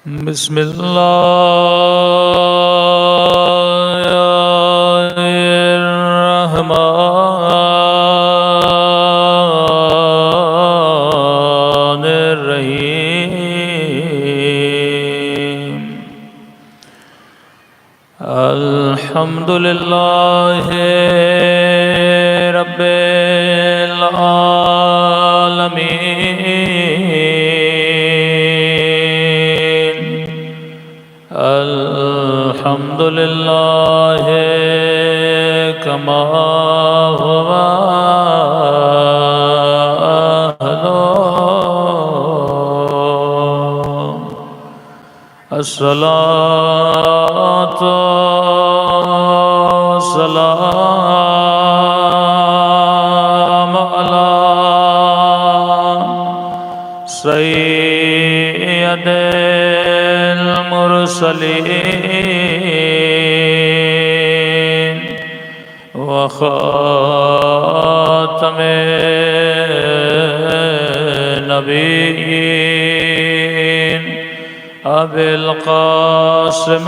بسم الله الرحمن الرحيم الحمد لله رب العالمين الحمد لله كما هو أهله الصلاة والسلام على سيد المرسلين وخاتم النبيين أبي القاسم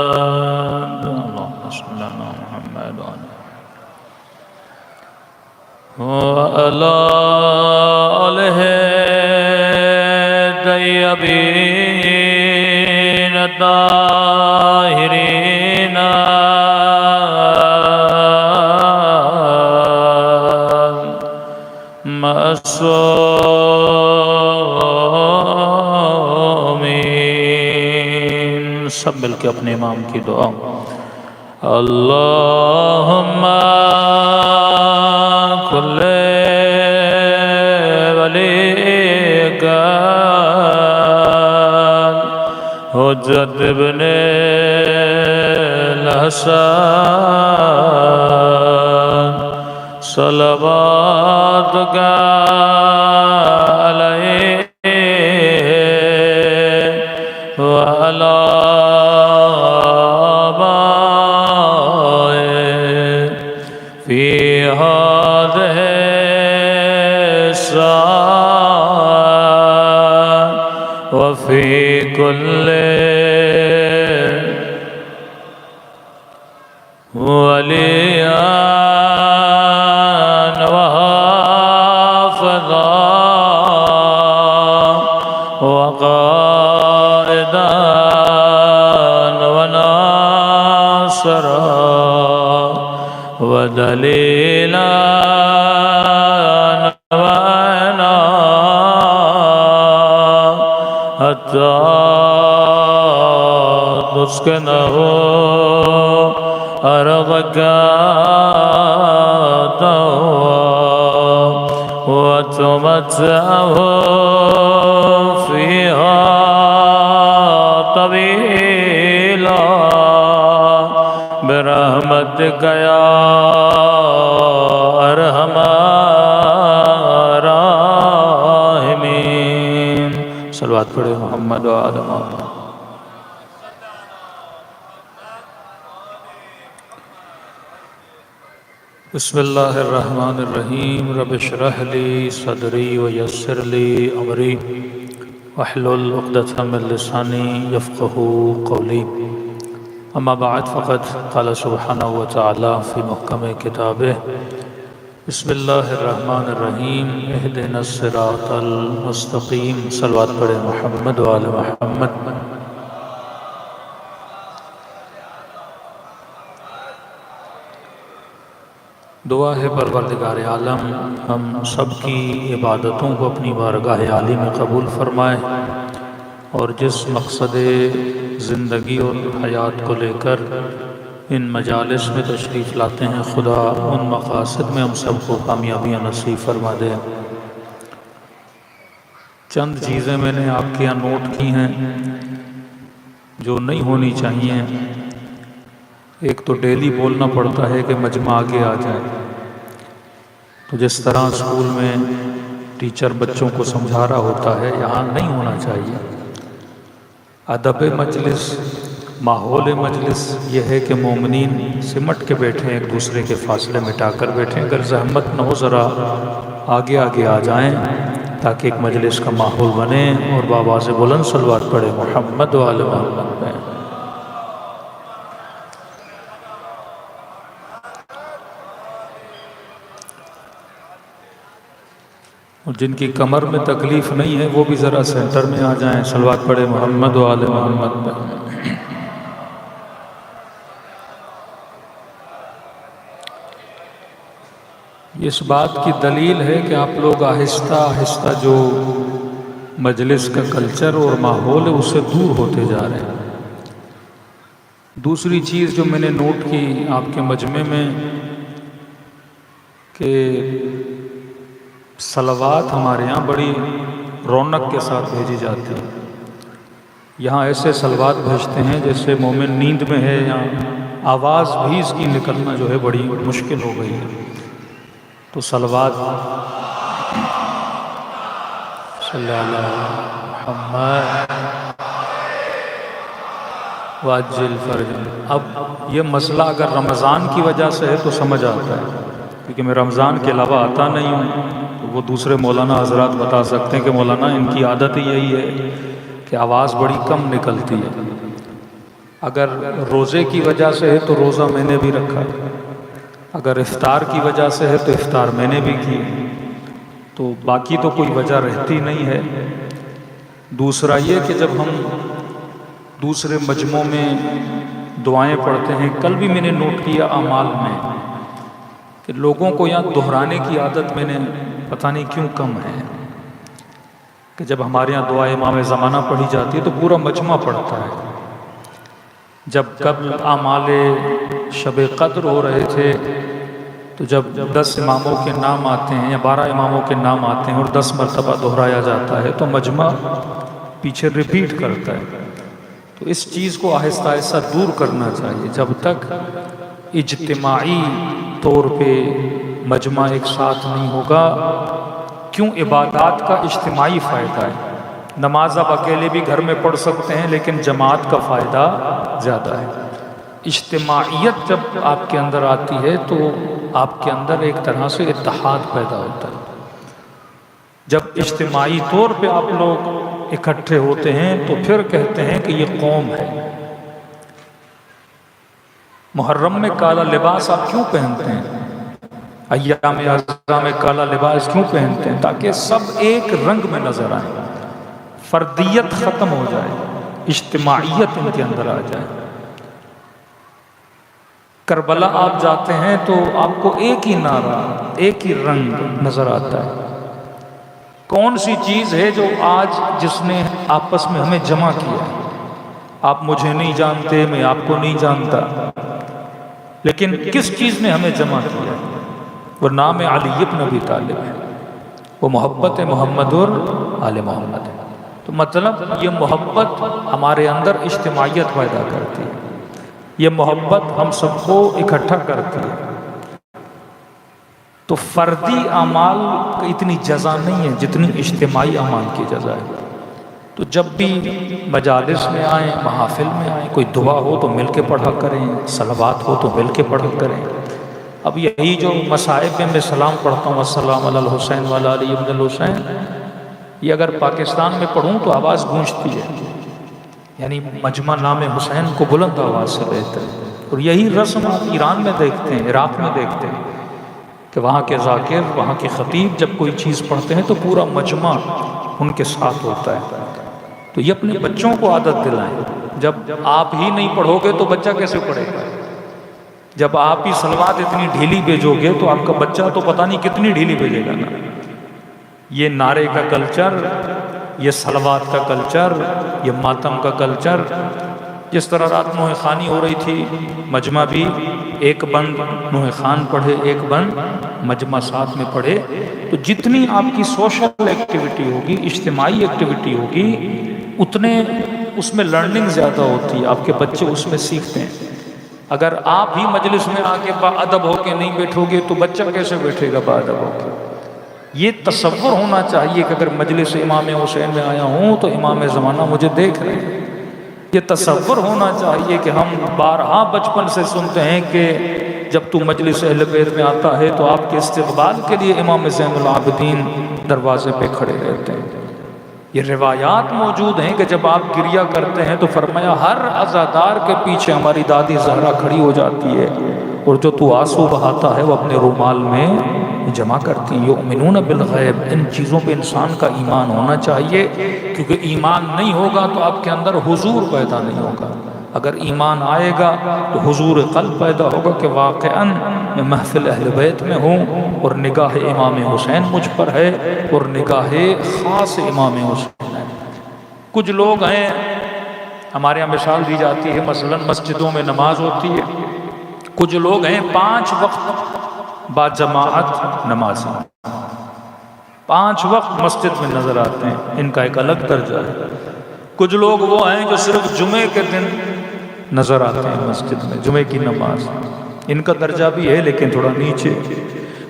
محمد اللهم صل على محمد وعلى آله الطيبين الطاهرين معصومين سب مل کے اپنے امام کی دعا اللہم کل ولیک حجت ابن الحسن صلواتک علیہ وعلی آبائه فی هذه الساعة وفي كل وليان وحافظا وقائدا وناصرا ودليلا وعنا حتى تسكنه أرضك وتمتعه فيها طويلا برحمتك يا أرحم الراحمين صلوات پڑھے محمد و آل محمد بسم اللہ الرحمن الرحیم رب اشرح لی صدری ویسر لی امری واحلل عقدۃ من لسانی یفقهوا قولی اما بعد فقد قال سبحانہ وتعالی فی محکم کتابہ بسم اللہ الرحمن الرحیم اہدنا الصراط المستقیم صلوات پڑھے محمد و آل محمد دعا ہے پروردگار عالم ہم سب کی عبادتوں کو اپنی بارگاہ عالی میں قبول فرمائے اور جس مقصد زندگی اور حیات کو لے کر ان مجالس میں تشریف لاتے ہیں خدا ان مقاصد میں ہم سب کو کامیابیاں نصیب فرما دے چند چیزیں میں نے آپ کے یہاں نوٹ کی ہیں جو نہیں ہونی چاہیے ایک تو ڈیلی بولنا پڑتا ہے کہ مجمع آگے آ جائے تو جس طرح اسکول میں ٹیچر بچوں کو سمجھا رہا ہوتا ہے یہاں نہیں ہونا چاہیے ادب مجلس ماحول مجلس یہ ہے کہ مومنین سمٹ کے بیٹھیں، ایک دوسرے کے فاصلے مٹا کر بیٹھیں، اگر زحمت نہ ہو ذرا آگے آگے آ جائیں تاکہ ایک مجلس کا ماحول بنے، اور بآواز بلند صلوات پڑھیں محمد و آل محمد پہ۔ اور جن کی کمر میں تکلیف نہیں ہے وہ بھی ذرا سینٹر میں آ جائیں، صلوات پڑھیں محمد و آل محمد پہ۔ اس بات کی دلیل ہے کہ آپ لوگ آہستہ آہستہ جو مجلس کا کلچر اور ماحول ہے اس سے دور ہوتے جا رہے ہیں۔ دوسری چیز جو میں نے نوٹ کی آپ کے مجمع میں کہ صلوات ہمارے یہاں بڑی رونق کے ساتھ بھیجی جاتی ہے۔ یہاں ایسے صلوات بھیجتے ہیں جیسے مومن نیند میں ہے، یا آواز بھی اس کی نکلنا جو ہے بڑی مشکل ہو گئی ہے۔ تو صلوات صلی اللہ علیہ محمد واجل فرج۔ اب یہ مسئلہ اگر رمضان کی وجہ سے ہے تو سمجھ آتا ہے، کیونکہ میں رمضان کے علاوہ آتا نہیں ہوں، تو وہ دوسرے مولانا حضرات بتا سکتے ہیں کہ مولانا ان کی عادت ہی یہی ہے کہ آواز بڑی کم نکلتی ہے۔ اگر روزے کی وجہ سے ہے تو روزہ میں نے بھی رکھا، اگر افطار کی وجہ سے ہے تو افطار میں نے بھی کی، تو باقی تو کوئی وجہ رہتی نہیں ہے۔ دوسرا یہ کہ جب ہم دوسرے مجموعوں میں دعائیں پڑھتے ہیں، کل بھی میں نے نوٹ کیا اعمال میں کہ لوگوں کو یہاں دہرانے کی عادت میں نے پتہ نہیں کیوں کم ہے، کہ جب ہمارے یہاں دعا امام زمانہ پڑھی جاتی ہے تو پورا مجمع پڑھتا ہے۔ جب قبل اعمال شب قدر ہو رہے تھے تو جب 10 اماموں کے نام آتے ہیں یا 12 اماموں کے نام آتے ہیں اور 10 مرتبہ دہرایا جاتا ہے تو مجمع پیچھے ریپیٹ کرتا ہے۔ تو اس چیز کو آہستہ آہستہ دور کرنا چاہیے۔ جب تک اجتماعی طور پہ مجمع ایک ساتھ نہیں ہوگا، کیوں عبادات کا اجتماعی فائدہ ہے۔ نماز آپ اکیلے بھی گھر میں پڑھ سکتے ہیں لیکن جماعت کا فائدہ زیادہ ہے۔ اجتماعیت جب آپ کے اندر آتی ہے تو آپ کے اندر ایک طرح سے اتحاد پیدا ہوتا ہے۔ جب اجتماعی طور پہ آپ لوگ اکٹھے ہوتے ہیں تو پھر کہتے ہیں کہ یہ قوم ہے۔ محرم میں کالا لباس آپ کیوں پہنتے ہیں؟ ایام عزا میں کالا لباس کیوں پہنتے ہیں؟ تاکہ سب ایک رنگ میں نظر آئیں، فردیت ختم ہو جائے، اجتماعیت ان کے اندر آ جائے۔ کربلا آپ جاتے ہیں تو آپ کو ایک ہی نعرہ، ایک ہی رنگ نظر آتا ہے۔ کون سی چیز ہے جو آج جس نے آپس میں ہمیں جمع کیا ہے؟ آپ مجھے نہیں جانتے، میں آپ کو نہیں جانتا، لیکن کس چیز نے ہمیں جمع کیا ہے؟ وہ نام علی بن ابی طالب ہے، وہ محبت محمد اور آل محمد ہے۔ تو مطلب یہ محبت ہمارے اندر اجتماعیت پیدا کرتی ہے، یہ محبت ہم سب کو اکٹھا کرتی ہے۔ تو فردی اعمال کی اتنی جزا نہیں ہے جتنی اجتماعی اعمال کی جزا ہے۔ تو جب بھی مجالس میں آئیں، محافل میں آئیں، کوئی دعا ہو تو مل کے پڑھا کریں، صلوات ہو تو مل کے پڑھا کریں۔ اب یہی جو مصائب میں سلام پڑھتا ہوں السلام علی الحسین وعلی علی ابن الحسین، یہ اگر پاکستان میں پڑھوں تو آواز گونجتی ہے، یعنی مجمع نام حسین کو بلند آواز سے لیتے ہیں۔ اور یہی رسم آپ ایران میں دیکھتے ہیں، عراق میں دیکھتے ہیں کہ وہاں کے ذاکر، وہاں کے خطیب جب کوئی چیز پڑھتے ہیں تو پورا مجمع ان کے ساتھ ہوتا ہے۔ تو یہ اپنے بچوں کو عادت دلائیں۔ جب آپ ہی نہیں پڑھو گے تو بچہ کیسے پڑھے گا؟ جب آپ ہی صلوات اتنی ڈھیلی بھیجو گے تو آپ کا بچہ تو پتہ نہیں کتنی ڈھیلی بھیجے گا نا۔ یہ نعرے کا کلچر، یہ صلوات کا کلچر، یہ ماتم کا کلچر، جس طرح رات نوح خوانی ہو رہی تھی، مجمع بھی ایک بند نوح خوان پڑھے، ایک بند مجمع ساتھ میں پڑھے۔ تو جتنی آپ کی سوشل ایکٹیویٹی ہوگی، اجتماعی ایکٹیویٹی ہوگی، اتنے اس میں لرننگ زیادہ ہوتی ہے، آپ کے بچے اس میں سیکھتے ہیں۔ اگر آپ ہی مجلس میں آ کے با ادب ہو کے نہیں بیٹھو گے تو بچہ کیسے بیٹھے گا با ادب ہو کے؟ یہ تصور ہونا چاہیے کہ اگر مجلس امام حسین میں آیا ہوں تو امام زمانہ مجھے دیکھ رہے ہیں، یہ تصور ہونا چاہیے کہ ہم بارہا بچپن سے سنتے ہیں کہ جب تو مجلس اہل بیت میں آتا ہے تو آپ کے استقبال کے لیے امام زین العابدین دروازے پہ کھڑے رہتے ہیں۔ یہ روایات موجود ہیں کہ جب آپ گریہ کرتے ہیں تو فرمایا ہر عزادار کے پیچھے ہماری دادی زہرا کھڑی ہو جاتی ہے، اور جو تو آنسو بہاتا ہے وہ اپنے رومال میں جمع کرتی ہیں۔ یؤمنون بالغیب، ان چیزوں پہ انسان کا ایمان ہونا چاہیے، کیونکہ ایمان نہیں ہوگا تو آپ کے اندر حضور پیدا نہیں ہوگا۔ اگر ایمان آئے گا تو حضور قلب پیدا ہوگا کہ واقعاً میں محفل اہل بیت میں ہوں اور نگاہ امام حسین مجھ پر ہے اور نگاہ خاص امام حسین ہے۔ کچھ لوگ ہیں، ہمارے یہاں مثال دی جاتی ہے، مثلا مسجدوں میں نماز ہوتی ہے، کچھ لوگ ہیں 5 وقت با جماعت نمازی، 5 وقت مسجد میں نظر آتے ہیں، ان کا ایک الگ درجہ ہے۔ کچھ لوگ وہ ہیں جو صرف جمعے کے دن نظر آتے ہیں مسجد میں، جمعے کی نماز، ان کا درجہ بھی ہے لیکن تھوڑا نیچے۔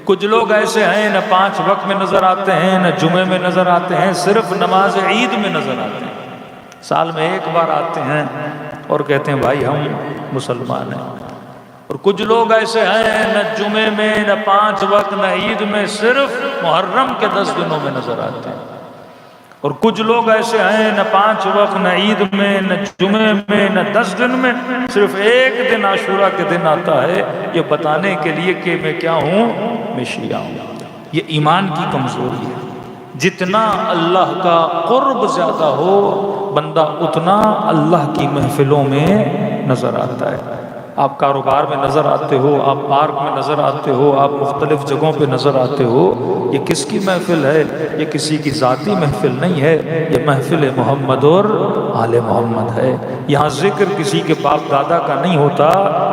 کچھ لوگ ایسے ہیں نہ 5 وقت میں نظر آتے ہیں نہ جمعے میں نظر آتے ہیں، صرف نماز عید میں نظر آتے ہیں، سال میں ایک بار آتے ہیں اور کہتے ہیں بھائی ہم مسلمان ہیں۔ اور کچھ لوگ ایسے ہیں نہ جمعے میں نہ 5 وقت نہ عید میں، صرف محرم کے 10 دنوں میں نظر آتے ہیں۔ اور کچھ لوگ ایسے ہیں نہ 5 وقت نہ عید میں نہ جمعے میں نہ 10 دن میں، صرف ایک دن عاشورہ کے دن آتا ہے، یہ بتانے کے لیے کہ میں کیا ہوں، میں شیعہ ہوں۔ یہ ایمان کی کمزوری ہے۔ جتنا اللہ کا قرب زیادہ ہو بندہ اتنا اللہ کی محفلوں میں نظر آتا ہے۔ آپ کاروبار میں نظر آتے ہو، آپ پارک میں نظر آتے ہو، آپ مختلف جگہوں پہ نظر آتے ہو، یہ کس کی محفل ہے؟ یہ کسی کی ذاتی محفل نہیں ہے، یہ محفل محمد اور آل محمد ہے۔ یہاں ذکر کسی کے باپ دادا کا نہیں ہوتا،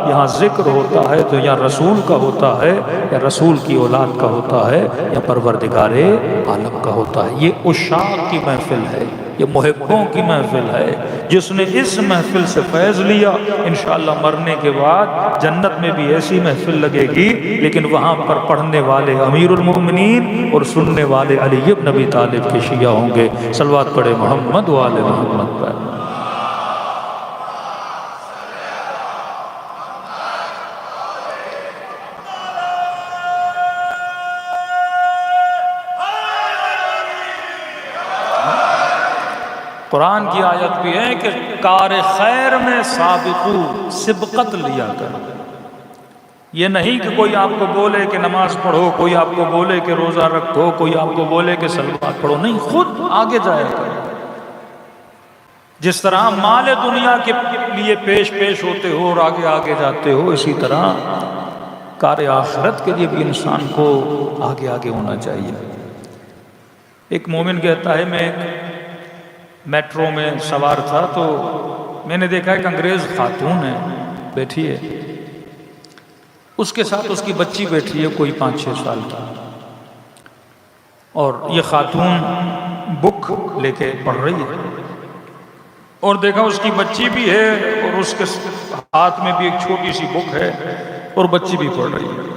یہاں ذکر ہوتا ہے تو یا رسول کا ہوتا ہے یا رسول کی اولاد کا ہوتا ہے یا پروردگار عالم کا ہوتا ہے۔ یہ عشاق کی محفل ہے، یہ محبوں کی محفل ہے۔ جس نے اس محفل سے فیض لیا انشاءاللہ مرنے کے بعد جنت میں بھی ایسی محفل لگے گی، لیکن وہاں پر پڑھنے والے امیر المؤمنین اور سننے والے علی بن ابی طالب کے شیعہ ہوں گے۔ صلوات پڑھے محمد و آل محمد پر۔ قرآن کی آیت بھی ہے کہ کار خیر میں سابقو، سبقت لیا کر۔ یہ نہیں کہ کوئی آپ کو بولے کہ نماز پڑھو، کوئی آپ کو بولے کہ روزہ رکھو، کوئی آپ کو بولے کہ صلوات پڑھو، نہیں، خود آگے جائے کر۔ جس طرح مال دنیا کے لیے پیش ہوتے ہو اور آگے آگے جاتے ہو، اسی طرح کار آخرت کے لیے بھی انسان کو آگے آگے ہونا چاہیے۔ ایک مومن کہتا ہے میں میٹرو میں سوار تھا تو میں نے دیکھا ایک انگریز خاتون ہے بیٹھی ہے، اس کے ساتھ اس کی بچی بیٹھی ہے کوئی 5-6 سال کی، اور یہ خاتون بک لے کے پڑھ رہی ہے، اور دیکھا اس کی بچی بھی ہے اور اس کے ہاتھ میں بھی ایک چھوٹی سی بک ہے اور بچی بھی پڑھ رہی ہے۔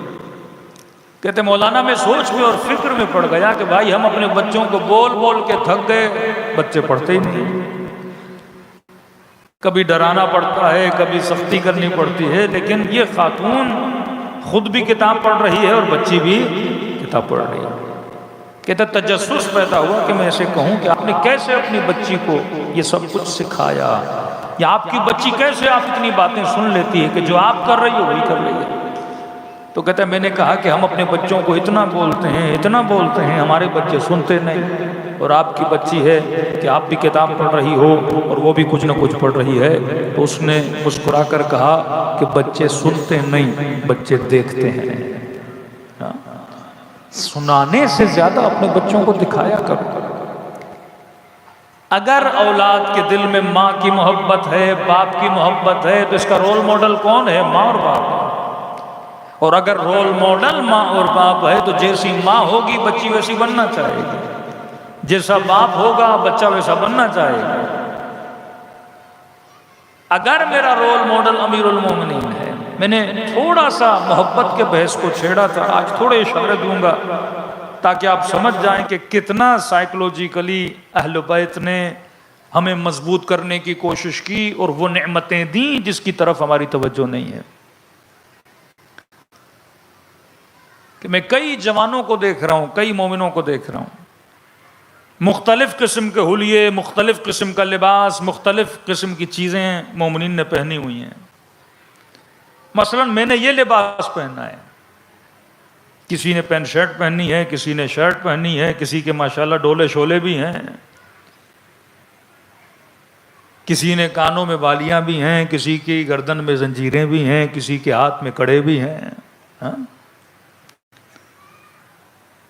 کہتے مولانا میں سوچ میں اور فکر میں پڑ گیا کہ بھائی ہم اپنے بچوں کو بول بول کے تھک گئے، بچے پڑھتے ہی نہیں۔ کبھی ڈرانا پڑتا ہے، کبھی سختی کرنی پڑتی ہے، لیکن یہ خاتون خود بھی کتاب پڑھ رہی ہے اور بچی بھی کتاب پڑھ رہی ہے۔ کہتے تجسس پیدا ہوا کہ میں ایسے کہوں کہ آپ نے کیسے اپنی بچی کو یہ سب کچھ سکھایا، یا آپ کی بچی کیسے آپ اتنی باتیں سن لیتی ہے کہ جو آپ کر رہی ہو وہی کر رہی ہے۔ تو کہتا ہے میں نے کہا کہ ہم اپنے بچوں کو اتنا بولتے ہیں، ہمارے بچے سنتے نہیں، اور آپ کی بچی ہے کہ آپ بھی کتاب پڑھ رہی ہو اور وہ بھی کچھ نہ کچھ پڑھ رہی ہے۔ تو اس نے مسکرا کر کہا کہ بچے سنتے نہیں، بچے دیکھتے ہیں۔ سنانے سے زیادہ اپنے بچوں کو دکھایا کرو۔ اگر اولاد کے دل میں ماں کی محبت ہے، باپ کی محبت ہے، تو اس کا رول ماڈل کون ہے؟ ماں اور باپ۔ اور اگر رول ماڈل ماں اور باپ ہے تو جیسی ماں ہوگی بچی ویسی بننا چاہے گی، جیسا باپ ہوگا بچہ ویسا بننا چاہے گا۔ اگر میرا رول ماڈل امیر المومنین ہے، میں نے تھوڑا سا محبت کے بحث کو چھیڑا تھا، آج تھوڑے اشارے دوں گا تاکہ آپ سمجھ جائیں کہ کتنا سائیکولوجیکلی اہل بیت نے ہمیں مضبوط کرنے کی کوشش کی اور وہ نعمتیں دیں جس کی طرف ہماری توجہ نہیں ہے. کہ میں کئی جوانوں کو دیکھ رہا ہوں، کئی مومنوں کو دیکھ رہا ہوں، مختلف قسم کے حلیے، مختلف قسم کا لباس، مختلف قسم کی چیزیں مومنین نے پہنی ہوئی ہیں. مثلا میں نے یہ لباس پہنا ہے، کسی نے پینٹ شرٹ پہنی ہے، کسی نے شرٹ پہنی ہے، کسی کے ماشاءاللہ ڈولے شولے بھی ہیں، کسی نے کانوں میں بالیاں بھی ہیں، کسی کی گردن میں زنجیریں بھی ہیں، کسی کے ہاتھ میں کڑے بھی ہیں. ہاں؟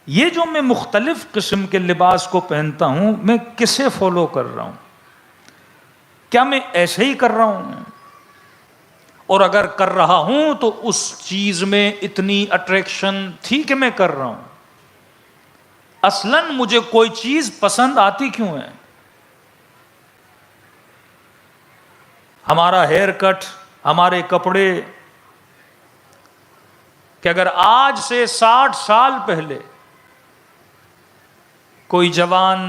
یہ جو میں مختلف قسم کے لباس کو پہنتا ہوں، میں کسے فالو کر رہا ہوں؟ کیا میں ایسے ہی کر رہا ہوں؟ اور اگر کر رہا ہوں تو اس چیز میں اتنی اٹریکشن تھی کہ میں کر رہا ہوں؟ اصلاً مجھے کوئی چیز پسند آتی کیوں ہے؟ ہمارا ہیئر کٹ، ہمارے کپڑے، کہ اگر آج سے 60 سال پہلے کوئی جوان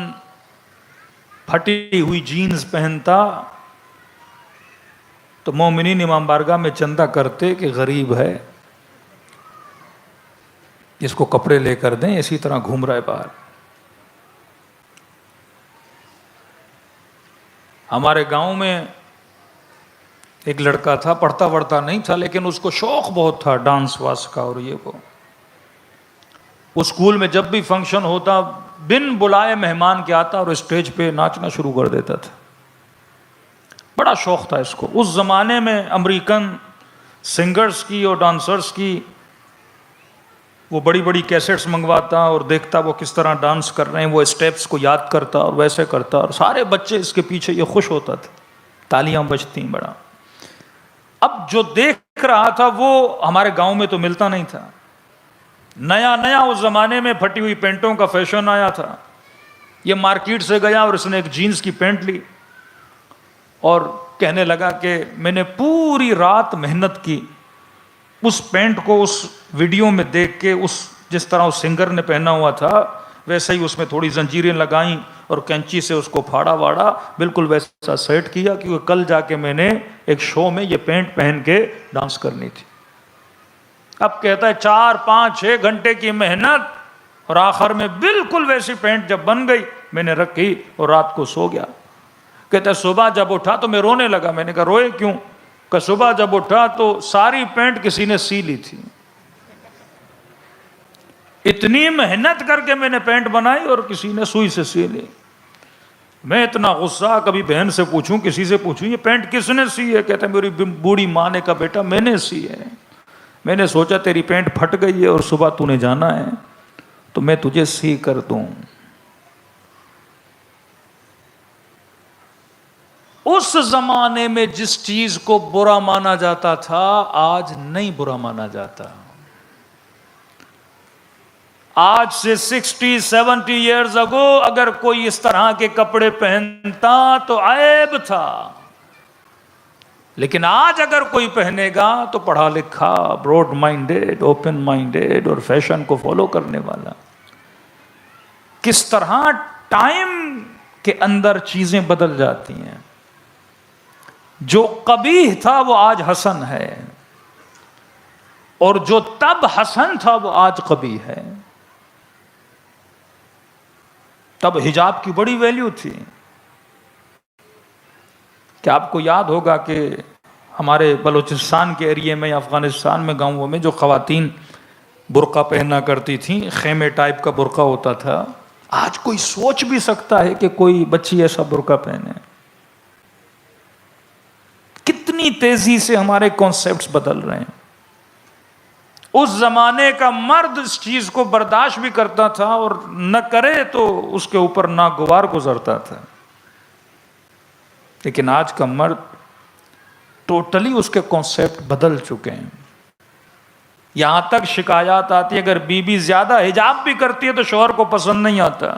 پھٹی ہوئی جینز پہنتا تو مومنین امام بارگاہ میں چندہ کرتے کہ غریب ہے، جس کو کپڑے لے کر دیں، اسی طرح گھوم رہا ہے باہر. ہمارے گاؤں میں ایک لڑکا تھا، پڑھتا وڑھتا نہیں تھا، لیکن اس کو شوق بہت تھا ڈانس واس کا اور یہ وہ. اسکول میں جب بھی فنکشن ہوتا، بن بلائے مہمان کے آتا اور اسٹیج پہ ناچنا شروع کر دیتا تھا. بڑا شوق تھا اس کو. اس زمانے میں امریکن سنگرز کی اور ڈانسرز کی وہ بڑی بڑی کیسٹس منگواتا اور دیکھتا وہ کس طرح ڈانس کر رہے ہیں، وہ اسٹیپس کو یاد کرتا اور ویسے کرتا، اور سارے بچے اس کے پیچھے یہ خوش ہوتا تھا، تالیاں بجتی بڑا. اب جو دیکھ رہا تھا وہ ہمارے گاؤں میں تو ملتا نہیں تھا. نیا نیا اس زمانے میں پھٹی ہوئی پینٹوں کا فیشن آیا تھا. یہ مارکیٹ سے گیا اور اس نے ایک جینز کی پینٹ لی اور کہنے لگا کہ میں نے پوری رات محنت کی اس پینٹ کو اس ویڈیو میں دیکھ کے، اس جس طرح اس سنگر نے پہنا ہوا تھا ویسے ہی اس میں تھوڑی زنجیریں لگائیں اور کینچی سے اس کو پھاڑا واڑا، بالکل ویسا سیٹ کیا کیونکہ کل جا کے میں نے ایک شو میں یہ پینٹ پہن کے ڈانس کرنی تھی. اب کہتا ہے 4 5 6 گھنٹے کی محنت اور آخر میں بالکل ویسی پینٹ جب بن گئی میں نے رکھی اور رات کو سو گیا. کہتا ہے صبح جب اٹھا تو میں رونے لگا. میں نے کہا روئے کیوں؟ کہ صبح جب اٹھا تو ساری پینٹ کسی نے سی لی تھی. اتنی محنت کر کے میں نے پینٹ بنائی اور کسی نے سوئی سے سی لی. میں اتنا غصہ، کبھی بہن سے پوچھوں، کسی سے پوچھوں یہ پینٹ کس نے سی ہے؟ کہتا ہے میری بوڑھی ماں نے کہا بیٹا میں نے سی ہے. میں نے سوچا تیری پینٹ پھٹ گئی ہے اور صبح تو نے جانا ہے تو میں تجھے سی کر دوں. اس زمانے میں جس چیز کو برا مانا جاتا تھا آج نہیں برا مانا جاتا. آج سے 60-70 ایئرز اگو اگر کوئی اس طرح کے کپڑے پہنتا تو عیب تھا، لیکن آج اگر کوئی پہنے گا تو پڑھا لکھا، براڈ مائنڈیڈ، اوپن مائنڈیڈ اور فیشن کو فالو کرنے والا. کس طرح ٹائم کے اندر چیزیں بدل جاتی ہیں. جو قبیح تھا وہ آج حسن ہے اور جو تب حسن تھا وہ آج قبیح ہے. تب حجاب کی بڑی ویلیو تھی. کہ آپ کو یاد ہوگا کہ ہمارے بلوچستان کے ایریے میں، افغانستان میں گاؤں میں جو خواتین برقع پہنا کرتی تھیں، خیمے ٹائپ کا برقع ہوتا تھا، آج کوئی سوچ بھی سکتا ہے کہ کوئی بچی ایسا برقع پہنے؟ کتنی تیزی سے ہمارے کانسیپٹس بدل رہے ہیں. اس زمانے کا مرد اس چیز کو برداشت بھی کرتا تھا اور نہ کرے تو اس کے اوپر ناگوار گزرتا تھا، لیکن آج کا مرد ٹوٹلی اس کے کانسیپٹ بدل چکے ہیں. یہاں تک شکایات آتی ہے اگر بیوی زیادہ حجاب بھی کرتی ہے تو شوہر کو پسند نہیں آتا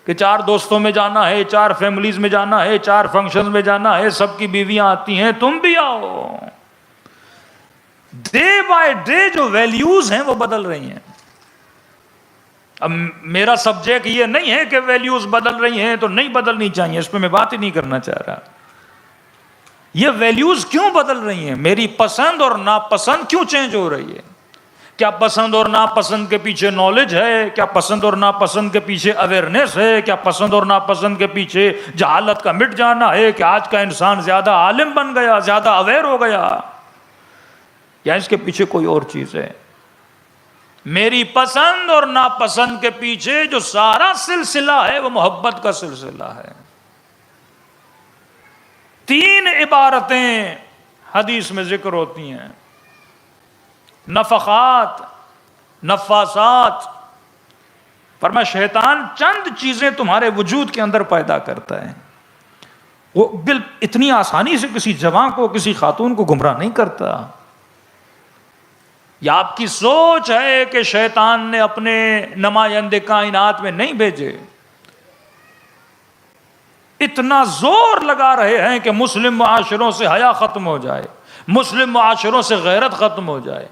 کہ 4 دوستوں میں جانا ہے، 4 فیملیز میں جانا ہے، 4 فنکشنز میں جانا ہے، سب کی بیویاں آتی ہیں تم بھی آؤ. ڈے بائی ڈے جو ویلیوز ہیں وہ بدل رہی ہیں. اب میرا سبجیکٹ یہ نہیں ہے کہ ویلیوز بدل رہی ہیں تو نہیں بدلنی چاہیے، اس پہ میں بات ہی نہیں کرنا چاہ رہا. یہ ویلیوز کیوں بدل رہی ہیں؟ میری پسند اور ناپسند کیوں چینج ہو رہی ہے؟ کیا پسند اور ناپسند کے پیچھے نالج ہے؟ کیا پسند اور ناپسند کے پیچھے اویئرنیس ہے؟ کیا پسند اور ناپسند کے پیچھے جہالت کا مٹ جانا ہے کہ آج کا انسان زیادہ عالم بن گیا، زیادہ اویئر ہو گیا، یا اس کے پیچھے کوئی اور چیز ہے؟ میری پسند اور ناپسند کے پیچھے جو سارا سلسلہ ہے وہ محبت کا سلسلہ ہے. 3 عبارتیں حدیث میں ذکر ہوتی ہیں: نفخات، نفاسات. فرمایا شیطان چند چیزیں تمہارے وجود کے اندر پیدا کرتا ہے، وہ اتنی آسانی سے کسی جوان کو، کسی خاتون کو گمراہ نہیں کرتا. یا آپ کی سوچ ہے کہ شیطان نے اپنے نمائندے کائنات میں نہیں بھیجے، اتنا زور لگا رہے ہیں کہ مسلم معاشروں سے حیا ختم ہو جائے، مسلم معاشروں سے غیرت ختم ہو جائے،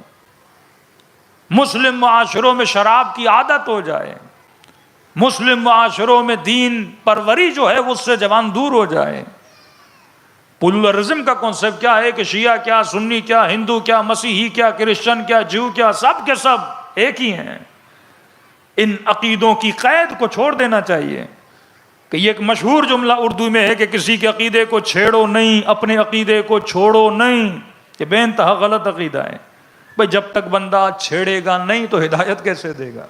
مسلم معاشروں میں شراب کی عادت ہو جائے، مسلم معاشروں میں دین پروری جو ہے اس سے جوان دور ہو جائے. پلورزم کا کانسیپٹ کیا ہے کہ شیعہ کیا، سنی کیا، ہندو کیا، مسیحی کیا، کرسچن کیا، جیو کیا، سب کے سب ایک ہی ہیں. ان عقیدوں کی قید کو چھوڑ دینا چاہیے. کہ یہ ایک مشہور جملہ اردو میں ہے کہ کسی کے عقیدے کو چھیڑو نہیں، اپنے عقیدے کو چھوڑو نہیں، کہ بے انتہا غلط عقیدہ ہے. بھئی جب تک بندہ چھیڑے گا نہیں تو ہدایت کیسے دے گا؟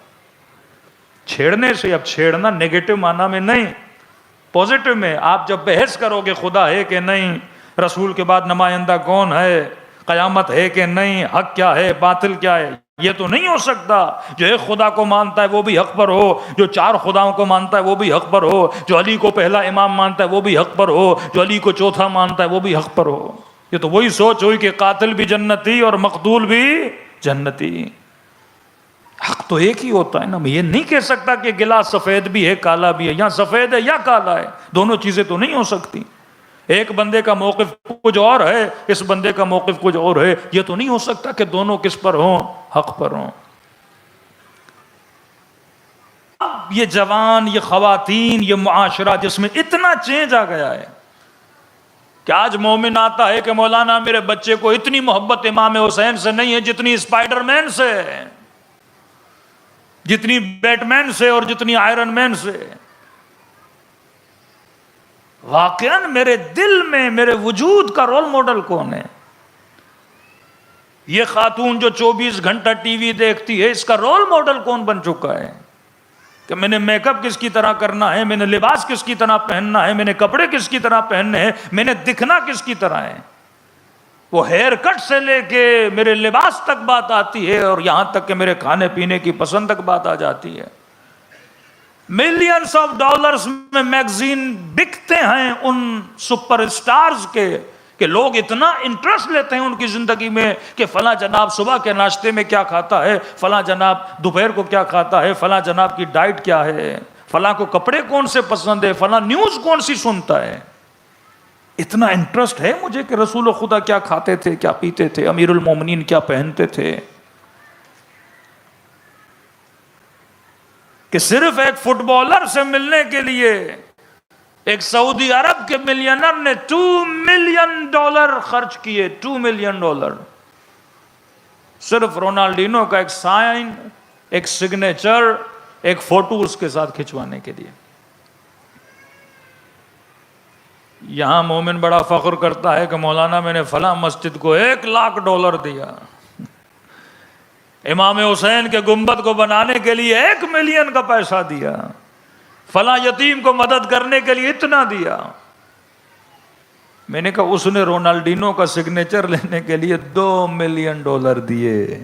چھیڑنے سے، اب چھیڑنا نیگیٹو معنی میں نہیں، پوزیٹو میں. آپ جب بحث کرو گے خدا ہے کہ نہیں، رسول کے بعد نمائندہ کون ہے، قیامت ہے کہ نہیں، حق کیا ہے، باطل کیا ہے، یہ تو نہیں ہو سکتا. جو ایک خدا کو مانتا ہے وہ بھی حق پر ہو، جو 4 خداؤں کو مانتا ہے وہ بھی حق پر ہو، جو علی کو پہلا امام مانتا ہے وہ بھی حق پر ہو، جو علی کو چوتھا مانتا ہے وہ بھی حق پر ہو. یہ تو وہی سوچ ہوئی کہ قاتل بھی جنتی اور مقتول بھی جنتی. حق تو ایک ہی ہوتا ہے نا. میں یہ نہیں کہہ سکتا کہ گلاس سفید بھی ہے کالا بھی ہے، یا سفید ہے یا کالا ہے، دونوں چیزیں تو نہیں ہو سکتی. ایک بندے کا موقف کچھ اور ہے، اس بندے کا موقف کچھ اور ہے، یہ تو نہیں ہو سکتا کہ دونوں کس پر ہوں؟ حق پر ہوں. اب یہ جوان، یہ خواتین، یہ معاشرہ جس میں اتنا چینج آ گیا ہے کہ آج مومن آتا ہے کہ مولانا میرے بچے کو اتنی محبت امام حسین سے نہیں ہے جتنی اسپائڈر مین سے، جتنی بیٹ مین سے اور جتنی آئرن مین سے. واقعاً میرے دل میں، میرے وجود کا رول ماڈل کون ہے؟ یہ خاتون جو 24 گھنٹہ ٹی وی دیکھتی ہے، اس کا رول ماڈل کون بن چکا ہے؟ کہ میں نے میک اپ کس کی طرح کرنا ہے، میں نے لباس کس کی طرح پہننا ہے، میں نے کپڑے کس کی طرح پہننے ہیں، میں نے دکھنا کس کی طرح ہے. وہ ہیئر کٹ سے لے کے میرے لباس تک بات آتی ہے، اور یہاں تک کہ میرے کھانے پینے کی پسند تک بات آ جاتی ہے. ملینز آف ڈالرز میں میگزین بکتے ہیں ان سپر اسٹارز کے، کہ لوگ اتنا انٹرسٹ لیتے ہیں ان کی زندگی میں کہ فلاں جناب صبح کے ناشتے میں کیا کھاتا ہے، فلاں جناب دوپہر کو کیا کھاتا ہے، فلاں جناب کی ڈائٹ کیا ہے، فلاں کو کپڑے کون سے پسند ہے، فلاں نیوز کون سی سنتا ہے. اتنا انٹرسٹ ہے مجھے کہ رسول خدا کیا کھاتے تھے، کیا پیتے تھے، امیر المومنین کیا پہنتے تھے، کہ صرف ایک فٹ بالر سے ملنے کے لیے ایک سعودی عرب کے ملینر نے $2 ملین خرچ کیے. $2 ملین صرف رونالڈینو کا ایک سائن، ایک سگنیچر، ایک فوٹو اس کے ساتھ کھنچوانے کے لیے. یہاں مومن بڑا فخر کرتا ہے کہ مولانا میں نے فلاں مسجد کو $1,00,000 دیا، امام حسین کے گنبد کو بنانے کے لیے $1 ملین کا پیسہ دیا، فلاں یتیم کو مدد کرنے کے لیے اتنا دیا. میں نے کہا اس نے رونالڈینو کا سگنیچر لینے کے لیے $2 ملین دیے،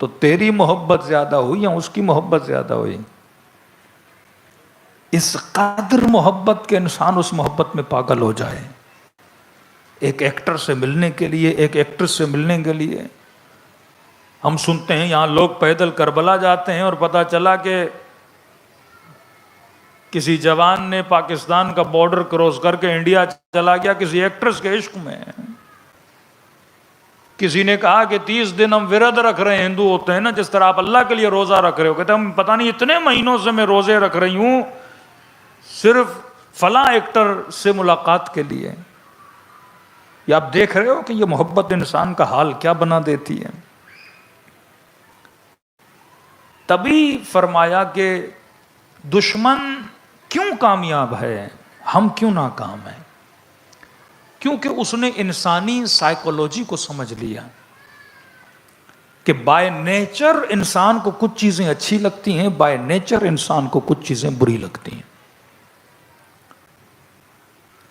تو تیری محبت زیادہ ہوئی یا اس کی محبت زیادہ ہوئی؟ اس قدر محبت کے انسان اس محبت میں پاگل ہو جائے. ایک ایکٹر سے ملنے کے لیے، ایک ایکٹریس سے ملنے کے لیے. ہم سنتے ہیں یہاں لوگ پیدل کربلا جاتے ہیں اور پتہ چلا کہ کسی جوان نے پاکستان کا بارڈر کراس کر کے انڈیا چلا گیا کسی ایکٹریس کے عشق میں. کسی نے کہا کہ 30 دن ہم ورد رکھ رہے ہیں، ہندو ہوتے ہیں نا جس طرح آپ اللہ کے لیے روزہ رکھ رہے ہو، کہتے ہیں ہم پتہ نہیں اتنے مہینوں سے میں روزے رکھ رہی ہوں صرف فلاں ایکٹر سے ملاقات کے لیے۔ یہ آپ دیکھ رہے ہو کہ یہ محبت انسان کا حال کیا بنا دیتی ہے۔ تبھی فرمایا کہ دشمن کیوں کامیاب ہے، ہم کیوں ناکام ہیں؟ کیونکہ اس نے انسانی سائیکولوجی کو سمجھ لیا کہ بائی نیچر انسان کو کچھ چیزیں اچھی لگتی ہیں، بائی نیچر انسان کو کچھ چیزیں بری لگتی ہیں۔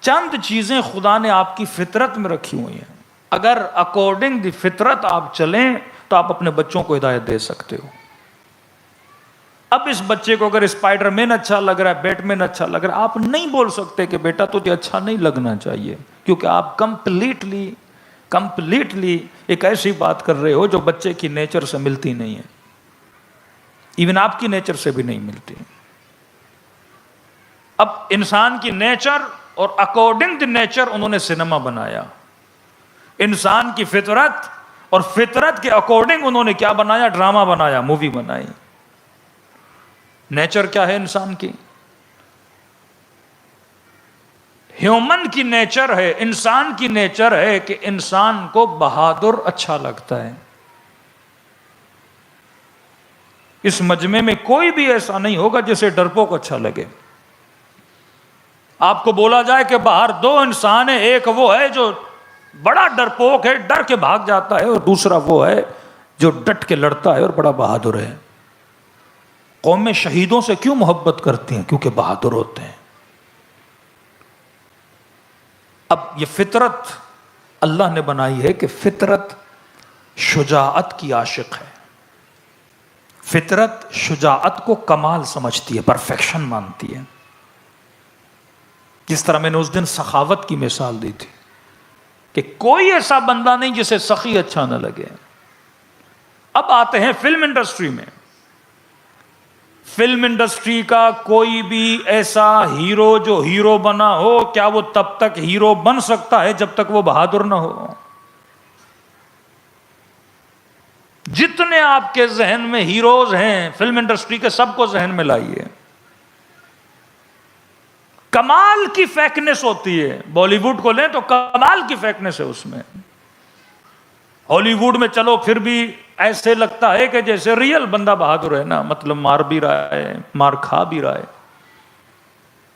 چند چیزیں خدا نے آپ کی فطرت میں رکھی ہوئی ہیں، اگر اکارڈنگ دی فطرت آپ چلیں تو آپ اپنے بچوں کو ہدایت دے سکتے ہو۔ اب اس بچے کو اگر اسپائڈر مین اچھا لگ رہا ہے، بیٹ مین اچھا لگ رہا ہے، آپ نہیں بول سکتے کہ بیٹا تجھے اچھا نہیں لگنا چاہیے، کیونکہ آپ کمپلیٹلی ایک ایسی بات کر رہے ہو جو بچے کی نیچر سے ملتی نہیں ہے، ایون آپ کی نیچر سے بھی نہیں ملتی۔ اب انسان کی نیچر اور اکارڈنگ دی نیچر انہوں نے سنیما بنایا، انسان کی فطرت اور فطرت کے اکارڈنگ انہوں نے کیا بنایا؟ ڈرامہ بنایا، مووی بنائی۔ نیچر کیا ہے انسان کی؟ ہیومن کی نیچر ہے، انسان کی نیچر ہے کہ انسان کو بہادر اچھا لگتا ہے۔ اس مجمع میں کوئی بھی ایسا نہیں ہوگا جسے ڈرپوک اچھا لگے۔ آپ کو بولا جائے کہ باہر دو انسان ہیں، ایک وہ ہے جو بڑا ڈرپوک ہے، ڈر کے بھاگ جاتا ہے، اور دوسرا وہ ہے جو ڈٹ کے لڑتا ہے اور بڑا بہادر ہے۔ قومیں شہیدوں سے کیوں محبت کرتی ہیں؟ کیونکہ بہادر ہوتے ہیں۔ اب یہ فطرت اللہ نے بنائی ہے کہ فطرت شجاعت کی عاشق ہے، فطرت شجاعت کو کمال سمجھتی ہے، پرفیکشن مانتی ہے۔ جس طرح میں نے اس دن سخاوت کی مثال دی تھی کہ کوئی ایسا بندہ نہیں جسے سخی اچھا نہ لگے۔ اب آتے ہیں فلم انڈسٹری میں۔ فلم انڈسٹری کا کوئی بھی ایسا ہیرو جو ہیرو بنا ہو، کیا وہ تب تک ہیرو بن سکتا ہے جب تک وہ بہادر نہ ہو؟ جتنے آپ کے ذہن میں ہیروز ہیں فلم انڈسٹری کے، سب کو ذہن میں لائیے۔ کمال کی فیکنس ہوتی ہے، بالی ووڈ کو لیں تو کمال کی فیکنس ہے اس میں۔ ہالی ووڈ میں چلو پھر بھی ایسے لگتا ہے کہ جیسے ریئل بندہ بہادر ہے نا، مطلب مار بھی رہا ہے، مار کھا بھی رہا ہے۔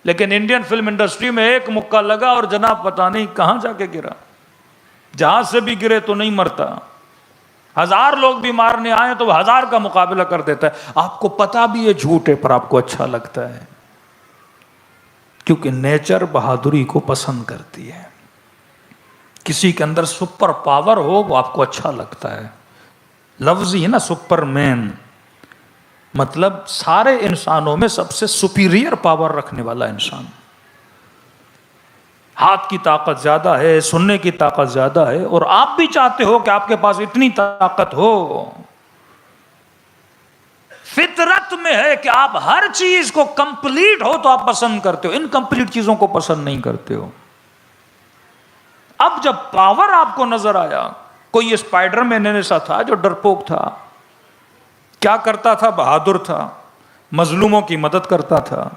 لیکن انڈین فلم انڈسٹری میں ایک مکہ لگا اور جناب پتہ نہیں کہاں جا کے گرا، جہاز سے بھی گرے تو نہیں مرتا، 1000 لوگ بھی مارنے آئے تو وہ 1000 کا مقابلہ کر دیتا ہے۔ آپ کو پتا بھی یہ جھوٹ ہے پر آپ کو اچھا لگتا ہے، کیونکہ نیچر بہادری کو پسند کرتی ہے۔ کسی کے اندر سپر پاور ہو وہ آپ کو اچھا لگتا ہے۔ لفظ ہی ہے نا سپر مین، مطلب سارے انسانوں میں سب سے سپیریئر پاور رکھنے والا انسان۔ ہاتھ کی طاقت زیادہ ہے، سننے کی طاقت زیادہ ہے، اور آپ بھی چاہتے ہو کہ آپ کے پاس اتنی طاقت ہو۔ فطرت میں ہے کہ آپ ہر چیز کو کمپلیٹ ہو تو آپ پسند کرتے ہو، انکمپلیٹ چیزوں کو پسند نہیں کرتے ہو۔ اب جب پاور آپ کو نظر آیا، کوئی اسپائڈر مین ایسا تھا جو ڈرپوک تھا، کیا کرتا تھا؟ بہادر تھا، مظلوموں کی مدد کرتا تھا،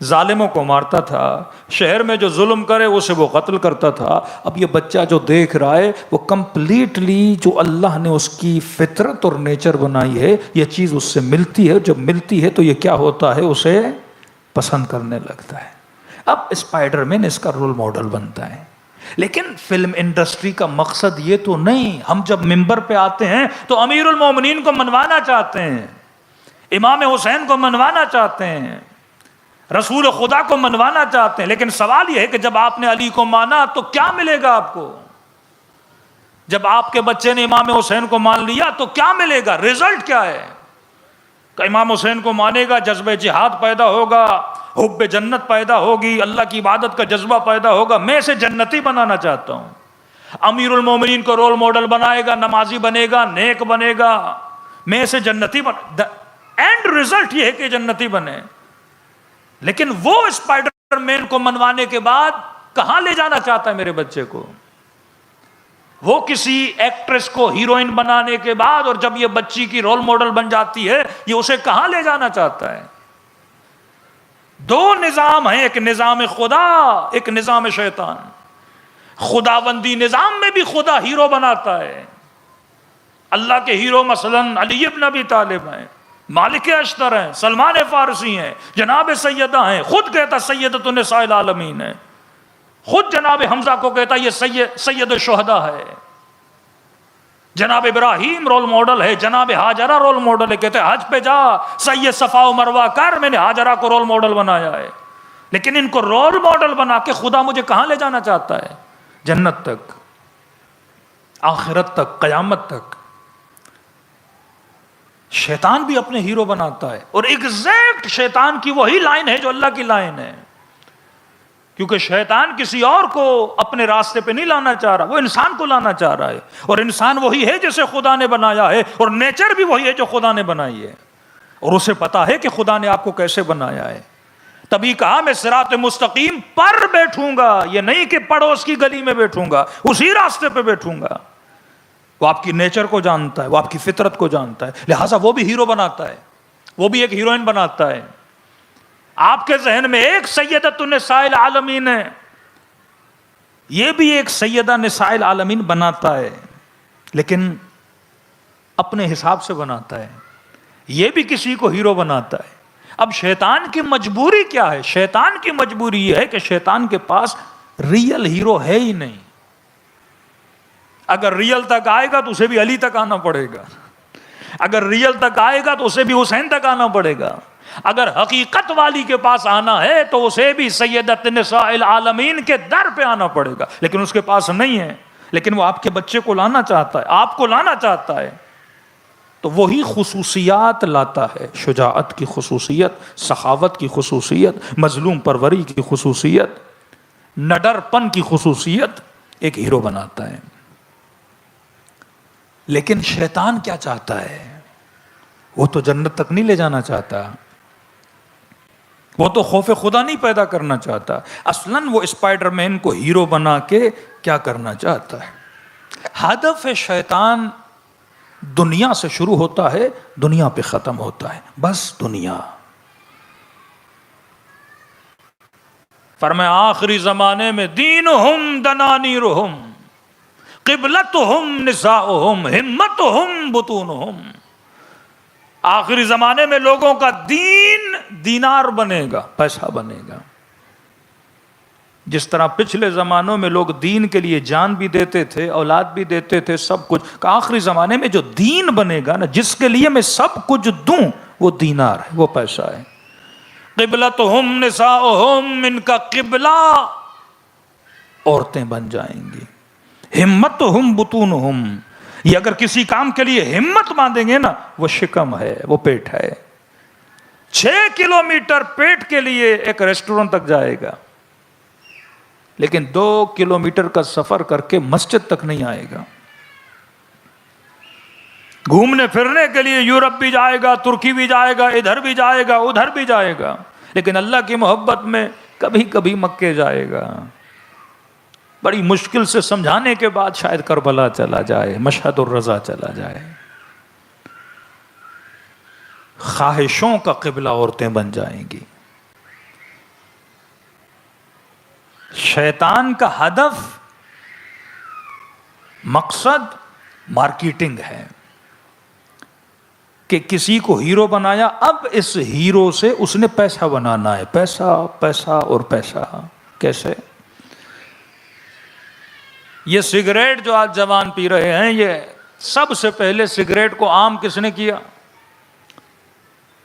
ظالموں کو مارتا تھا، شہر میں جو ظلم کرے اسے وہ قتل کرتا تھا۔ اب یہ بچہ جو دیکھ رہا ہے وہ کمپلیٹلی جو اللہ نے اس کی فطرت اور نیچر بنائی ہے یہ چیز اس سے ملتی ہے، جب ملتی ہے تو یہ کیا ہوتا ہے؟ اسے پسند کرنے لگتا ہے۔ اب اسپائڈر مین اس کا رول ماڈل بنتا ہے۔ لیکن فلم انڈسٹری کا مقصد یہ تو نہیں، ہم جب ممبر پہ آتے ہیں تو امیر المومنین کو منوانا چاہتے ہیں، امام حسین کو منوانا چاہتے ہیں، رسول خدا کو منوانا چاہتے ہیں، لیکن سوال یہ ہے کہ جب آپ نے علی کو مانا تو کیا ملے گا آپ کو؟ جب آپ کے بچے نے امام حسین کو مان لیا تو کیا ملے گا؟ رزلٹ کیا ہے؟ کہ امام حسین کو مانے گا، جذبہ جہاد پیدا ہوگا، حب جنت پیدا ہوگی، اللہ کی عبادت کا جذبہ پیدا ہوگا، میں اسے جنتی بنانا چاہتا ہوں۔ امیر المومنین کو رول ماڈل بنائے گا، نمازی بنے گا، نیک بنے گا، میں اسے جنتی اینڈ رزلٹ یہ ہے کہ جنتی بنے۔ لیکن وہ اسپائڈر مین کو منوانے کے بعد کہاں لے جانا چاہتا ہے میرے بچے کو؟ وہ کسی ایکٹریس کو ہیروئن بنانے کے بعد اور جب یہ بچی کی رول ماڈل بن جاتی ہے، یہ اسے کہاں لے جانا چاہتا ہے؟ دو نظام ہیں، ایک نظام خدا، ایک نظام شیطان۔ خداوندی نظام میں بھی خدا ہیرو بناتا ہے۔ اللہ کے ہیرو مثلا علی بن ابی طالب ہیں، مالک اشتر ہیں، سلمان فارسی ہیں، جناب سیدہ ہیں، خود کہتا سیدۃ النساء العالمین ہے، خود جناب حمزہ کو کہتا یہ سید الشہداء ہے، جناب ابراہیم رول ماڈل ہے، جناب ہاجرہ رول ماڈل ہے، کہتے حج پہ جا سید صفا و مروہ کر، میں نے ہاجرہ کو رول ماڈل بنایا ہے۔ لیکن ان کو رول ماڈل بنا کے خدا مجھے کہاں لے جانا چاہتا ہے؟ جنت تک، آخرت تک، قیامت تک۔ شیطان بھی اپنے ہیرو بناتا ہے، اور ایگزیکٹ شیطان کی وہی لائن ہے جو اللہ کی لائن ہے، کیونکہ شیطان کسی اور کو اپنے راستے پہ نہیں لانا چاہ رہا، وہ انسان کو لانا چاہ رہا ہے، اور انسان وہی ہے جسے خدا نے بنایا ہے، اور نیچر بھی وہی ہے جو خدا نے بنائی ہے، اور اسے پتا ہے کہ خدا نے آپ کو کیسے بنایا ہے۔ تبھی کہا میں صراط مستقیم پر بیٹھوں گا، یہ نہیں کہ پڑوس کی گلی میں بیٹھوں گا، اسی راستے پہ بیٹھوں گا۔ وہ آپ کی نیچر کو جانتا ہے، وہ آپ کی فطرت کو جانتا ہے، لہٰذا وہ بھی ہیرو بناتا ہے، وہ بھی ایک ہیروئن بناتا ہے۔ آپ کے ذہن میں ایک سیدۃ النساء العالمین ہے، یہ بھی ایک سیدہ نساء العالمین بناتا ہے، لیکن اپنے حساب سے بناتا ہے، یہ بھی کسی کو ہیرو بناتا ہے۔ اب شیطان کی مجبوری کیا ہے؟ شیطان کی مجبوری یہ ہے کہ شیطان کے پاس ریئل ہیرو ہے ہی نہیں۔ اگر ریئل تک آئے گا تو اسے بھی علی تک آنا پڑے گا، اگر ریئل تک آئے گا تو اسے بھی حسین تک آنا پڑے گا، اگر حقیقت والی کے پاس آنا ہے تو اسے بھی سیدۃ النساء العالمین کے در پہ آنا پڑے گا، لیکن اس کے پاس نہیں ہے، لیکن وہ آپ کے بچے کو لانا چاہتا ہے، آپ کو لانا چاہتا ہے، تو وہی خصوصیات لاتا ہے، شجاعت کی خصوصیت، سخاوت کی خصوصیت، مظلوم پروری کی خصوصیت، نڈر پن کی خصوصیت، ایک ہیرو بناتا ہے۔ لیکن شیطان کیا چاہتا ہے؟ وہ تو جنت تک نہیں لے جانا چاہتا، وہ تو خوف خدا نہیں پیدا کرنا چاہتا، اصلاً وہ اسپائڈر مین کو ہیرو بنا کے کیا کرنا چاہتا ہے؟ ہدف شیطان دنیا سے شروع ہوتا ہے، دنیا پہ ختم ہوتا ہے، بس دنیا۔ فرمایا آخری زمانے میں دینہم دنانیرہم قبلتہم نساؤہم ہمتہم بطونہم، آخری زمانے میں لوگوں کا دین دینار بنے گا، پیسہ بنے گا۔ جس طرح پچھلے زمانوں میں لوگ دین کے لیے جان بھی دیتے تھے، اولاد بھی دیتے تھے، سب کچھ، کہ آخری زمانے میں جو دین بنے گا نا، جس کے لیے میں سب کچھ دوں، وہ دینار ہے، وہ پیسہ ہے۔ قبلتہم نساؤہم، ان کا قبلہ عورتیں بن جائیں گی۔ ہمتہم بطونہم، یہ اگر کسی کام کے لیے ہمت باندھیں گے نا، وہ شکم ہے، وہ پیٹ ہے۔ 6 کلومیٹر پیٹ کے لیے ایک ریسٹورنٹ تک جائے گا، لیکن 2 کلومیٹر کا سفر کر کے مسجد تک نہیں آئے گا۔ گھومنے پھرنے کے لیے یورپ بھی جائے گا، ترکی بھی جائے گا، ادھر بھی جائے گا، ادھر بھی جائے گا، لیکن اللہ کی محبت میں کبھی کبھی مکے جائے گا۔ بڑی مشکل سے سمجھانے کے بعد شاید کربلا چلا جائے، مشہد الرضا چلا جائے۔ خواہشوں کا قبلہ عورتیں بن جائیں گی۔ شیطان کا ہدف، مقصد مارکیٹنگ ہے، کہ کسی کو ہیرو بنایا، اب اس ہیرو سے اس نے پیسہ بنانا ہے، پیسہ پیسہ اور پیسہ۔ کیسے؟ یہ سگریٹ جو آج جوان پی رہے ہیں، یہ سب سے پہلے سگریٹ کو عام کس نے کیا؟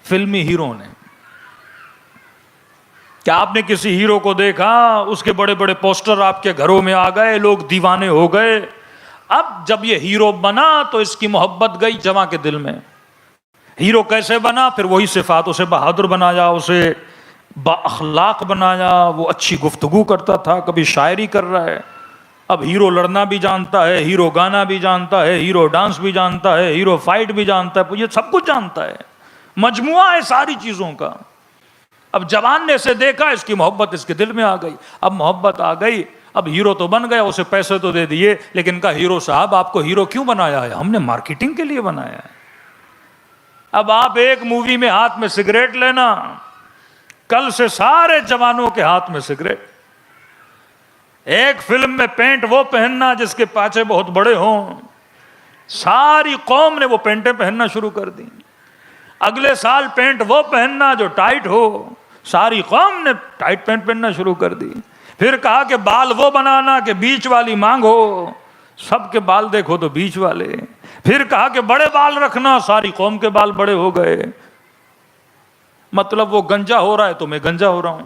فلمی ہیرو نے۔ کیا آپ نے کسی ہیرو کو دیکھا، اس کے بڑے بڑے پوسٹر آپ کے گھروں میں آ گئے، لوگ دیوانے ہو گئے؟ اب جب یہ ہیرو بنا تو اس کی محبت گئی جواں کے دل میں۔ ہیرو کیسے بنا؟ پھر وہی صفات، اسے بہادر بنایا، اسے با اخلاق بنایا، وہ اچھی گفتگو کرتا تھا، کبھی شاعری کر رہا ہے۔ اب ہیرو لڑنا بھی جانتا ہے، ہیرو گانا بھی جانتا ہے، ہیرو ڈانس بھی جانتا ہے، ہیرو فائٹ بھی جانتا ہے، یہ سب کچھ جانتا ہے، مجموعہ ہے ساری چیزوں کا۔ اب جوان نے اسے دیکھا، اس کی محبت اس کے دل میں آ گئی۔ اب محبت آ گئی اب ہیرو تو بن گیا، اسے پیسے تو دے دیے، لیکن کہا ہیرو صاحب آپ کو ہیرو کیوں بنایا ہے؟ ہم نے مارکیٹنگ کے لیے بنایا ہے۔ اب آپ ایک مووی میں ہاتھ میں سگریٹ لینا، کل سے سارے جوانوں کے ہاتھ میں سگریٹ، ایک فلم میں پینٹ وہ پہننا جس کے پاچے بہت بڑے ہوں، ساری قوم نے وہ پینٹیں پہننا شروع کر دی۔ اگلے سال پینٹ وہ پہننا جو ٹائٹ ہو، ساری قوم نے ٹائٹ پینٹ پہننا شروع کر دی۔ پھر کہا کہ بال وہ بنانا کہ بیچ والی مانگ ہو، سب کے بال دیکھو تو بیچ والے۔ پھر کہا کہ بڑے بال رکھنا، ساری قوم کے بال بڑے ہو گئے۔ مطلب وہ گنجا ہو رہا ہے تو میں گنجا ہو رہا ہوں،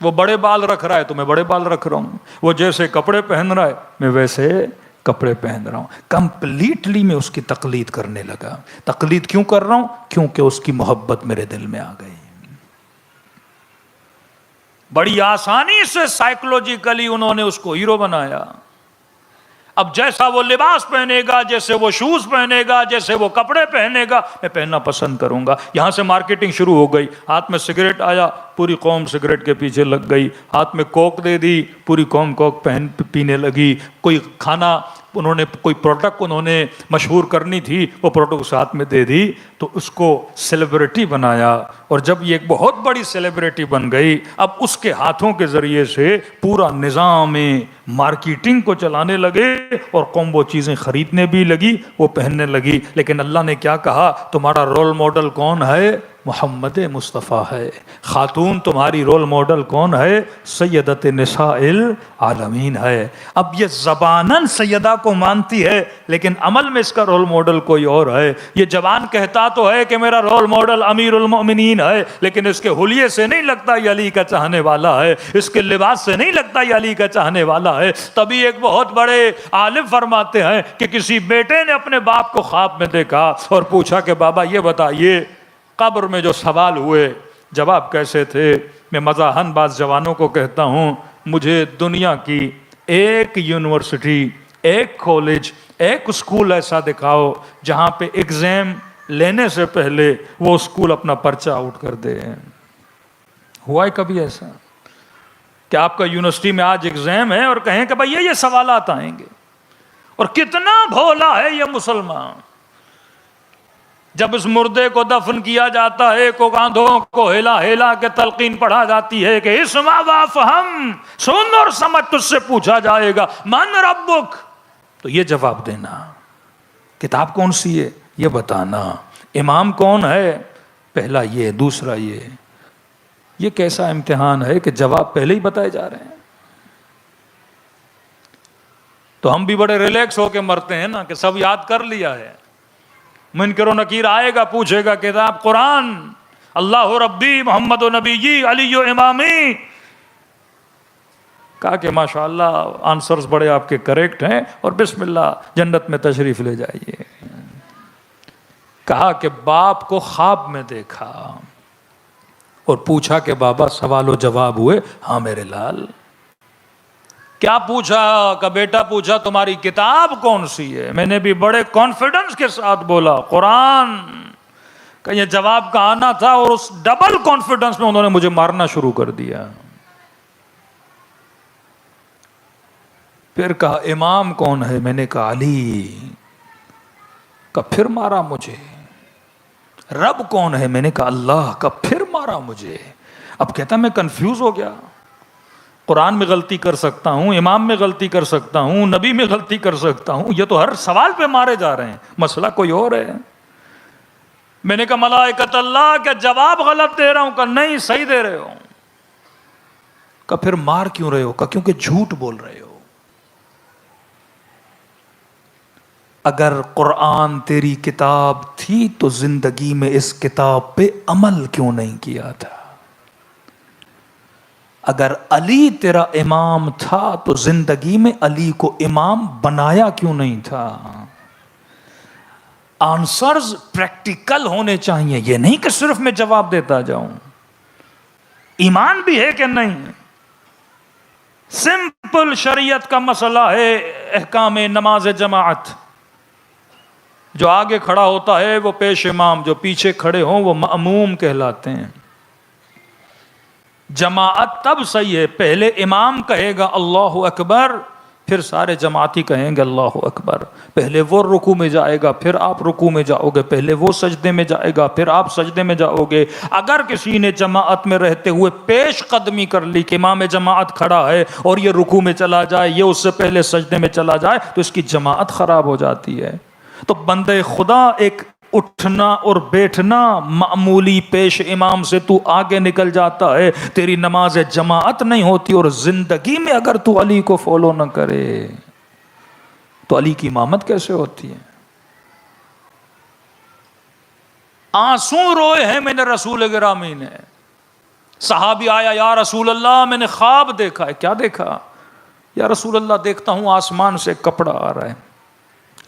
وہ بڑے بال رکھ رہا ہے تو میں بڑے بال رکھ رہا ہوں، وہ جیسے کپڑے پہن رہا ہے میں ویسے کپڑے پہن رہا ہوں۔ کمپلیٹلی میں اس کی تقلید کرنے لگا۔ تقلید کیوں کر رہا ہوں؟ کیونکہ اس کی محبت میرے دل میں آ گئی۔ بڑی آسانی سے سائیکولوجیکلی انہوں نے اس کو ہیرو بنایا۔ اب جیسا وہ لباس پہنے گا، جیسے وہ شوز پہنے گا، جیسے وہ کپڑے پہنے گا، میں پہننا پسند کروں گا۔ یہاں سے مارکیٹنگ شروع ہو گئی۔ ہاتھ میں سگریٹ آیا، پوری قوم سگریٹ کے پیچھے لگ گئی۔ ہاتھ میں کوک دے دی، پوری قوم کوک پینے لگی۔ کوئی کھانا انہوں نے، کوئی پروڈکٹ انہوں نے مشہور کرنی تھی، وہ پروڈکٹ اس ہاتھ میں دے دی تو اس کو سیلیبریٹی بنایا۔ اور جب یہ ایک بہت بڑی سیلیبریٹی بن گئی، اب اس کے ہاتھوں کے ذریعے سے پورا نظام مارکیٹنگ کو چلانے لگے، اور قوم وہ چیزیں خریدنے بھی لگی، وہ پہننے لگی۔ لیکن اللہ نے کیا کہا؟ تمہارا رول ماڈل کون ہے؟ محمد مصطفیٰ ہے۔ خاتون تمہاری رول ماڈل کون ہے؟ سیدت نساء العالمین ہے۔ اب یہ زباناً سیدہ کو مانتی ہے، لیکن عمل میں اس کا رول ماڈل کوئی اور ہے۔ یہ زبان کہتا تو ہے کہ میرا رول ماڈل امیر المؤمنین ہے، لیکن اس کے حلیے سے نہیں لگتا یہ علی کا چاہنے والا ہے، اس کے لباس سے نہیں لگتا یہ علی کا چاہنے والا ہے۔ تبھی ایک بہت بڑے عالم فرماتے ہیں کہ کسی بیٹے نے اپنے باپ کو خواب میں دیکھا اور پوچھا کہ بابا یہ بتائیے قبر میں جو سوال ہوئے جواب کیسے تھے؟ میں مزاحن بعض جوانوں کو کہتا ہوں، مجھے دنیا کی ایک یونیورسٹی، ایک کالج، ایک اسکول ایسا دکھاؤ جہاں پہ ایگزام لینے سے پہلے وہ اسکول اپنا پرچہ آؤٹ کر دے۔ ہوا ہے کبھی ایسا کہ آپ کا یونیورسٹی میں آج ایگزام ہے اور کہیں کہ بھائی یہ سوالات آئیں گے؟ اور کتنا بھولا ہے یہ مسلمان! جب اس مردے کو دفن کیا جاتا ہے، کو کاندھوں کو ہلا ہلا کے تلقین پڑھا جاتی ہے کہ اسمع وافہم، سن اور سمجھ، تجھ سے پوچھا جائے گا من ربک، تو یہ جواب دینا۔ کتاب کون سی ہے یہ بتانا۔ امام کون ہے؟ پہلا یہ، دوسرا یہ۔ یہ کیسا امتحان ہے کہ جواب پہلے ہی بتائے جا رہے ہیں؟ تو ہم بھی بڑے ریلیکس ہو کے مرتے ہیں نا کہ سب یاد کر لیا ہے۔ منکر و نکیر آئے گا، پوچھے گا کتاب قرآن، اللہ ربی محمد و نبی جی علی و امامی، کہا کہ ماشاءاللہ آنسرز بڑے آپ کے کریکٹ ہیں اور بسم اللہ جنت میں تشریف لے جائیے۔ کہا کہ باپ کو خواب میں دیکھا اور پوچھا کہ بابا سوال و جواب ہوئے؟ ہاں میرے لال۔ کیا پوچھا؟ کہ بیٹا پوچھا تمہاری کتاب کون سی ہے؟ میں نے بھی بڑے کانفیڈنس کے ساتھ بولا قرآن۔ کہ یہ جواب کا آنا تھا اور اس ڈبل کانفیڈنس میں انہوں نے مجھے مارنا شروع کر دیا۔ پھر کہا امام کون ہے؟ میں نے کہا علی۔ کہ پھر مارا مجھے۔ رب کون ہے؟ میں نے کہا اللہ۔ کا پھر مارا مجھے۔ اب کہتا میں کنفیوز ہو گیا، قرآن میں غلطی کر سکتا ہوں، امام میں غلطی کر سکتا ہوں، نبی میں غلطی کر سکتا ہوں، یہ تو ہر سوال پہ مارے جا رہے ہیں، مسئلہ کوئی اور ہے۔ میں نے کہا ملائکۃ اللہ کہ جواب غلط دے رہا ہوں؟ کہ نہیں صحیح دے رہے ہو۔ کہ پھر مار کیوں رہے ہو؟ کہ کیونکہ جھوٹ بول رہے ہو۔ اگر قرآن تیری کتاب تھی تو زندگی میں اس کتاب پہ عمل کیوں نہیں کیا تھا؟ اگر علی تیرا امام تھا تو زندگی میں علی کو امام بنایا کیوں نہیں تھا؟ آنسرز پریکٹیکل ہونے چاہیے، یہ نہیں کہ صرف میں جواب دیتا جاؤں۔ ایمان بھی ہے کہ نہیں؟ سمپل شریعت کا مسئلہ ہے احکام نماز جماعت۔ جو آگے کھڑا ہوتا ہے وہ پیش امام، جو پیچھے کھڑے ہوں وہ مأموم کہلاتے ہیں۔ جماعت تب صحیح ہے، پہلے امام کہے گا اللہ اکبر، پھر سارے جماعتی کہیں گے اللہ اکبر. پہلے وہ رکوع میں جائے گا، پھر آپ رکوع میں جاؤ گے. پہلے وہ سجدے میں جائے گا، پھر آپ سجدے میں جاؤ گے. اگر کسی نے جماعت میں رہتے ہوئے پیش قدمی کر لی کہ امام جماعت کھڑا ہے اور یہ رکوع میں چلا جائے، یہ اس سے پہلے سجدے میں چلا جائے، تو اس کی جماعت خراب ہو جاتی ہے. تو بندے خدا ایک اٹھنا اور بیٹھنا معمولی پیش امام سے تو آگے نکل جاتا ہے، تیری نماز جماعت نہیں ہوتی. اور زندگی میں اگر تو علی کو فالو نہ کرے تو علی کی امامت کیسے ہوتی ہے؟ آنسو روئے ہیں میں نے رسول گرامی نے. صحابی آیا، یا رسول اللہ میں نے خواب دیکھا ہے. کیا دیکھا؟ یا رسول اللہ دیکھتا ہوں آسمان سے کپڑا آ رہا ہے،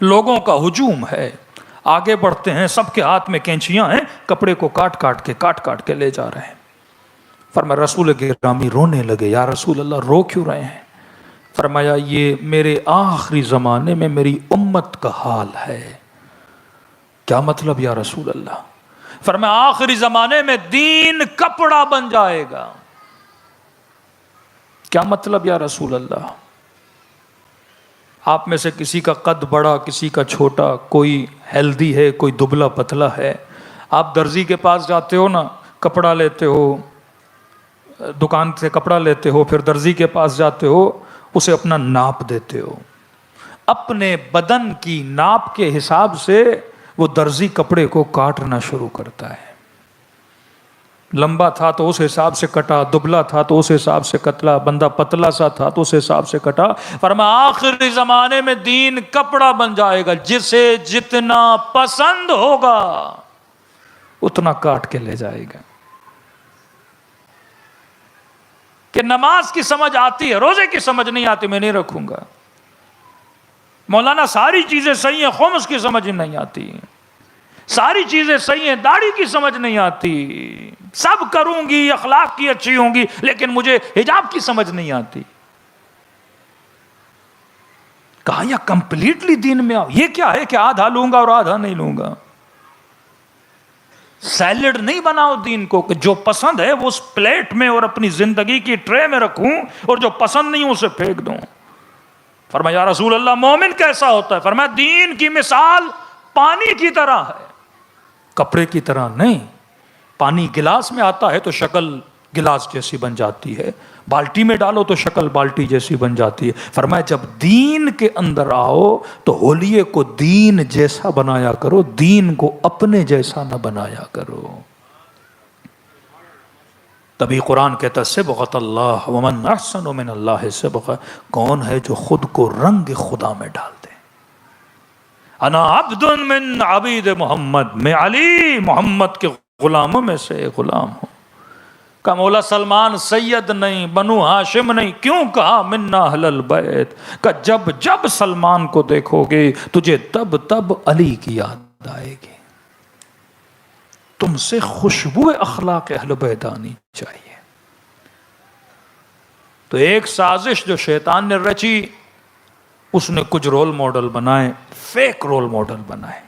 لوگوں کا ہجوم ہے، آگے بڑھتے ہیں، سب کے ہاتھ میں کینچیاں ہیں، کپڑے کو کاٹ کاٹ کے لے جا رہے ہیں. فرمایا رسول گرامی رونے لگے. یا رسول اللہ رو کیوں رہے ہیں؟ فرمایا یہ میرے آخری زمانے میں میری امت کا حال ہے. کیا مطلب یا رسول اللہ؟ فرمایا آخری زمانے میں دین کپڑا بن جائے گا. کیا مطلب یا رسول اللہ؟ آپ میں سے کسی کا قد بڑا، کسی کا چھوٹا، کوئی ہیلدی ہے، کوئی دبلا پتلا ہے. آپ درزی کے پاس جاتے ہو نا، کپڑا لیتے ہو، دکان سے کپڑا لیتے ہو، پھر درزی کے پاس جاتے ہو، اسے اپنا ناپ دیتے ہو. اپنے بدن کی ناپ کے حساب سے وہ درزی کپڑے کو کاٹنا شروع کرتا ہے. لمبا تھا تو اس حساب سے کٹا، دبلا تھا تو اس حساب سے کتلا، بندہ پتلا سا تھا تو اس حساب سے کٹا. فرمایا آخری زمانے میں دین کپڑا بن جائے گا، جسے جتنا پسند ہوگا اتنا کاٹ کے لے جائے گا. کہ نماز کی سمجھ آتی ہے، روزے کی سمجھ نہیں آتی، میں نہیں رکھوں گا. مولانا ساری چیزیں صحیح ہیں، خمس کی سمجھ نہیں آتی. ساری چیزیں صحیح ہیں، داڑھی کی سمجھ نہیں آتی. سب کروں گی، اخلاق کی اچھی ہوں گی، لیکن مجھے حجاب کی سمجھ نہیں آتی. کہا یا کمپلیٹلی دین میں آؤ. یہ کیا ہے کہ آدھا لوں گا اور آدھا نہیں لوں گا؟ سیلڈ نہیں بناؤ دین کو کہ جو پسند ہے وہ اس پلیٹ میں اور اپنی زندگی کی ٹرے میں رکھوں، اور جو پسند نہیں اسے پھینک دوں. فرمایا یا رسول اللہ مومن کیسا ہوتا ہے؟ فرمایا دین کی مثال پانی کی طرح ہے، کپڑے کی طرح نہیں. پانی گلاس میں آتا ہے تو شکل گلاس جیسی بن جاتی ہے، بالٹی میں ڈالو تو شکل بالٹی جیسی بن جاتی ہے. فرمایا جب دین کے اندر آؤ تو ہولیے کو دین جیسا بنایا کرو، دین کو اپنے جیسا نہ بنایا کرو. تبھی قرآن کہتا ہے صبغۃ اللہ ومن احسن من اللہ صبغۃ. کون ہے جو خود کو رنگ خدا میں ڈال دے؟ انا عبد من عبید محمد، میں علی محمد کے غلاموں میں سے ایک غلام ہوں. کہ مولا سلمان سید نہیں، بنو ہاشم نہیں. کیوں کہا منا اہل البیت؟ کہ جب جب سلمان کو دیکھو گے تجھے تب تب علی کی یاد آئے گی. تم سے خوشبو اخلاق اہل بیت آنی چاہیے. تو ایک سازش جو شیطان نے رچی، اس نے کچھ رول ماڈل بنائے، فیک رول ماڈل بنائے.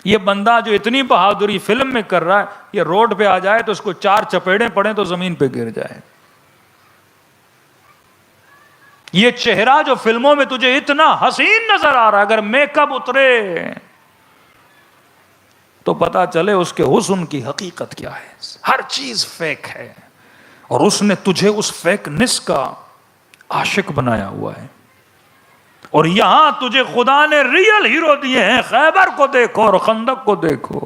یہ بندہ جو اتنی بہادری فلم میں کر رہا ہے، یہ روڈ پہ آ جائے تو اس کو 4 چپیڑیں پڑیں تو زمین پہ گر جائے. یہ چہرہ جو فلموں میں تجھے اتنا حسین نظر آ رہا ہے، اگر میک اپ اترے تو پتا چلے اس کے حسن کی حقیقت کیا ہے. ہر چیز فیک ہے، اور اس نے تجھے اس فیکنس کا عاشق بنایا ہوا ہے. اور یہاں تجھے خدا نے ریئل ہیرو دیے ہیں. خیبر کو دیکھو اور خندق کو دیکھو،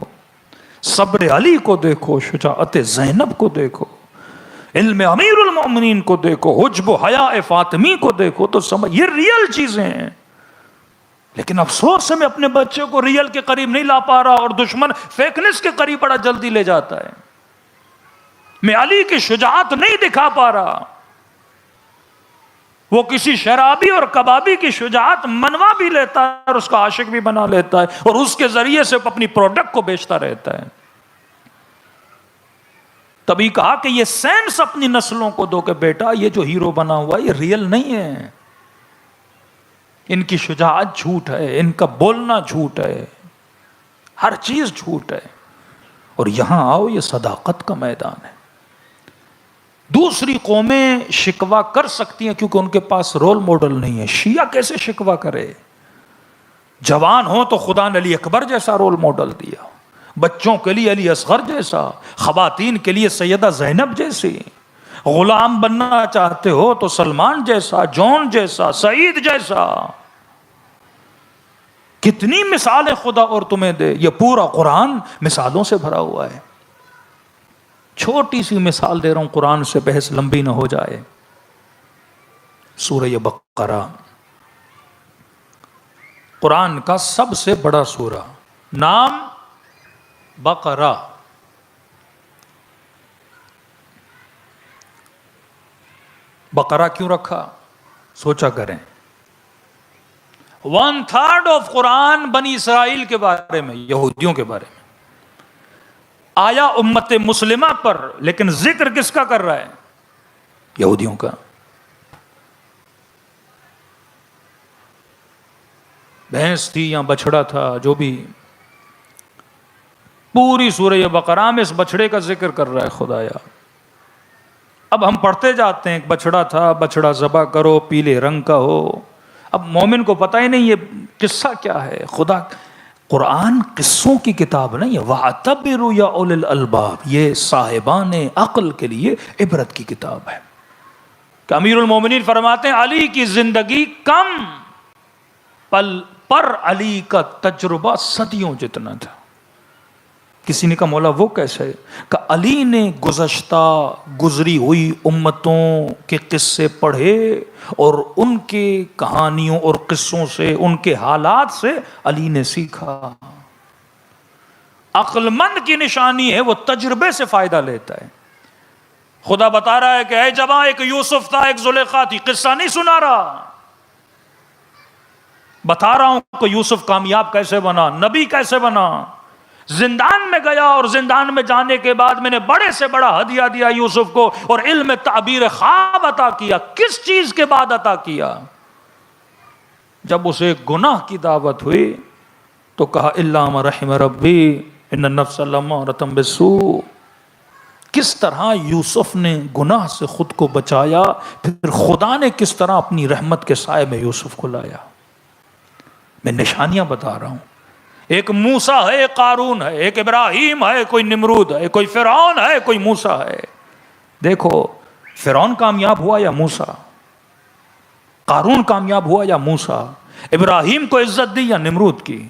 صبر علی کو دیکھو، شجاعت زینب کو دیکھو، علم امیر المؤمنین کو دیکھو، حجب و حیا فاطمی کو دیکھو، تو سمجھ یہ ریئل چیزیں ہیں. لیکن افسوس سے میں اپنے بچے کو ریئل کے قریب نہیں لا پا رہا، اور دشمن فیکنس کے قریب بڑا جلدی لے جاتا ہے. میں علی کی شجاعت نہیں دکھا پا رہا، وہ کسی شرابی اور کبابی کی شجاعت منوا بھی لیتا ہے اور اس کا عاشق بھی بنا لیتا ہے، اور اس کے ذریعے سے اپنی پروڈکٹ کو بیچتا رہتا ہے. تبھی کہا کہ یہ سینس اپنی نسلوں کو دو کہ بیٹا یہ جو ہیرو بنا ہوا یہ ریئل نہیں ہے. ان کی شجاعت جھوٹ ہے، ان کا بولنا جھوٹ ہے، ہر چیز جھوٹ ہے. اور یہاں آؤ، یہ صداقت کا میدان ہے. دوسری قومیں شکوہ کر سکتی ہیں کیونکہ ان کے پاس رول ماڈل نہیں ہے. شیعہ کیسے شکوہ کرے؟ جوان ہو تو خدا نے علی اکبر جیسا رول ماڈل دیا، بچوں کے لیے علی اصغر جیسا، خواتین کے لیے سیدہ زینب جیسی، غلام بننا چاہتے ہو تو سلمان جیسا، جون جیسا، سعید جیسا. کتنی مثالیں خدا اور تمہیں دے. یہ پورا قرآن مثالوں سے بھرا ہوا ہے. چھوٹی سی مثال دے رہا ہوں قرآن سے، بحث لمبی نہ ہو جائے. سورہ بقرہ قرآن کا سب سے بڑا سورہ، نام بقرہ. بقرہ کیوں رکھا؟ سوچا کریں. 1/3 آف قرآن بنی اسرائیل کے بارے میں، یہودیوں کے بارے میں آیا، امت مسلمہ پر، لیکن ذکر کس کا کر رہا ہے؟ یہودیوں کا. بھینس تھی یا بچڑا تھا، جو بھی، پوری سورہ بقرہ میں اس بچڑے کا ذکر کر رہا ہے خدایا. اب ہم پڑھتے جاتے ہیں، ایک بچڑا تھا، بچڑا ذبح کرو، پیلے رنگ کا ہو. اب مومن کو پتہ ہی نہیں یہ قصہ کیا ہے. خدا قرآن قصوں کی کتاب نہیں ہے. وَاعْتَبِرُوا يَا أُولِي الْأَلْبَابِ، یہ صاحبان عقل کے لیے عبرت کی کتاب ہے. کہ امیر المومنین فرماتے ہیں علی کی زندگی کم پر علی کا تجربہ صدیوں جتنا تھا. کسی نے کہا مولا وہ کیسے؟ کہ علی نے گزری ہوئی امتوں کے قصے پڑھے اور ان کے کہانیوں اور قصوں سے، ان کے حالات سے علی نے سیکھا. عقل مند کی نشانی ہے وہ تجربے سے فائدہ لیتا ہے. خدا بتا رہا ہے کہ اے جوان، ایک یوسف تھا، ایک زلیخا تھی. قصہ نہیں سنا رہا، بتا رہا ہوں کہ یوسف کامیاب کیسے بنا، نبی کیسے بنا. زندان میں گیا اور زندان میں جانے کے بعد میں نے بڑے سے بڑا ہدیہ دیا یوسف کو، اور علم تعبیر خواب عطا کیا. کس چیز کے بعد عطا کیا؟ جب اسے گناہ کی دعوت ہوئی تو کہا الا ما رحم ربی ان النفس لامارۃ بالسوء. کس طرح یوسف نے گناہ سے خود کو بچایا، پھر خدا نے کس طرح اپنی رحمت کے سائے میں یوسف کو لایا. میں نشانیاں بتا رہا ہوں. ایک موسیٰ ہے، ایک قارون ہے، ایک ابراہیم ہے، کوئی نمرود ہے، کوئی فرعون ہے، کوئی موسیٰ ہے. دیکھو فرعون کامیاب ہوا یا موسیٰ؟ قارون کامیاب ہوا یا موسیٰ؟ ابراہیم کو عزت دی یا نمرود کی؟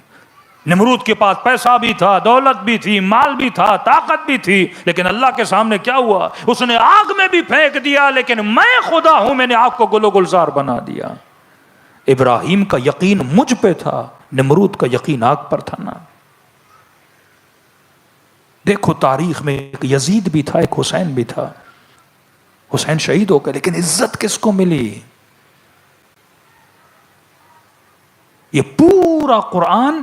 نمرود کے پاس پیسہ بھی تھا، دولت بھی تھی، مال بھی تھا، طاقت بھی تھی، لیکن اللہ کے سامنے کیا ہوا؟ اس نے آگ میں بھی پھینک دیا، لیکن میں خدا ہوں، میں نے آگ کو گل و گلزار بنا دیا. ابراہیم کا یقین مجھ پہ تھا، نمرود کا یقین آگ پر تھا نا. دیکھو تاریخ میں ایک یزید بھی تھا، ایک حسین بھی تھا. حسین شہید ہو گئے، لیکن عزت کس کو ملی؟ یہ پورا قرآن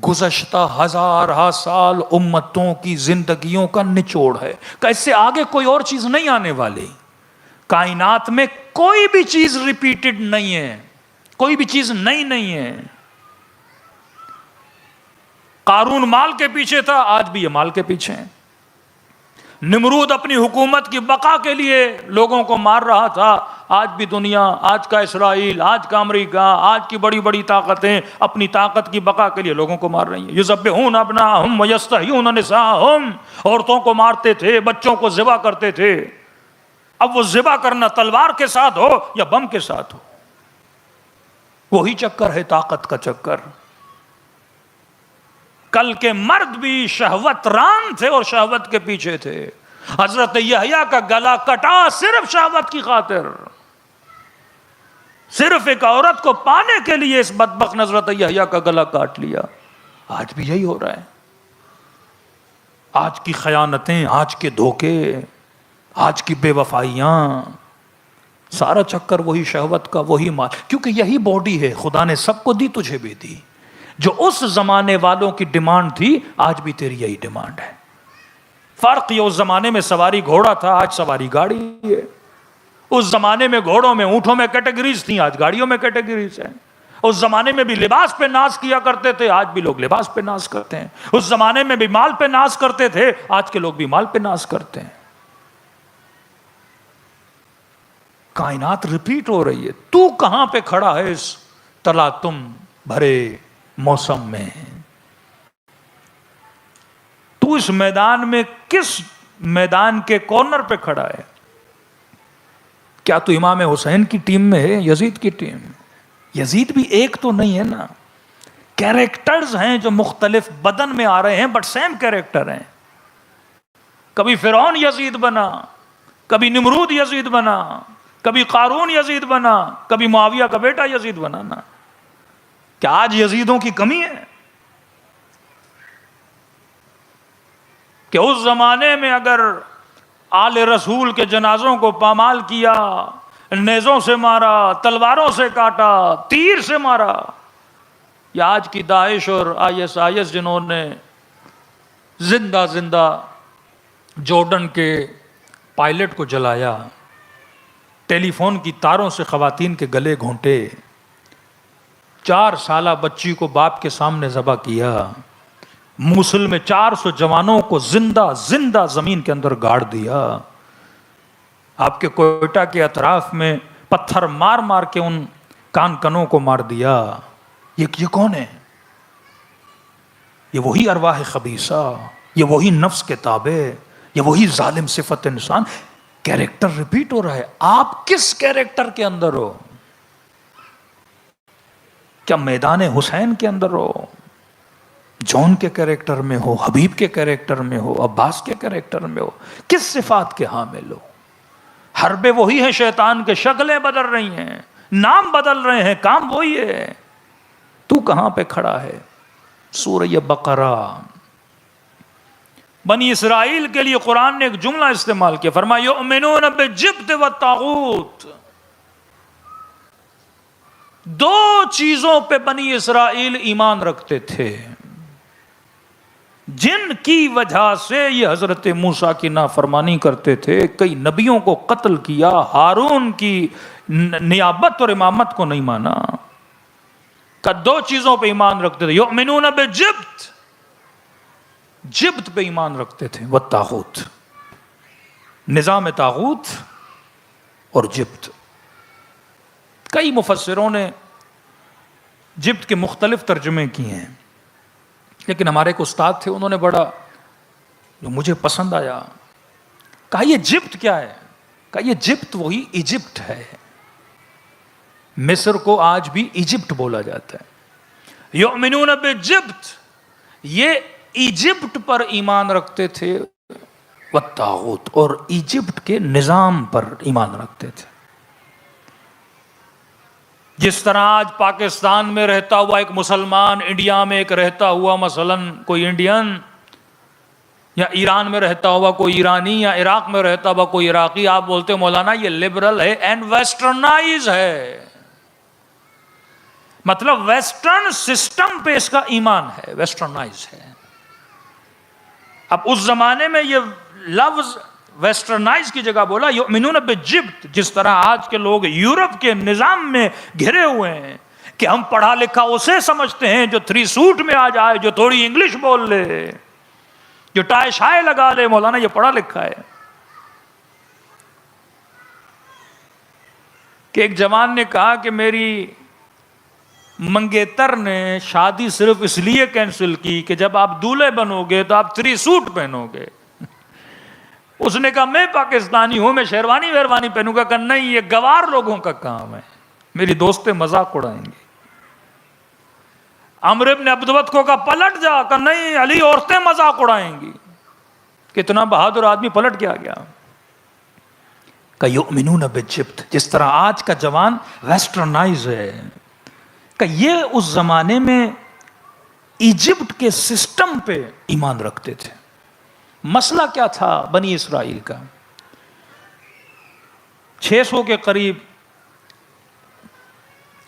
گزشتہ ہزارہ سال امتوں کی زندگیوں کا نچوڑ ہے کہ اس سے آگے کوئی اور چیز نہیں آنے والی. کائنات میں کوئی بھی چیز ریپیٹڈ نہیں ہے، کوئی بھی چیز نئی نہیں ہے. قارون مال کے پیچھے تھا، آج بھی یہ مال کے پیچھے ہیں. نمرود اپنی حکومت کی بقا کے لیے لوگوں کو مار رہا تھا، آج بھی دنیا، آج کا اسرائیل، آج کا امریکہ، آج کی بڑی بڑی طاقتیں اپنی طاقت کی بقا کے لیے لوگوں کو مار رہی ہیں. یذبحون ابناءہم ویستحیون نساءہم. عورتوں کو مارتے تھے، بچوں کو ذبح کرتے تھے. اب وہ ذبح کرنا تلوار کے ساتھ ہو یا بم کے ساتھ ہو، وہی چکر ہے طاقت کا چکر. کل کے مرد بھی شہوت ران تھے اور شہوت کے پیچھے تھے. حضرت یحییٰ کا گلا کٹا صرف شہوت کی خاطر، صرف ایک عورت کو پانے کے لیے اس بدبخت نے حضرت یحییٰ کا گلا کاٹ لیا. آج بھی یہی ہو رہا ہے. آج کی خیانتیں، آج کے دھوکے، آج کی بے وفائیاں، سارا چکر وہی شہوت کا، وہی مال. کیونکہ یہی باڈی ہے خدا نے سب کو دی، تجھے بھی دی. جو اس زمانے والوں کی ڈیمانڈ تھی آج بھی تیری یہی ڈیمانڈ ہے. فرق یہ، اس زمانے میں سواری گھوڑا تھا، آج سواری گاڑی ہے. اس زمانے میں گھوڑوں میں، اونٹوں میں کیٹیگریز تھیں، آج گاڑیوں میں کیٹیگریز ہیں. اس زمانے میں بھی لباس پہ ناز کیا کرتے تھے، آج بھی لوگ لباس پہ ناز کرتے ہیں. اس زمانے میں بھی مال پہ ناز کرتے تھے، آج کے لوگ بھی مال پہ ناز کرتے ہیں. کائنات ریپیٹ ہو رہی ہے. تو کہاں پہ کھڑا ہے اس تلاتم بھرے موسم میں؟ تو اس میدان میں کس میدان کے کارنر پہ کھڑا ہے؟ کیا تو امام حسین کی ٹیم میں ہے؟ یزید کی ٹیم؟ یزید بھی ایک تو نہیں ہے نا. کیریکٹرز ہیں جو مختلف بدن میں آ رہے ہیں بٹ سیم کیریکٹر ہیں. کبھی فرعون یزید بنا، کبھی نمرود یزید بنا، کبھی قارون یزید بنا، کبھی معاویہ کا بیٹا یزید بنا نا. کیا آج یزیدوں کی کمی ہے؟ کہ اس زمانے میں اگر آل رسول کے جنازوں کو پامال کیا، نیزوں سے مارا، تلواروں سے کاٹا، تیر سے مارا، یا آج کی داعش اور IS جنہوں نے زندہ جارڈن کے پائلٹ کو جلایا، ٹیلی فون کی تاروں سے خواتین کے گلے گھونٹے، 4 سالہ بچی کو باپ کے سامنے ذبح کیا، موصل میں 400 جوانوں کو زندہ زمین کے اندر گاڑ دیا، آپ کے کوئٹہ کے اطراف میں پتھر مار مار کے ان کنوں کو مار دیا. یہ کون ہے؟ یہ وہی ارواح خبیثہ، یہ وہی نفس کے تابع، یہ وہی ظالم صفت انسان. کیریکٹر ریپیٹ ہو رہا ہے. آپ کس کیریکٹر کے اندر ہو؟ کیا میدان حسین کے اندر ہو؟ جون کے کیریکٹر میں ہو؟ حبیب کے کیریکٹر میں ہو؟ عباس کے کیریکٹر میں ہو؟ کس صفات کے حامل ہو؟ حربیں وہی ہیں شیطان کے، شکلیں بدل رہی ہیں، نام بدل رہے ہیں، کام وہی ہے. تو کہاں پہ کھڑا ہے؟ سورہ بقرہ. بنی اسرائیل کے لیے قرآن نے ایک جملہ استعمال کیا، فرمایا یؤمنون بالجبت والطاغوت. 2 چیزوں پہ بنی اسرائیل ایمان رکھتے تھے جن کی وجہ سے یہ حضرت موسیٰ کی نافرمانی کرتے تھے، کئی نبیوں کو قتل کیا، ہارون کی نیابت اور امامت کو نہیں مانا. کہ 2 چیزوں پہ ایمان رکھتے تھے، یؤمنون بالجبت، جبت پہ ایمان رکھتے تھے، والطاغوت، نظام طاغوت اور جبت. کئی مفسروں نے جبت کے مختلف ترجمے کیے ہیں، لیکن ہمارے ایک استاد تھے، انہوں نے بڑا جو مجھے پسند آیا، کہا یہ جبت کیا ہے؟ کہا یہ جبت وہی ایجپٹ ہے. مصر کو آج بھی ایجپٹ بولا جاتا ہے. یؤمنون بالجبت، یہ ایجپٹ پر ایمان رکھتے تھے، والطاغوت، اور ایجپٹ کے نظام پر ایمان رکھتے تھے. جس طرح آج پاکستان میں رہتا ہوا ایک مسلمان، انڈیا میں ایک رہتا ہوا مثلاً کوئی انڈین، یا ایران میں رہتا ہوا کوئی ایرانی، یا عراق میں رہتا ہوا کوئی عراقی، آپ بولتے ہو مولانا یہ لبرل ہے اینڈ ویسٹرنائز ہے، مطلب ویسٹرن سسٹم پہ اس کا ایمان ہے، ویسٹرنائز ہے. اب اس زمانے میں یہ لفظ ویسٹرنائز کی جگہ بولا یؤمنون بالجبت. جس طرح آج کے لوگ یورپ کے نظام میں گھرے ہوئے ہیں کہ ہم پڑھا لکھا اسے سمجھتے ہیں جو 3 سوٹ میں آ جائے، جو تھوڑی انگلش بول لے، جو ٹائی شائے لگا لے، مولانا یہ پڑھا لکھا ہے. کہ ایک جوان نے کہا کہ میری منگیتر نے شادی صرف اس لیے کینسل کی کہ جب آپ دولہے بنو گے تو آپ 3 سوٹ پہنو گے. اس نے کہا میں پاکستانی ہوں، میں شیروانی ویروانی پہنوں گا. کہ نہیں، یہ گوار لوگوں کا کام ہے. میری دوستیں مذاق اڑائیں گے. عمرو بن عبدوت کو کہا پلٹ جا. کہ نہیں، علی عورتیں مذاق اڑائیں گی. کتنا بہادر آدمی پلٹ کے آ گیا. کہ یؤمنون بالجبت، جس طرح آج کا جوان ویسٹرنائز ہے، کہ یہ اس زمانے میں ایجپٹ کے سسٹم پہ ایمان رکھتے تھے. مسئلہ کیا تھا بنی اسرائیل کا؟ 600 کے قریب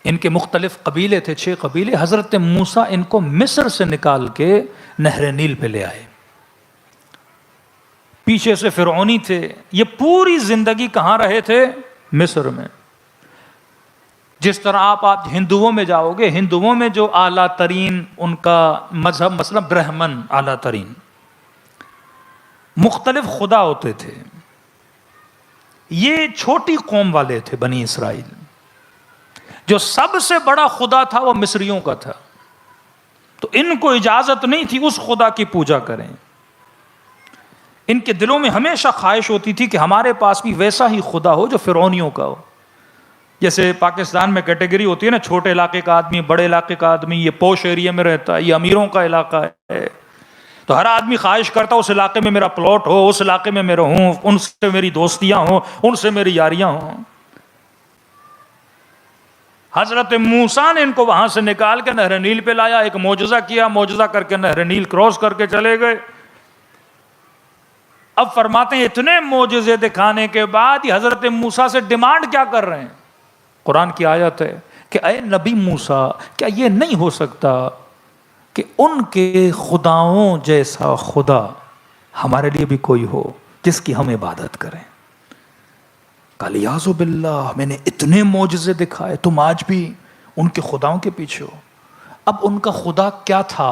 ان کے مختلف قبیلے تھے، 6 قبیلے. حضرت موسیٰ ان کو مصر سے نکال کے نہر نیل پہ لے آئے. پیچھے سے فرعونی تھے. یہ پوری زندگی کہاں رہے تھے؟ مصر میں. جس طرح آپ ہندوؤں میں جاؤ گے، ہندوؤں میں جو اعلیٰ ترین ان کا مذہب مثلا برہمن اعلیٰ ترین، مختلف خدا ہوتے تھے. یہ چھوٹی قوم والے تھے بنی اسرائیل. جو سب سے بڑا خدا تھا وہ مصریوں کا تھا، تو ان کو اجازت نہیں تھی اس خدا کی پوجا کریں. ان کے دلوں میں ہمیشہ خواہش ہوتی تھی کہ ہمارے پاس بھی ویسا ہی خدا ہو جو فرعونیوں کا ہو. جیسے پاکستان میں کیٹیگری ہوتی ہے نا، چھوٹے علاقے کا آدمی، بڑے علاقے کا آدمی، یہ پوش ایریا میں رہتا ہے، یہ امیروں کا علاقہ ہے، تو ہر آدمی خواہش کرتا اس علاقے میں میرا پلاٹ ہو، اس علاقے میں میں رہوں، ان سے میری دوستیاں ہوں، ان سے میری یاریاں ہوں. حضرت موسیٰ نے ان کو وہاں سے نکال کے نہر نیل پہ لایا، ایک معجزہ کیا، معجزہ کر کے نہر نیل کراس کر کے چلے گئے. اب فرماتے ہیں اتنے معجزے دکھانے کے بعد یہ حضرت موسیٰ سے ڈیمانڈ کیا کر رہے ہیں. قرآن کی آیت ہے کہ اے نبی موسیٰ، کیا یہ نہیں ہو سکتا کہ ان کے خداؤں جیسا خدا ہمارے لیے بھی کوئی ہو جس کی ہم عبادت کریں. قالیاذ باللہ، میں نے اتنے معجزے دکھائے، تم آج بھی ان کے خداؤں کے پیچھے ہو. اب ان کا خدا کیا تھا؟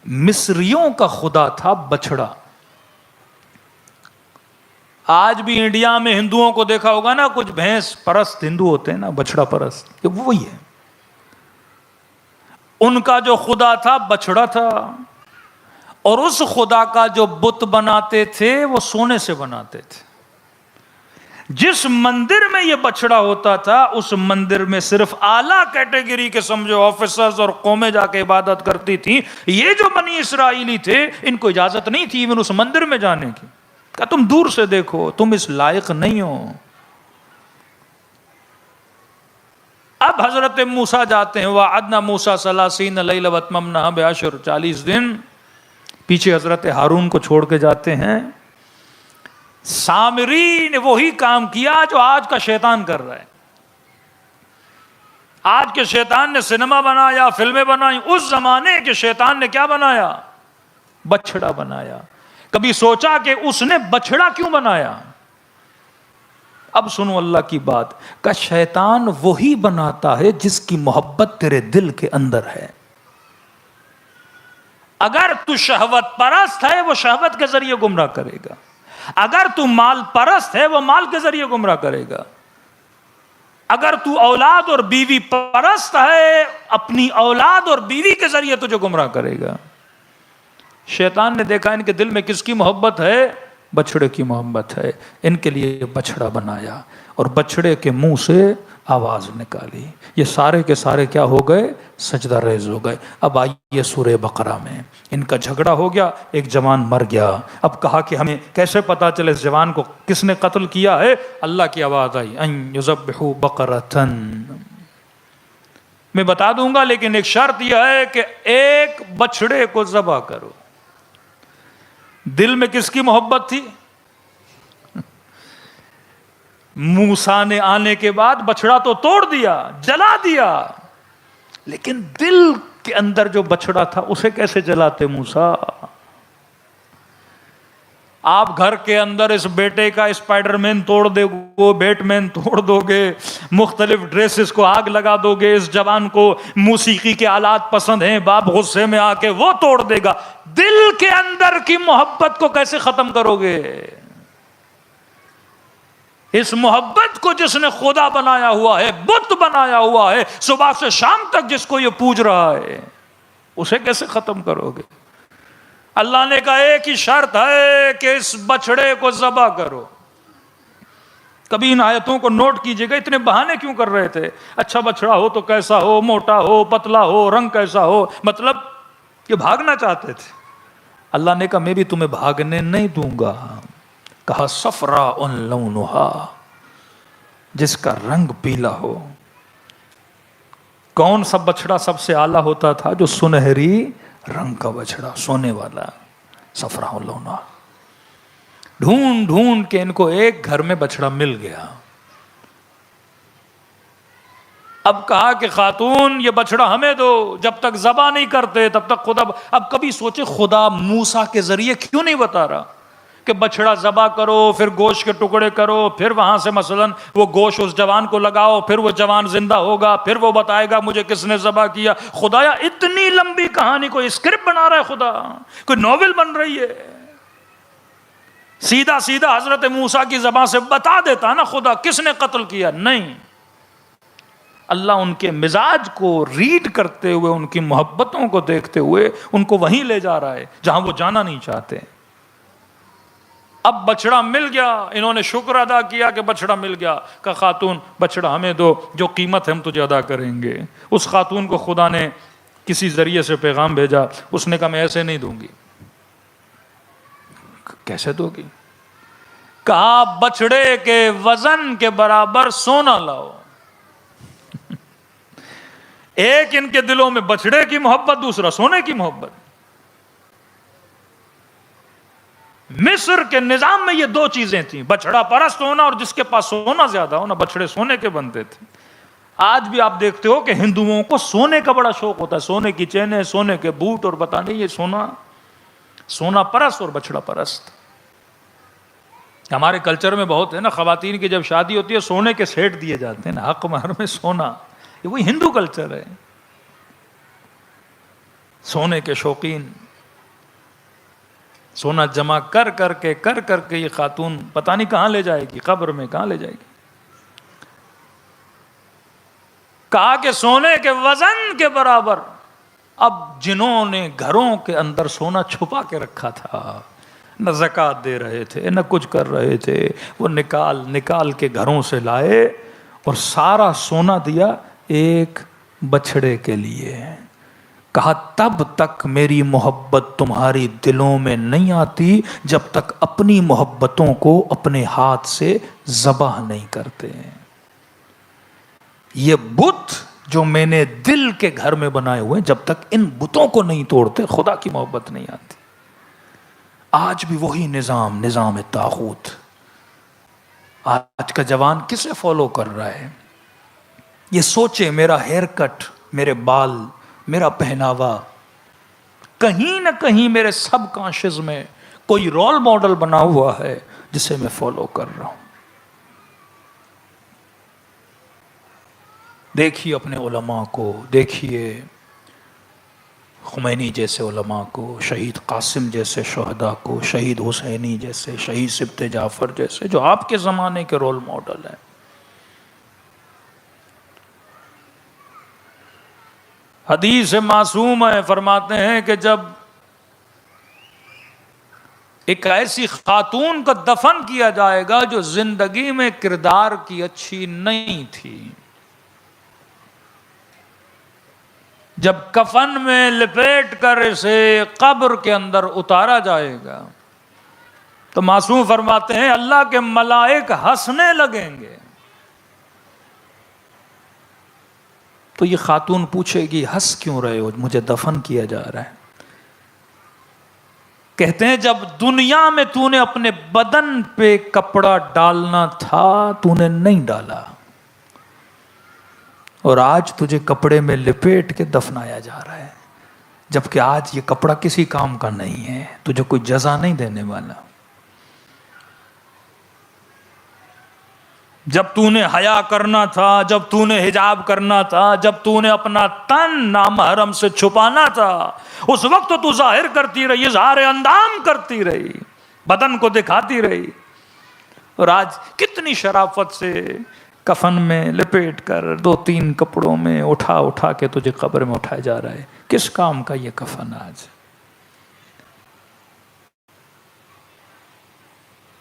مصریوں کا خدا تھا بچڑا. آج بھی انڈیا میں ہندوؤں کو دیکھا ہوگا نا، کچھ بھینس پرست ہندو ہوتے ہیں نا، بچڑا پرست، یہ وہی ہے. ان کا جو خدا تھا بچڑا تھا، اور اس خدا کا جو بت بناتے تھے وہ سونے سے بناتے تھے. جس مندر میں یہ بچڑا ہوتا تھا اس مندر میں صرف اعلیٰ کیٹیگری کے سمجھو آفیسرز اور قومیں جا کے عبادت کرتی تھیں. یہ جو بنی اسرائیلی تھے ان کو اجازت نہیں تھی ایون اس مندر میں جانے کی. کہ تم دور سے دیکھو، تم اس لائق نہیں ہو. اب حضرت موسیٰ جاتے ہیں، وَعَدْنَا مُوسَىٰ 30 لَيْلَةً وَأَتْمَمْنَاهَا بِعَشْرٍ، 40 دن. پیچھے حضرت ہارون کو چھوڑ کے جاتے ہیں. سامری نے وہی کام کیا جو آج کا شیطان کر رہا ہے. آج کے شیطان نے سینما بنایا، فلمیں بنائی. اس زمانے کے شیطان نے کیا بنایا؟ بچڑا بنایا. کبھی سوچا کہ اس نے بچڑا کیوں بنایا؟ اب سنو اللہ کی بات، کہ شیطان وہی بناتا ہے جس کی محبت تیرے دل کے اندر ہے. اگر تو شہوت پرست ہے وہ شہوت کے ذریعے گمراہ کرے گا. اگر تو مال پرست ہے وہ مال کے ذریعے گمراہ کرے گا. اگر تو اولاد اور بیوی پرست ہے اپنی اولاد اور بیوی کے ذریعے تجھے گمراہ کرے گا. شیطان نے دیکھا ان کے دل میں کس کی محبت ہے؟ بچڑے کی محبت ہے. ان کے لیے بچڑا بنایا اور بچڑے کے منہ سے آواز نکالی. یہ سارے کے سارے کیا ہو گئے؟ سجدہ ریز ہو گئے. اب آئیے سورہ بقرہ میں. ان کا جھگڑا ہو گیا، ایک جوان مر گیا. اب کہا کہ ہمیں کیسے پتا چلے اس جوان کو کس نے قتل کیا ہے؟ اللہ کی آواز آئی، ان یذبحوا بقرۃ. میں بتا دوں گا لیکن ایک شرط یہ ہے کہ ایک بچڑے کو ذبح کرو. دل میں کس کی محبت تھی؟ موسیٰ نے آنے کے بعد بچڑا تو توڑ دیا، جلا دیا، لیکن دل کے اندر جو بچڑا تھا اسے کیسے جلاتے موسیٰ؟ آپ گھر کے اندر اس بیٹے کا اسپائڈر مین توڑ دو گے، بیٹ مین توڑ دو گے، مختلف ڈریسز کو آگ لگا دو گے. اس جوان کو موسیقی کے آلات پسند ہیں، باپ غصے میں آ کے وہ توڑ دے گا. دل کے اندر کی محبت کو کیسے ختم کرو گے؟ اس محبت کو جس نے خدا بنایا ہوا ہے، بت بنایا ہوا ہے، صبح سے شام تک جس کو یہ پوج رہا ہے، اسے کیسے ختم کرو گے؟ اللہ نے کہا ایک ہی شرط ہے کہ اس بچڑے کو ذبح کرو. کبھی ان آیتوں کو نوٹ کیجئے گا. اتنے بہانے کیوں کر رہے تھے؟ اچھا بچڑا ہو تو کیسا ہو، موٹا ہو، پتلا ہو، رنگ کیسا ہو، مطلب کہ بھاگنا چاہتے تھے. اللہ نے کہا میں بھی تمہیں بھاگنے نہیں دوں گا. کہا صفراء لونھا، جس کا رنگ پیلا ہو. کون سا بچڑا سب سے اعلیٰ ہوتا تھا؟ جو سنہری رنگ کا بچڑا، سونے والا، صفراء لونھا. ڈھونڈ ڈھونڈ کے ان کو ایک گھر میں بچڑا مل گیا. اب کہا کہ خاتون یہ بچڑا ہمیں دو، جب تک ذبح نہیں کرتے تب تک خدا. اب کبھی سوچے خدا موسیٰ کے ذریعے کیوں نہیں بتا رہا کہ بچڑا ذبح کرو، پھر گوشت کے ٹکڑے کرو، پھر وہاں سے مثلا وہ گوشت اس جوان کو لگاؤ، پھر وہ جوان زندہ ہوگا، پھر وہ بتائے گا مجھے کس نے ذبح کیا. خدایا اتنی لمبی کہانی کوئی اسکرپٹ بنا رہا ہے خدا، کوئی ناول بن رہی ہے. سیدھا سیدھا حضرت موسیٰ کی زبان سے بتا دیتا نا خدا کس نے قتل کیا، نہیں، اللہ ان کے مزاج کو ریڈ کرتے ہوئے، ان کی محبتوں کو دیکھتے ہوئے ان کو وہیں لے جا رہا ہے جہاں وہ جانا نہیں چاہتے۔ اب بچڑا مل گیا، انہوں نے شکر ادا کیا کہ بچڑا مل گیا، کہ خاتون بچڑا ہمیں دو، جو قیمت ہے ہم تجھے ادا کریں گے۔ اس خاتون کو خدا نے کسی ذریعے سے پیغام بھیجا، اس نے کہا میں ایسے نہیں دوں گی۔ کیسے دو گی؟ کہا بچڑے کے وزن کے برابر سونا لاؤ۔ ایک ان کے دلوں میں بچڑے کی محبت، دوسرا سونے کی محبت۔ مصر کے نظام میں یہ دو چیزیں تھیں، بچڑا پرست ہونا اور جس کے پاس سونا زیادہ ہونا۔ بچڑے سونے کے بنتے تھے۔ آج بھی آپ دیکھتے ہو کہ ہندوؤں کو سونے کا بڑا شوق ہوتا ہے، سونے کی چینیں، سونے کے بوٹ، اور پتہ نہیں یہ سونا پرست اور بچڑا پرست۔ ہمارے کلچر میں بہت ہے نا، خواتین کی جب شادی ہوتی ہے سونے کے سیٹ دیے جاتے ہیں نا، حق مہر میں سونا، یہ وہی ہندو کلچر ہے۔ سونے کے شوقین، سونا جمع کر کر کے یہ خاتون پتہ نہیں کہاں لے جائے گی، قبر میں کہاں لے جائے گی۔ کہا کہ سونے کے وزن کے برابر۔ اب جنہوں نے گھروں کے اندر سونا چھپا کے رکھا تھا، نہ زکوٰۃ دے رہے تھے نہ کچھ کر رہے تھے، وہ نکال کے گھروں سے لائے اور سارا سونا دیا ایک بچڑے کے لیے۔ کہا تب تک میری محبت تمہاری دلوں میں نہیں آتی جب تک اپنی محبتوں کو اپنے ہاتھ سے ذبح نہیں کرتے۔ یہ بت جو میں نے دل کے گھر میں بنائے ہوئے، جب تک ان بتوں کو نہیں توڑتے خدا کی محبت نہیں آتی۔ آج بھی وہی نظام طاغوت۔ آج کا جوان کسے فالو کر رہا ہے؟ یہ سوچے میرا ہیئر کٹ، میرے بال، میرا پہناوا، کہیں نہ کہیں میرے سب کانشیس میں کوئی رول ماڈل بنا ہوا ہے جسے میں فالو کر رہا ہوں۔ دیکھیے اپنے علماء کو، دیکھیے خمینی جیسے علماء کو، شہید قاسم جیسے شہداء کو، شہید حسینی جیسے، شہید سبط جعفر جیسے، جو آپ کے زمانے کے رول ماڈل ہیں۔ حدیث معصوم ہے، فرماتے ہیں کہ جب ایک ایسی خاتون کا دفن کیا جائے گا جو زندگی میں کردار کی اچھی نہیں تھی، جب کفن میں لپیٹ کر اسے قبر کے اندر اتارا جائے گا تو معصوم فرماتے ہیں اللہ کے ملائک ہنسنے لگیں گے۔ تو یہ خاتون پوچھے گی ہنس کیوں رہے ہو، مجھے دفن کیا جا رہا ہے۔ کہتے ہیں جب دنیا میں تو نے اپنے بدن پہ کپڑا ڈالنا تھا تو نے نہیں ڈالا، اور آج تجھے کپڑے میں لپیٹ کے دفنایا جا رہا ہے، جبکہ آج یہ کپڑا کسی کام کا نہیں ہے، تجھے کوئی جزا نہیں دینے والا۔ جب تو نے حیا کرنا تھا، جب تو نے حجاب کرنا تھا، جب تو نے اپنا تن نامحرم سے چھپانا تھا، اس وقت تو ظاہر کرتی رہی، اظہار اندام کرتی رہی، بدن کو دکھاتی رہی، اور آج کتنی شرافت سے کفن میں لپیٹ کر 2-3 کپڑوں میں اٹھا کے تجھے قبر میں اٹھایا جا رہا ہے۔ کس کام کا یہ کفن آج؟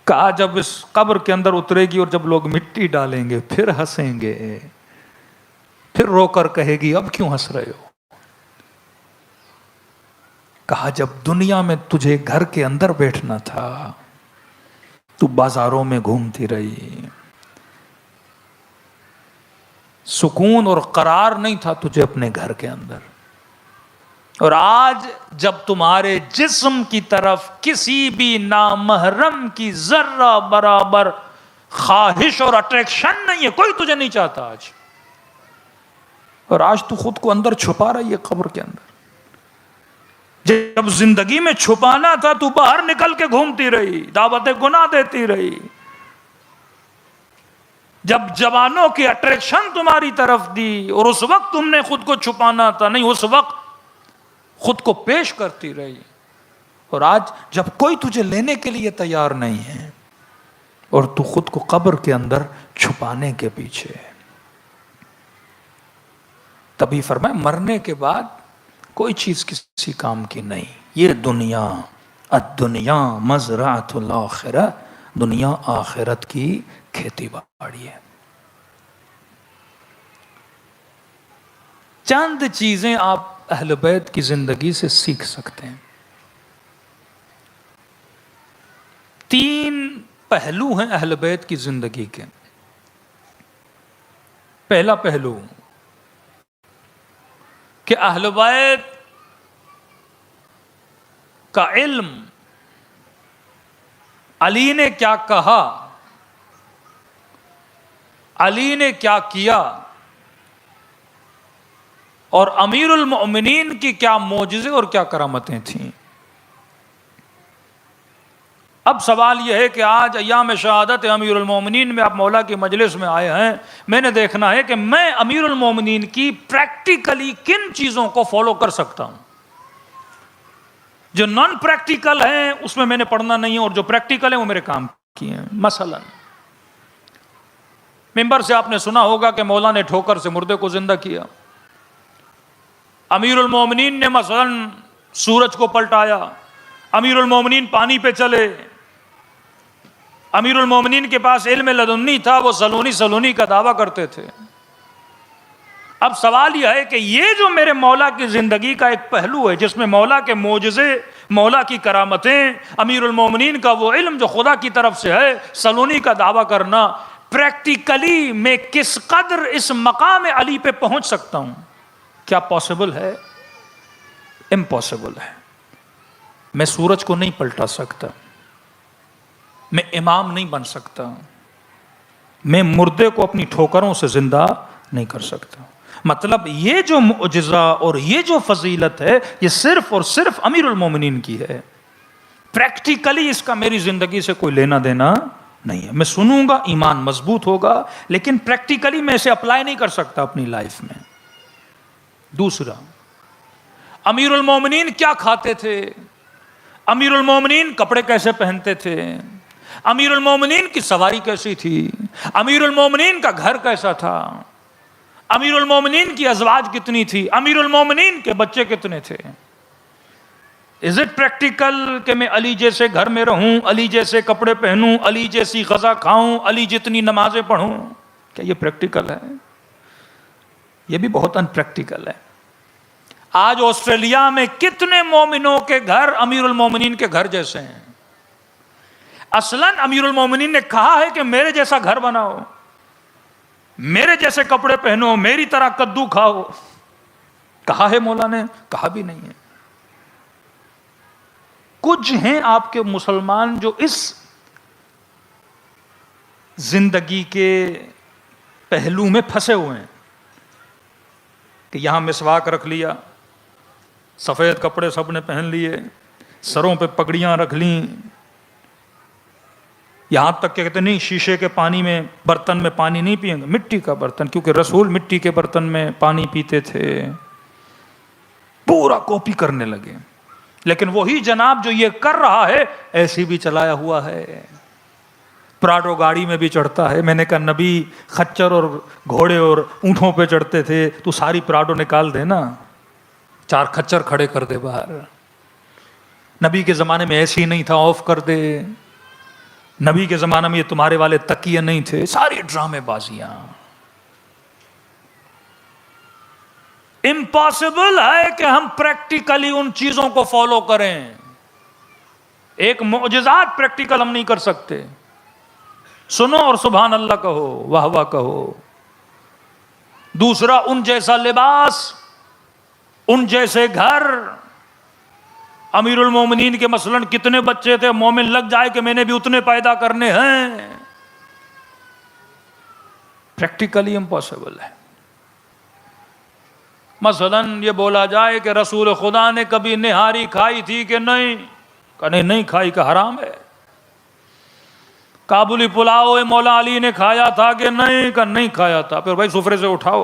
کہا جب اس قبر کے اندر اترے گی اور جب لوگ مٹی ڈالیں گے پھر ہنسیں گے، پھر رو کر کہے گی اب کیوں ہنس رہے ہو؟ کہا جب دنیا میں تجھے گھر کے اندر بیٹھنا تھا تو بازاروں میں گھومتی رہی، سکون اور قرار نہیں تھا تجھے اپنے گھر کے اندر، اور آج جب تمہارے جسم کی طرف کسی بھی نامحرم کی ذرہ برابر خواہش اور اٹریکشن نہیں ہے، کوئی تجھے نہیں چاہتا آج، اور آج تو خود کو اندر چھپا رہی ہے قبر کے اندر۔ جب زندگی میں چھپانا تھا تو باہر نکل کے گھومتی رہی، دعوت گناہ دیتی رہی۔ جب جوانوں کی اٹریکشن تمہاری طرف دی اور اس وقت تم نے خود کو چھپانا تھا، نہیں، اس وقت خود کو پیش کرتی رہی۔ اور آج جب کوئی تجھے لینے کے لیے تیار نہیں ہے اور تو خود کو قبر کے اندر چھپانے کے پیچھے ہے، تبھی فرمایا مرنے کے بعد کوئی چیز کسی کام کی نہیں. یہ دنیا، الدنیا مزرعۃ الآخرہ، دنیا آخرت کی کھیتی باڑی ہے. چند چیزیں آپ اہل بیت کی زندگی سے سیکھ سکتے ہیں. 3 پہلو ہیں اہل بیت کی زندگی کے. پہلا پہلو کہ اہل بیت کا علم، علی نے کیا کہا، علی نے کیا کیا، اور امیر المؤمنین کی کیا معجزے اور کیا کرامتیں تھیں. اب سوال یہ ہے کہ آج ایام شہادت امیر المومنین میں آپ مولا کی مجلس میں آئے ہیں، میں نے دیکھنا ہے کہ میں امیر المومنین کی پریکٹیکلی کن چیزوں کو فالو کر سکتا ہوں. جو نان پریکٹیکل ہیں اس میں نے پڑھنا نہیں ہے، اور جو پریکٹیکل ہیں وہ میرے کام کی ہیں. مثلا ممبر سے آپ نے سنا ہوگا کہ مولا نے ٹھوکر سے مردے کو زندہ کیا. امیر المومنین نے مثلا سورج کو پلٹایا. امیر المومنین پانی پہ چلے. امیر المومنین کے پاس علم لدنی تھا، وہ سلونی کا دعویٰ کرتے تھے. اب سوال یہ ہے کہ یہ جو میرے مولا کی زندگی کا ایک پہلو ہے جس میں مولا کے معجزے، مولا کی کرامتیں، امیر المومنین کا وہ علم جو خدا کی طرف سے ہے، سلونی کا دعویٰ کرنا، پریکٹیکلی میں کس قدر اس مقام علی پہ پہنچ سکتا ہوں؟ کیا پاسبل ہے؟ امپاسبل ہے. میں سورج کو نہیں پلٹا سکتا، میں امام نہیں بن سکتا، میں مردے کو اپنی ٹھوکروں سے زندہ نہیں کر سکتا. مطلب یہ جو معجزہ اور یہ جو فضیلت ہے یہ صرف اور صرف امیر المومنین کی ہے. پریکٹیکلی اس کا میری زندگی سے کوئی لینا دینا نہیں ہے. میں سنوں گا، ایمان مضبوط ہوگا، لیکن پریکٹیکلی میں اسے اپلائی نہیں کر سکتا اپنی لائف میں. دوسرا، امیر المومنین کیا کھاتے تھے، امیر المومنین کپڑے کیسے پہنتے تھے، امیر المومنین کی سواری کیسی تھی، امیر المومنین کا گھر کیسا تھا، امیر المومنین کی ازواج کتنی تھی، امیر المومنین کے بچے کتنے تھے. از اٹ پریکٹیکل کہ میں علی جیسے گھر میں رہوں، علی جیسے کپڑے پہنوں، علی جیسی غذا کھاؤں، علی جتنی نمازیں پڑھوں؟ کیا یہ پریکٹیکل ہے؟ یہ بھی بہت ان پریکٹیکل ہے. آج آسٹریلیا میں کتنے مومنوں کے گھر امیر المومنین کے گھر جیسے ہیں. اصلاً امیر المومنین نے کہا ہے کہ میرے جیسا گھر بناؤ، میرے جیسے کپڑے پہنو، میری طرح کدو کھاؤ. کہا ہے مولا نے؟ کہا بھی نہیں ہے. کچھ ہیں آپ کے مسلمان جو اس زندگی کے پہلو میں پھنسے ہوئے ہیں کہ یہاں مسواک رکھ لیا، سفید کپڑے سب نے پہن لیے، سروں پہ پگڑیاں رکھ لیں، یہاں تک کہ کہتے نہیں شیشے کے پانی میں برتن میں پانی نہیں پئیں گے، مٹی کا برتن، کیونکہ رسول مٹی کے برتن میں پانی پیتے تھے. پورا کاپی کرنے لگے. لیکن وہی جناب جو یہ کر رہا ہے ایسی بھی چلایا ہوا ہے، پراڈو گاڑی میں بھی چڑھتا ہے. میں نے کہا نبی خچر اور گھوڑے اور اونٹوں پہ چڑھتے تھے، تو ساری پراڈو نکال دے نا، 4 خچر کھڑے کر دے باہر. نبی کے زمانے میں ایسی نہیں تھا، آف کر دے. نبی کے زمانے میں یہ تمہارے والے تکیے نہیں تھے. ساری ڈرامے بازیاں. امپاسبل ہے کہ ہم پریکٹیکلی ان چیزوں کو فالو کریں. ایک معجزات پریکٹیکل ہم نہیں کر سکتے. سنو اور سبحان اللہ کہو، واہ واہ کہو. دوسرا، ان جیسا لباس، ان جیسے گھر. امیر المومنین کے مثلاً کتنے بچے تھے، مومن لگ جائے کہ میں نے بھی اتنے پیدا کرنے ہیں. پریکٹیکلی امپاسبل ہے. مثلاً یہ بولا جائے کہ رسول خدا نے کبھی نہاری کھائی تھی کہ نہیں، کہ نہیں کھائی، کہ حرام ہے. کابلی پلاؤ مولا علی نے کھایا تھا کہ نہیں، کہ نہیں کھایا تھا. پھر بھائی سفرے سے اٹھاؤ.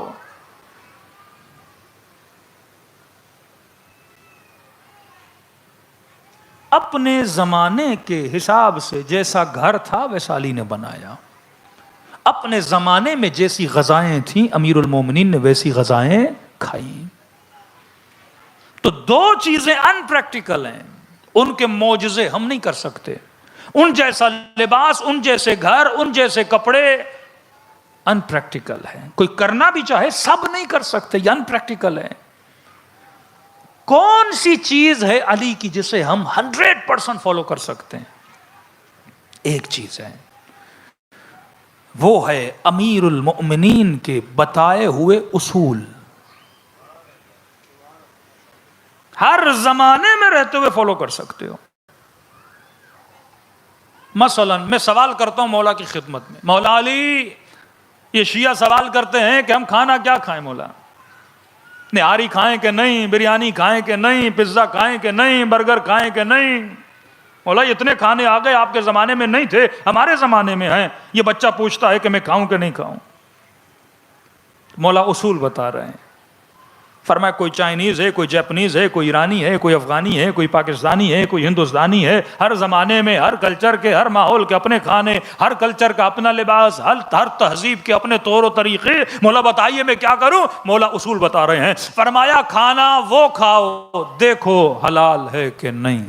اپنے زمانے کے حساب سے جیسا گھر تھا ویسا علی نے بنایا. اپنے زمانے میں جیسی غذائیں تھیں امیر المومنین نے ویسی غذائیں کھائیں. تو دو چیزیں ان پریکٹیکل ہیں، ان کے معجزے ہم نہیں کر سکتے. ان جیسا لباس، ان جیسے گھر، ان جیسے کپڑے ان پریکٹیکل ہے. کوئی کرنا بھی چاہے سب نہیں کر سکتے، یہ ان پریکٹیکل ہے. کون سی چیز ہے علی کی جسے ہم 100% فالو کر سکتے ہیں؟ ایک چیز ہے، وہ ہے امیر المؤمنین کے بتائے ہوئے اصول. ہر زمانے میں رہتے ہوئے فالو کر سکتے ہو. مثلا میں سوال کرتا ہوں مولا کی خدمت میں، مولا علی، یہ شیعہ سوال کرتے ہیں کہ ہم کھانا کیا کھائیں مولا؟ نہاری کھائیں کہ نہیں، بریانی کھائیں کہ نہیں، پیزا کھائیں کہ نہیں، برگر کھائیں کہ نہیں؟ مولا اتنے کھانے آ گئے، آپ کے زمانے میں نہیں تھے، ہمارے زمانے میں ہیں. یہ بچہ پوچھتا ہے کہ میں کھاؤں کہ نہیں کھاؤں. مولا اصول بتا رہے ہیں. فرمایا کوئی چائنیز ہے، کوئی جاپنیز ہے، کوئی ایرانی ہے، کوئی افغانی ہے، کوئی پاکستانی ہے، کوئی ہندوستانی ہے. ہر زمانے میں ہر کلچر کے، ہر ماحول کے اپنے کھانے، ہر کلچر کا اپنا لباس، ہر تہذیب کے اپنے طور و طریقے. مولا بتائیے میں کیا کروں؟ مولا اصول بتا رہے ہیں. فرمایا کھانا وہ کھاؤ دیکھو حلال ہے کہ نہیں،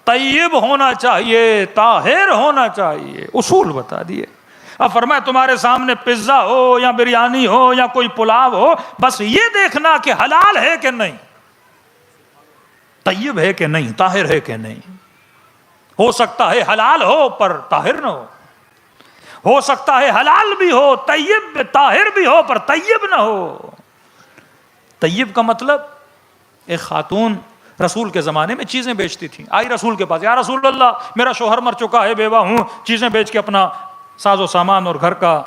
طیب ہونا چاہیے، طاہر ہونا چاہیے. اصول بتا دیے. اب فرمایا تمہارے سامنے پیزا ہو یا بریانی ہو یا کوئی پلاو ہو، بس یہ دیکھنا کہ حلال ہے کہ نہیں، طیب ہے کہ نہیں، طاہر ہے کہ نہیں. ہو سکتا ہے حلال ہو پر طاہر نہ ہو سکتا ہے حلال بھی ہو، طیب طاہر بھی ہو پر طیب نہ ہو. طیب کا مطلب، ایک خاتون رسول کے زمانے میں چیزیں بیچتی تھی، آئی رسول کے پاس، یا رسول اللہ میرا شوہر مر چکا ہے، بیوہ ہوں، چیزیں بیچ کے اپنا ساز و سامان اور گھر کا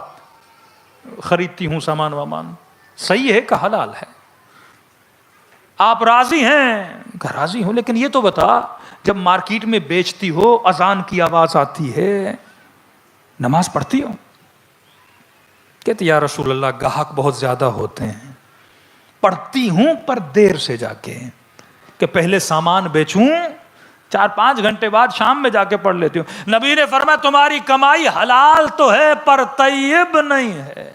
خریدتی ہوں، سامان وامان. صحیح ہے کہ حلال ہے؟ آپ راضی ہیں کہ راضی ہوں، لیکن یہ تو بتا جب مارکیٹ میں بیچتی ہو، اذان کی آواز آتی ہے، نماز پڑھتی ہو؟ کہتے یا رسول اللہ گاہک بہت زیادہ ہوتے ہیں، پڑھتی ہوں پر دیر سے جا کے، کہ پہلے سامان بیچوں، 4-5 گھنٹے بعد شام میں جا کے پڑھ لیتی ہوں. نبی نے فرمایا تمہاری کمائی حلال تو ہے پر طیب نہیں ہے.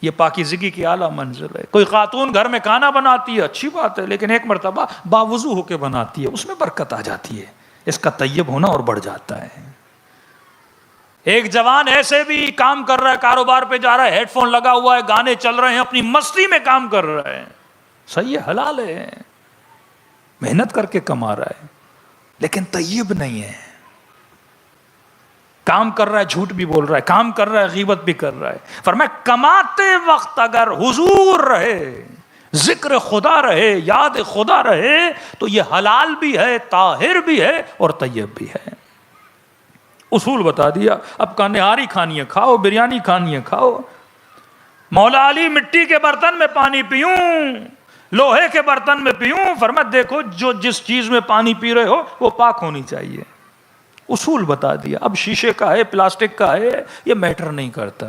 یہ پاکیزگی کی اعلیٰ منزل ہے. کوئی خاتون گھر میں کھانا بناتی ہے، اچھی بات ہے، لیکن ایک مرتبہ باوضو ہو کے بناتی ہے، اس میں برکت آ جاتی ہے، اس کا طیب ہونا اور بڑھ جاتا ہے. ایک جوان ایسے بھی کام کر رہا ہے، کاروبار پہ جا رہا ہے، ہیڈ فون لگا ہوا ہے، گانے چل رہے ہیں، اپنی مستی میں کام کر رہا ہے، صحیح ہے، حلال ہے، محنت کر کے کما رہا ہے، لیکن طیب نہیں ہے. کام کر رہا ہے، جھوٹ بھی بول رہا ہے، کام کر رہا ہے، غیبت بھی کر رہا ہے. فرمایا کماتے وقت اگر حضور رہے، ذکر خدا رہے، یاد خدا رہے، تو یہ حلال بھی ہے، طاہر بھی ہے اور طیب بھی ہے. اصول بتا دیا. اب کا نہاری کھانی ہے کھاؤ، بریانی کھانی ہے کھاؤ. مولا علی مٹی کے برتن میں پانی پیوں، لوہے کے برتن میں پیوں؟ فرمایا دیکھو جو جس چیز میں پانی پی رہے ہو وہ پاک ہونی چاہیے. اصول بتا دیا. اب شیشے کا ہے، پلاسٹک کا ہے، یہ میٹر نہیں کرتا.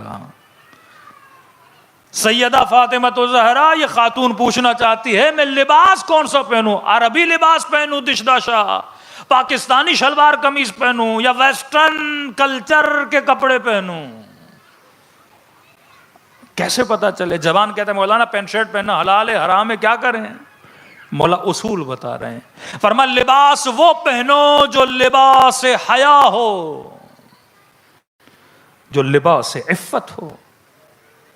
سیدہ فاطمہ الزہرا یہ خاتون پوچھنا چاہتی ہے میں لباس کون سا پہنوں؟ عربی لباس پہنوں دشداشا، پاکستانی شلوار قمیض پہنوں، یا ویسٹرن کلچر کے کپڑے پہنوں؟ کیسے پتا چلے؟ جوان کہتے ہیں مولانا پینٹ شرٹ پہننا حلال ہے، حرام ہے، کیا کریں؟ مولا اصول بتا رہے ہیں. فرمایا لباس وہ پہنو جو لباس حیا ہو، جو لباس عفت ہو.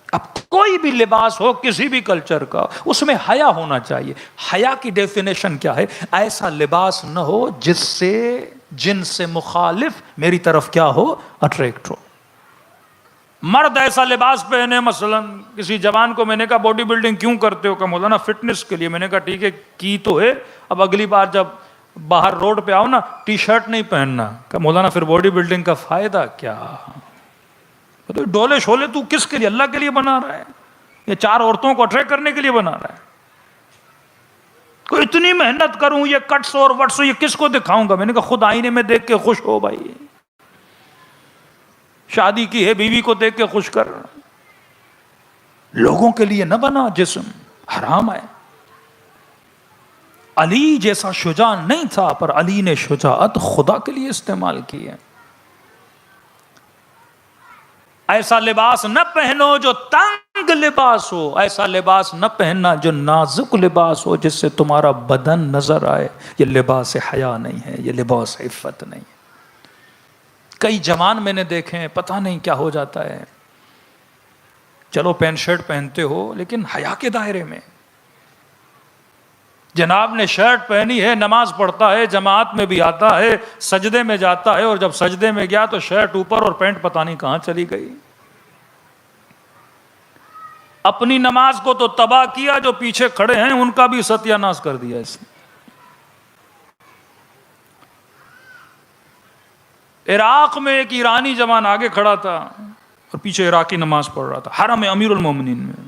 اب کوئی بھی لباس ہو کسی بھی کلچر کا، اس میں حیا ہونا چاہیے. حیا کی ڈیفینیشن کیا ہے؟ ایسا لباس نہ ہو جس سے جن سے مخالف میری طرف کیا ہو؟ اٹریکٹ ہو. مرد ایسا لباس پہنے، مثلا کسی جوان کو میں نے کہا باڈی بلڈنگ کیوں کرتے ہو؟ کہ مولانا فٹنس کے لیے. میں نے کہا ٹھیک ہے کی تو ہے، اب اگلی بار جب باہر روڈ پہ آؤ نا ٹی شرٹ نہیں پہننا. کہ مولانا پھر باڈی بلڈنگ کا فائدہ کیا؟ ڈولے شولے تو کس کے لیے؟ اللہ کے لیے بنا رہا ہے یا 4 عورتوں کو اٹریکٹ کرنے کے لیے بنا رہا ہے؟ کوئی اتنی محنت کروں، یہ کٹس اور وٹس یہ کس کو دکھاؤں گا؟ میں نے کہا خود آئینے میں دیکھ کے خوش ہو بھائی. شادی کی ہے، بیوی کو دیکھ کے خوش کر. لوگوں کے لیے نہ بنا جسم، حرام ہے. علی جیسا شجاع نہیں تھا، پر علی نے شجاعت خدا کے لیے استعمال کی ہے۔ ایسا لباس نہ پہنو جو تنگ لباس ہو، ایسا لباس نہ پہننا جو نازک لباس ہو، جس سے تمہارا بدن نظر آئے۔ یہ لباس حیا نہیں ہے، یہ لباس عفت نہیں ہے۔ کئی جوان میں نے دیکھے ہیں، پتہ نہیں کیا ہو جاتا ہے، چلو پینٹ شرٹ پہنتے ہو لیکن حیا کے دائرے میں۔ جناب نے شرٹ پہنی ہے، نماز پڑھتا ہے، جماعت میں بھی آتا ہے، سجدے میں جاتا ہے، اور جب سجدے میں گیا تو شرٹ اوپر اور پینٹ پتہ نہیں کہاں چلی گئی۔ اپنی نماز کو تو تباہ کیا، جو پیچھے کھڑے ہیں ان کا بھی ستیہ ناش کر دیا اس نے۔ عراق میں ایک ایرانی جوان آگے کھڑا تھا اور پیچھے عراقی نماز پڑھ رہا تھا، حرم امیر المومنین میں۔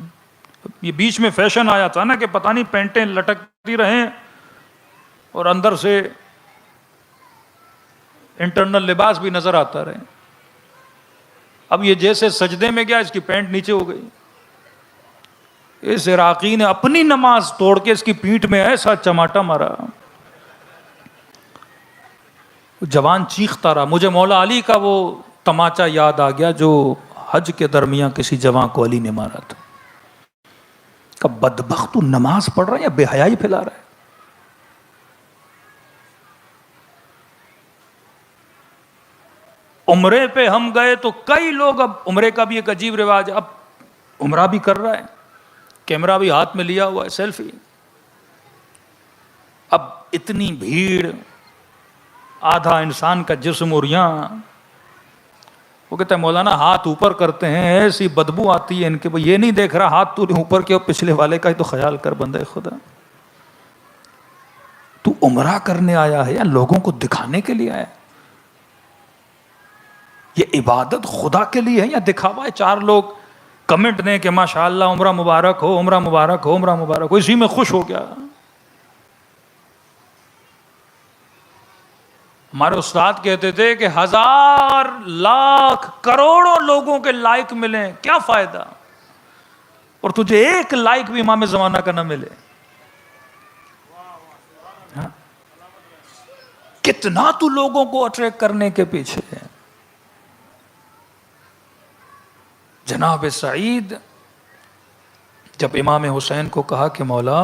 یہ بیچ میں فیشن آیا تھا نا کہ پتہ نہیں پینٹیں لٹکتی رہیں اور اندر سے انٹرنل لباس بھی نظر آتا رہے۔ اب یہ جیسے سجدے میں گیا، اس کی پینٹ نیچے ہو گئی۔ اس عراقی نے اپنی نماز توڑ کے اس کی پیٹھ میں ایسا چماٹا مارا، جوان چیختا رہا۔ مجھے مولا علی کا وہ تماچا یاد آ گیا جو حج کے درمیان کسی جوان کو علی نے مارا تھا۔ کہ بدبخت، تو نماز پڑھ رہا ہے یا بے حیائی پھیلا رہا ہے؟ عمرے پہ ہم گئے تو کئی لوگ، اب عمرے کا بھی ایک عجیب رواج ہے، اب عمرہ بھی کر رہا ہے، کیمرہ بھی ہاتھ میں لیا ہوا ہے، سیلفی۔ اب اتنی بھیڑ، آدھا انسان کا جسم، اور یہاں وہ کہتا ہے مولانا ہاتھ اوپر کرتے ہیں ایسی بدبو آتی ہے ان کے، یہ نہیں دیکھ رہا ہاتھ تو اوپر کے، پچھلے والے کا ہی تو خیال کر بندہ خدا۔ تو عمرہ کرنے آیا ہے یا لوگوں کو دکھانے کے لیے آیا ہے؟ یہ عبادت خدا کے لیے ہے یا دکھاوا ہے؟ چار لوگ کمنٹ دیں کہ ماشاءاللہ عمرہ مبارک ہو، عمرہ مبارک ہو، عمرہ مبارک ہو، اسی میں خوش ہو گیا۔ ہمارے استاد کہتے تھے کہ 1000 لاکھ کروڑوں لوگوں کے لائک ملیں کیا فائدہ، اور تجھے ایک لائک بھی امام زمانہ کا نہ ملے۔ ہاں؟ کتنا تو لوگوں کو اٹریکٹ کرنے کے پیچھے ہے۔ جناب سعید جب امام حسین کو کہا کہ مولا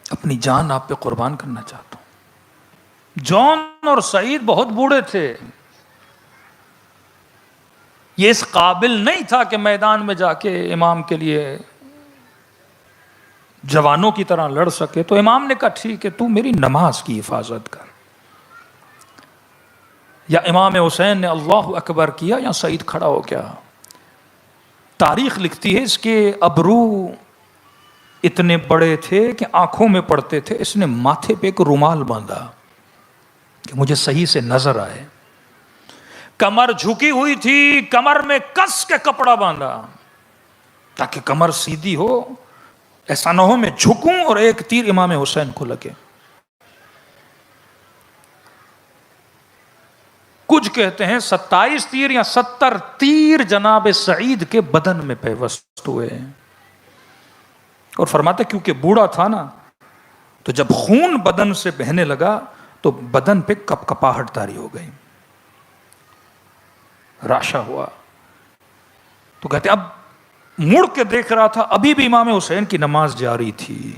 اپنی جان آپ پہ قربان کرنا چاہتا ہوں، جان اور سعید بہت بوڑھے تھے، یہ اس قابل نہیں تھا کہ میدان میں جا کے امام کے لیے جوانوں کی طرح لڑ سکے، تو امام نے کہا ٹھیک ہے تو میری نماز کی حفاظت کر۔ یا امام حسین نے اللہ اکبر کیا یا سعید کھڑا ہو گیا۔ تاریخ لکھتی ہے اس کے ابرو اتنے بڑے تھے کہ آنکھوں میں پڑتے تھے، اس نے ماتھے پہ ایک رومال باندھا کہ مجھے صحیح سے نظر آئے۔ کمر جھکی ہوئی تھی، کمر میں کس کے کپڑا باندھا تاکہ کمر سیدھی ہو، ایسا نہ ہو میں جھکوں اور ایک تیر امام حسین کو لگے۔ کچھ کہتے ہیں 27 تیر یا 70 تیر جناب سعید کے بدن میں پیوست ہوئے، اور فرماتے کیونکہ بوڑھا تھا نا، تو جب خون بدن سے بہنے لگا تو بدن پہ کپ کپاہٹ طاری ہو گئی، راشا ہوا۔ تو کہتے اب مڑ کے دیکھ رہا تھا، ابھی بھی امام حسین کی نماز جاری تھی،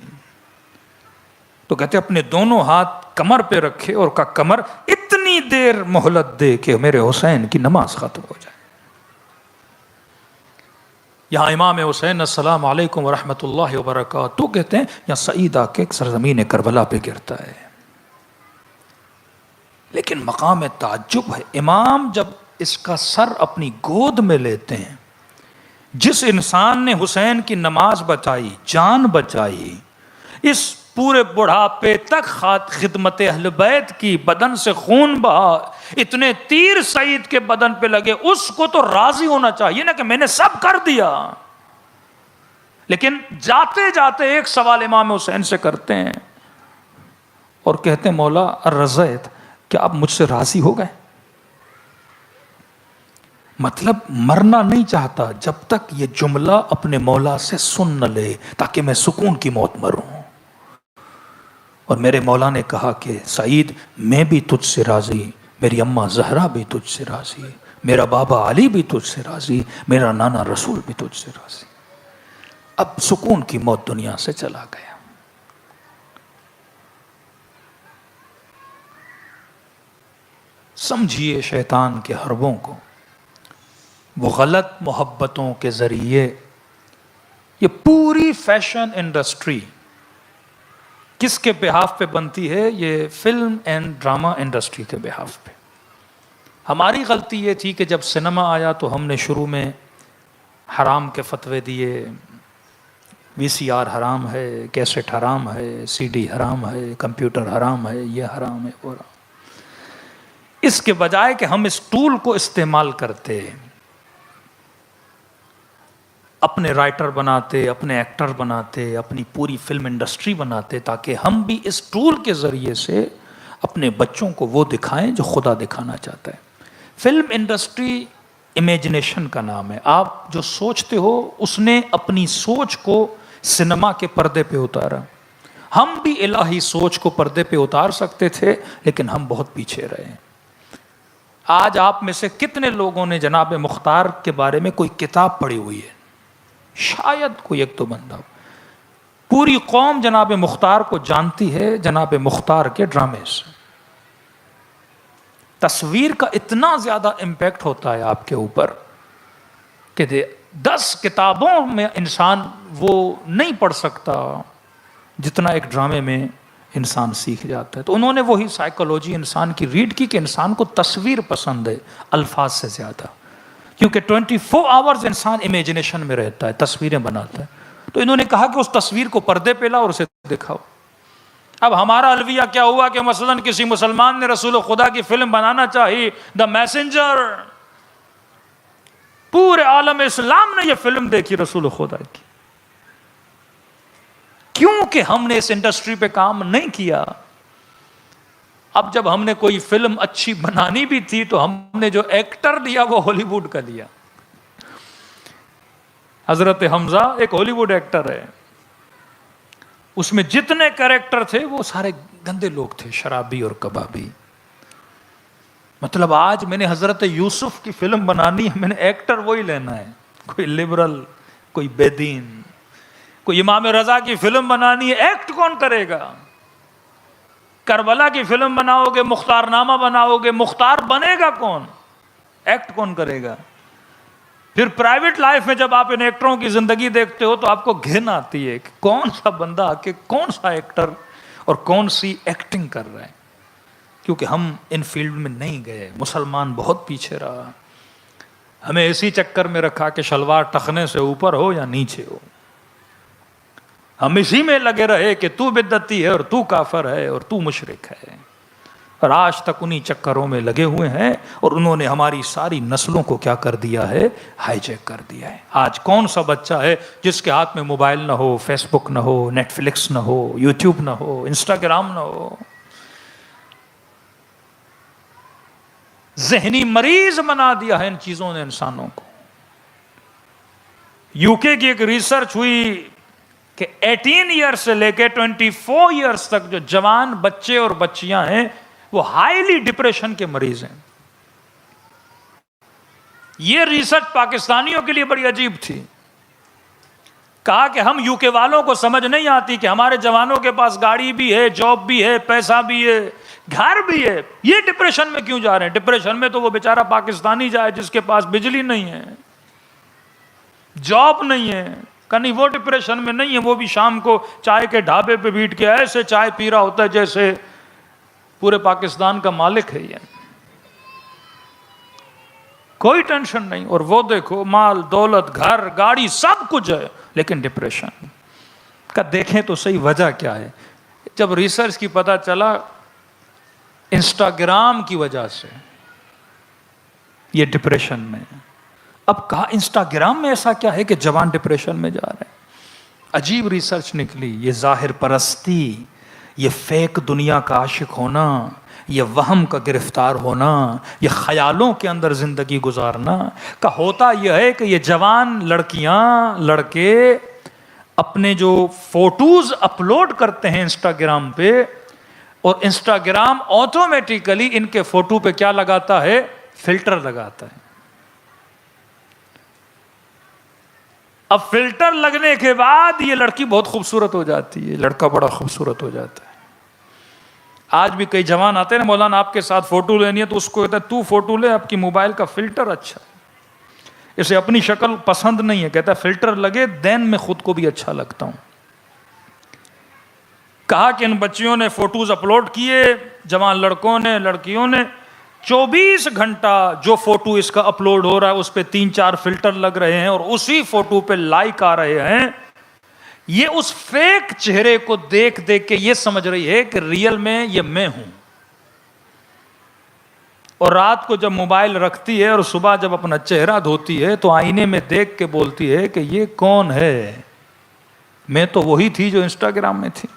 تو کہتے اپنے دونوں ہاتھ کمر پہ رکھے اور کہا کمر اتنی دیر مہلت دے کہ میرے حسین کی نماز ختم ہو جائے۔ یہاں امام حسین السلام علیکم ورحمۃ اللہ وبرکاتہ تو کہتے ہیں یہاں سعید آ کے سرزمین کربلا پہ گرتا ہے، لیکن مقام تعجب ہے، امام جب اس کا سر اپنی گود میں لیتے ہیں، جس انسان نے حسین کی نماز بچائی، جان بچائی، اس پورے بڑھاپے تک خدمت اہل بیت کی، بدن سے خون بہا، اتنے تیر سعید کے بدن پہ لگے، اس کو تو راضی ہونا چاہیے نا کہ میں نے سب کر دیا۔ لیکن جاتے جاتے ایک سوال امام حسین سے کرتے ہیں اور کہتے ہیں مولا الرضیت، کیا آپ مجھ سے راضی ہو گئے؟ مطلب مرنا نہیں چاہتا جب تک یہ جملہ اپنے مولا سے سن نہ لے، تاکہ میں سکون کی موت مروں۔ اور میرے مولا نے کہا کہ سعید میں بھی تجھ سے راضی، میری اماں زہرا بھی تجھ سے راضی، میرا بابا علی بھی تجھ سے راضی، میرا نانا رسول بھی تجھ سے راضی۔ اب سکون کی موت دنیا سے چلا گیا۔ سمجھیے شیطان کے حربوں کو، وہ غلط محبتوں کے ذریعے یہ پوری فیشن انڈسٹری کس کے بہاف پہ بنتی ہے؟ یہ فلم اینڈ ڈرامہ انڈسٹری کے بہاف پہ۔ ہماری غلطی یہ تھی کہ جب سنیما آیا تو ہم نے شروع میں حرام کے فتوے دیے، وی سی آر حرام ہے، کیسٹ حرام ہے، سی ڈی حرام ہے، کمپیوٹر حرام ہے، یہ حرام ہے وہ حرام۔ اس کے بجائے کہ ہم اس ٹول کو استعمال کرتے، اپنے رائٹر بناتے، اپنے ایکٹر بناتے، اپنی پوری فلم انڈسٹری بناتے، تاکہ ہم بھی اس ٹول کے ذریعے سے اپنے بچوں کو وہ دکھائیں جو خدا دکھانا چاہتا ہے۔ فلم انڈسٹری امیجنیشن کا نام ہے۔ آپ جو سوچتے ہو اس نے اپنی سوچ کو سنیما کے پردے پہ اتارا۔ ہم بھی الہی سوچ کو پردے پہ اتار سکتے تھے، لیکن ہم بہت پیچھے رہے ہیں۔ آج آپ میں سے کتنے لوگوں نے جناب مختار کے بارے میں کوئی کتاب پڑھی ہوئی ہے؟ شاید کوئی ایک تو بندہ۔ پوری قوم جناب مختار کو جانتی ہے جناب مختار کے ڈرامے سے۔ تصویر کا اتنا زیادہ امپیکٹ ہوتا ہے آپ کے اوپر کہ 10 کتابوں میں انسان وہ نہیں پڑھ سکتا جتنا ایک ڈرامے میں انسان سیکھ جاتا ہے۔ تو انہوں نے وہی سائیکولوجی انسان کی ریڈ کی کہ انسان کو تصویر پسند ہے الفاظ سے زیادہ، کیونکہ 24 آورز انسان امیجنیشن میں رہتا ہے، تصویریں بناتا ہے۔ تو انہوں نے کہا کہ اس تصویر کو پردے پہ لاؤ اور اسے دکھاؤ۔ اب ہمارا الویہ کیا ہوا کہ مثلا کسی مسلمان نے رسول خدا کی فلم بنانا چاہی، دا میسنجر، پورے عالم اسلام نے یہ فلم دیکھی رسول خدا کی، کیونکہ ہم نے اس انڈسٹری پہ کام نہیں کیا۔ اب جب ہم نے کوئی فلم اچھی بنانی بھی تھی تو ہم نے جو ایکٹر لیا وہ ہالی ووڈ کا لیا۔ حضرت حمزہ ایک ہالی ووڈ ایکٹر ہے، اس میں جتنے کریکٹر تھے وہ سارے گندے لوگ تھے، شرابی اور کبابی۔ مطلب آج میں نے حضرت یوسف کی فلم بنانی ہے، میں نے ایکٹر وہی لینا ہے، کوئی لبرل، کوئی بے دین۔ کوئی امام رضا کی فلم بنانی ہے، ایکٹ کون کرے گا؟ کربلا کی فلم بناؤ گے، مختار نامہ بناؤ گے، مختار بنے گا کون؟ ایکٹ کون کرے گا؟ پھر پرائیویٹ لائف میں جب آپ ان ایکٹروں کی زندگی دیکھتے ہو تو آپ کو گھن آتی ہے کہ کون سا بندہ آ کے کون سا ایکٹر اور کون سی ایکٹنگ کر رہا ہے، کیونکہ ہم ان فیلڈ میں نہیں گئے۔ مسلمان بہت پیچھے رہا، ہمیں اسی چکر میں رکھا کہ شلوار ٹخنے سے اوپر ہو یا نیچے ہو، ہم اسی میں لگے رہے کہ تو بدعتی ہے اور تو کافر ہے اور تو مشرک ہے، اور آج تک انہی چکروں میں لگے ہوئے ہیں، اور انہوں نے ہماری ساری نسلوں کو کیا کر دیا ہے؟ ہائی جیک کر دیا ہے۔ آج کون سا بچہ ہے جس کے ہاتھ میں موبائل نہ ہو، فیس بک نہ ہو، نیٹ فلکس نہ ہو، یوٹیوب نہ ہو، انسٹاگرام نہ ہو؟ ذہنی مریض بنا دیا ہے ان چیزوں نے انسانوں کو۔ یو کے کی ایک ریسرچ ہوئی کہ 18 ایئر سے لے کے 24 ایئرس تک جو جوان بچے اور بچیاں ہیں وہ ہائیلی ڈپریشن کے مریض ہیں۔ یہ ریسرچ پاکستانیوں کے لیے بڑی عجیب تھی۔ کہا کہ ہم یو کے والوں کو سمجھ نہیں آتی کہ ہمارے جوانوں کے پاس گاڑی بھی ہے، جاب بھی ہے، پیسہ بھی ہے، گھر بھی ہے، یہ ڈپریشن میں کیوں جا رہے ہیں؟ ڈپریشن میں تو وہ بیچارہ پاکستانی جائے جس کے پاس بجلی نہیں ہے، جاب نہیں ہے، نہیں وہ ڈپریشن میں نہیں ہے، وہ بھی شام کو چائے کے ڈھابے پہ بیٹھ کے ایسے چائے پی رہا ہوتا ہے جیسے پورے پاکستان کا مالک ہے، یہ کوئی ٹینشن نہیں، اور وہ دیکھو مال دولت گھر گاڑی سب کچھ ہے، لیکن ڈپریشن کا دیکھیں تو صحیح وجہ کیا ہے؟ جب ریسرچ کی پتہ چلا انسٹاگرام کی وجہ سے یہ ڈپریشن میں۔ اب کہا انسٹاگرام میں ایسا کیا ہے کہ جوان ڈپریشن میں جا رہے ہیں؟ عجیب ریسرچ نکلی۔ یہ ظاہر پرستی، یہ فیک دنیا کا عاشق ہونا، یہ وہم کا گرفتار ہونا، یہ خیالوں کے اندر زندگی گزارنا کا ہوتا یہ ہے کہ یہ جوان لڑکیاں لڑکے اپنے جو فوٹوز اپلوڈ کرتے ہیں انسٹاگرام پہ، اور انسٹاگرام آٹومیٹیکلی ان کے فوٹو پہ کیا لگاتا ہے؟ فلٹر لگاتا ہے۔ اب فلٹر لگنے کے بعد یہ لڑکی بہت خوبصورت ہو جاتی ہے، لڑکا بڑا خوبصورت ہو جاتا ہے۔ آج بھی کئی جوان آتے ہیں، مولانا آپ کے ساتھ فوٹو لینی ہے، تو اس کو کہتا ہے تو فوٹو لے، آپ کی موبائل کا فلٹر اچھا ہے، اسے اپنی شکل پسند نہیں ہے، کہتا ہے فلٹر لگے دین میں خود کو بھی اچھا لگتا ہوں۔ کہا کہ ان بچیوں نے فوٹوز اپلوڈ کیے، جوان لڑکوں نے، لڑکیوں نے، 24 گھنٹہ جو فوٹو اس کا اپلوڈ ہو رہا ہے اس پہ 3-4 فلٹر لگ رہے ہیں، اور اسی فوٹو پہ لائک آ رہے ہیں۔ یہ اس فیک چہرے کو دیکھ دیکھ کے یہ سمجھ رہی ہے کہ ریئل میں یہ میں ہوں، اور رات کو جب موبائل رکھتی ہے اور صبح جب اپنا چہرہ دھوتی ہے تو آئینے میں دیکھ کے بولتی ہے کہ یہ کون ہے؟ میں تو وہی تھی جو انسٹاگرام میں تھی۔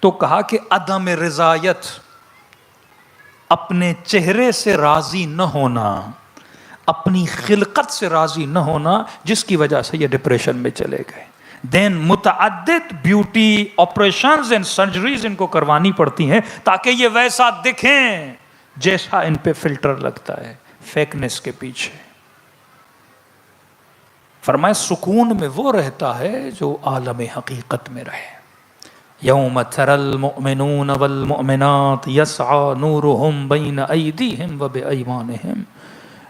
تو کہا کہ عدم رضایت، اپنے چہرے سے راضی نہ ہونا، اپنی خلقت سے راضی نہ ہونا، جس کی وجہ سے یہ ڈپریشن میں چلے گئے۔ دین متعدد بیوٹی آپریشنز اینڈ سرجریز ان کو کروانی پڑتی ہیں تاکہ یہ ویسا دکھیں جیسا ان پہ فلٹر لگتا ہے فیکنس کے پیچھے۔ فرمائے سکون میں وہ رہتا ہے جو عالم حقیقت میں رہے۔ یوم تری المؤمنون والمؤمنات یسعی نورہم بین ایدیہم وبایمانہم،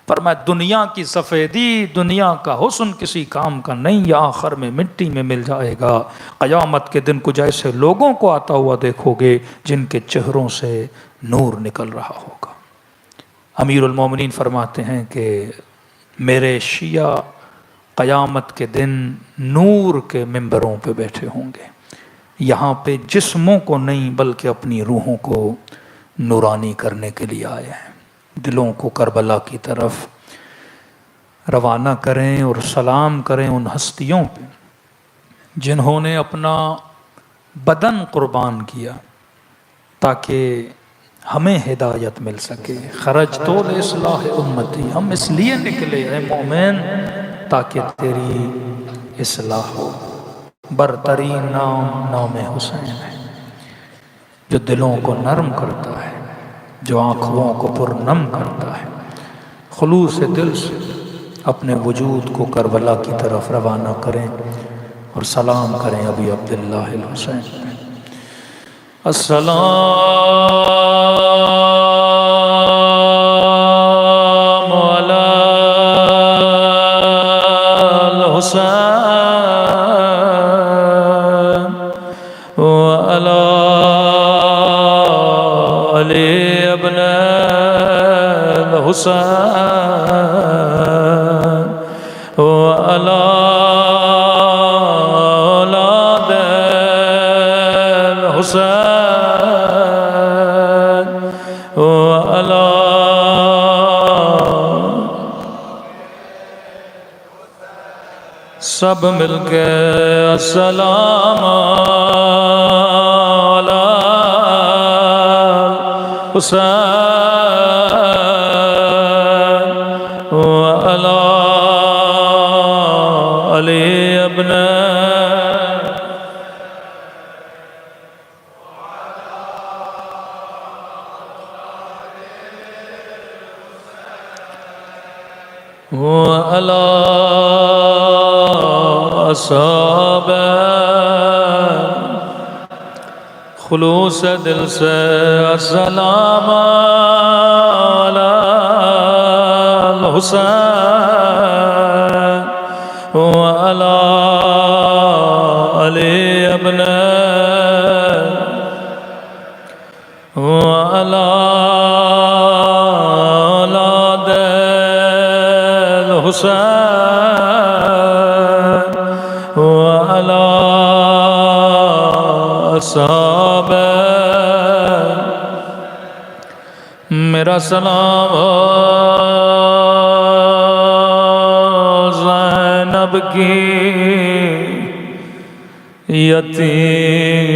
فرمایا دنیا کی سفیدی، دنیا کا حسن کسی کام کا نہیں، یہ آخر میں مٹی میں مل جائے گا۔ قیامت کے دن کچھ ایسے لوگوں کو آتا ہوا دیکھو گے جن کے چہروں سے نور نکل رہا ہوگا۔ امیر المومنین فرماتے ہیں کہ میرے شیعہ قیامت کے دن نور کے ممبروں پہ بیٹھے ہوں گے، یہاں پہ جسموں کو نہیں بلکہ اپنی روحوں کو نورانی کرنے کے لیے آئے ہیں۔ دلوں کو کربلا کی طرف روانہ کریں اور سلام کریں ان ہستیوں پہ جنہوں نے اپنا بدن قربان کیا تاکہ ہمیں ہدایت مل سکے۔ خرجت لاصلاح امتی، ہم اس لیے نکلے اے مومن تاکہ تیری اصلاح ہو۔ برترین نام نام حسین ہے، جو دلوں کو نرم کرتا ہے، جو آنکھوں کو پرنم کرتا ہے۔ خلوص دل سے اپنے وجود کو کربلا کی طرف روانہ کریں اور سلام کریں ابی عبداللہ الحسین۔ السلام علی الحسین وعلی علی ابن الحسین وعلی اولاد الحسین وعلی سب مل کے السلام علی حسین وعلی علی ابن وعلی اصحاب۔ خلوص دل سے السلام علی الحسین وعلی علی ابن وعلی اولاد الحسین وعلی اصحاب۔ میرا سلام زینب کی یتیم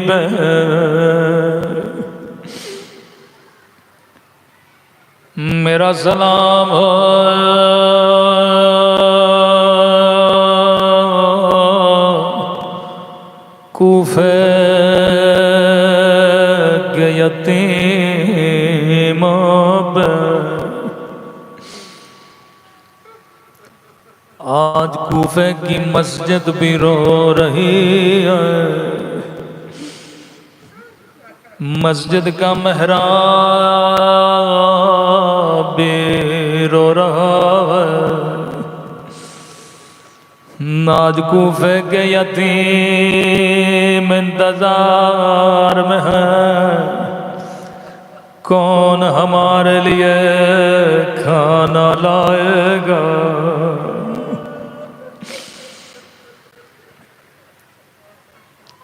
بہن، میرا سلام کوفے کے یتیموں پہ آج کوفے کی مسجد بھی رو رہی ہے، مسجد کا محراب بھی رو رہا ہے۔ آج کوفے کے یتیم انتظار میں ہیں، کون ہمارے لیے کھانا لائے گا۔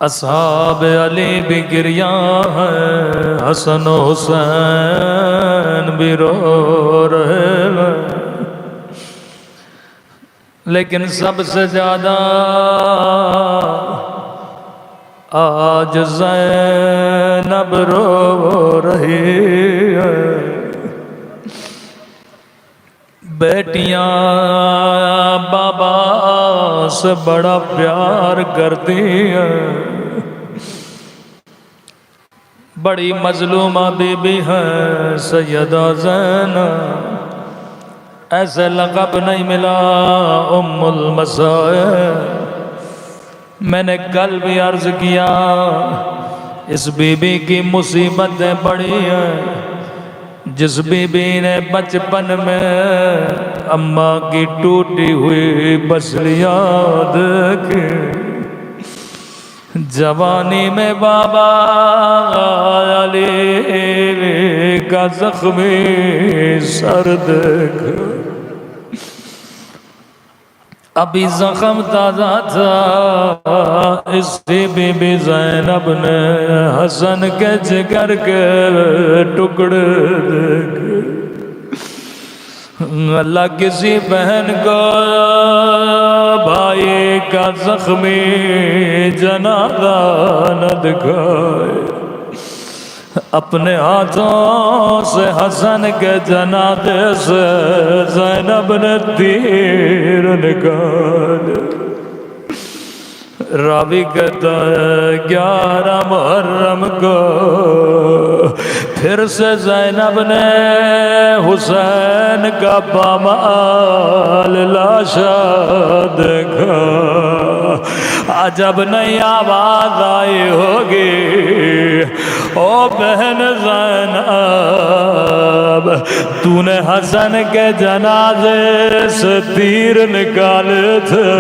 اصحاب علی بھی گریاں ہیں، حسن و حسین بھی رو رہے ہیں، لیکن سب سے زیادہ آج زینب رو رہی ہے۔ بیٹیاں بابا سے بڑا پیار کرتی ہیں، بڑی مظلومہ بی بی ہے سیدہ زینب، ایسے لقب نہیں ملا ام المصائب۔ میں نے کل بھی عرض کیا اس بی بی کی مصیبتیں بڑی ہیں، جس بی بی نے بچپن میں اماں کی ٹوٹی ہوئی بسلیاں دیکھی، جوانی میں بابا علی کا زخمی سر دیکھ، ابھی زخم تازہ تھا، اس بی بی زینب نے حسن کے جگر کے ٹکڑے دیکھے۔ اللہ کسی بہن کو بھائی کا زخمی جنازہ نہ دکھائے، اپنے ہاتھوں سے حسن کے جنازے سے زینب نے تیر نکالے۔ راوی کہتا ہے 11 محرم کو پھر سے زینب نے حسین کا پامال لاشا دیکھا، عجب نہیں آواز آئی ہوگی او بہن زینب، تو نے حسن کے جنازے سے تیر نکالے تھے،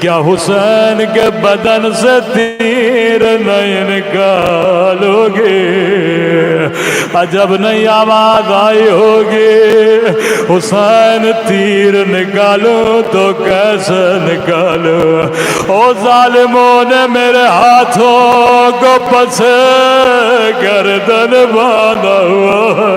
کیا حسین کے بدن سے تیر نہیں نکالو گے؟ عجب نہیں آواز آئی ہوگی حسین تیر نکالو تو کیسے نکالو؟ او ظالموں نے میرے ہاتھوں کو پسے گردن باندھا ہوا ہے۔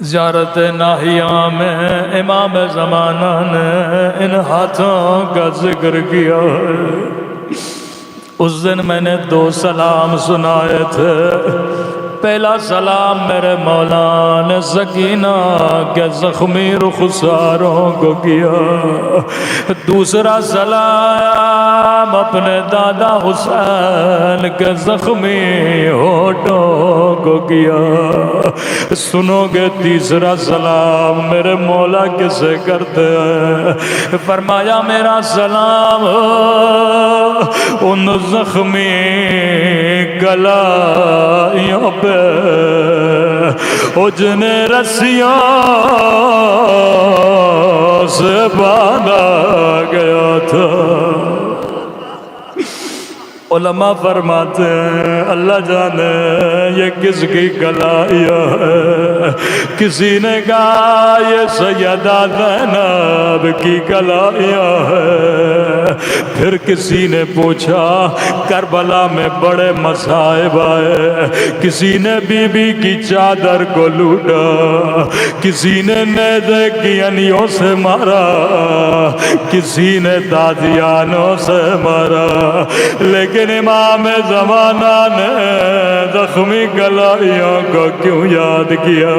زیارت ناہیہ میں امام زمانہ نے ان ہاتھوں کا ذکر کیا ہے۔ اس دن میں نے 2 سلام سنائے تھے، پہلا سلام میرے مولا نے سکینہ کے زخمی رخساروں کو کیا، دوسرا سلام اپنے دادا حسین کے زخمی ہونٹوں کو کیا۔ سنو گے تیسرا سلام میرے مولا کسے کرتے ہیں؟ فرمایا میرا سلام ان زخمی کلائیوں پہ جنہیں رسیوں سے باندھا گیا تھا۔ علماء فرماتے ہیں اللہ جانے یہ کس کی کلائیاں ہے، کسی نے کہا یہ سیدہ زینب کی کلائیاں ہے، پھر کسی نے پوچھا کربلا میں بڑے مصائب آئے، کسی نے بی بی کی چادر کو لوٹا، کسی نے نیزے کی انیوں سے مارا، کسی نے تازیانوں سے مارا، لیکن امام زمانہ نے زخمی کلائیوں کو کیوں یاد کیا؟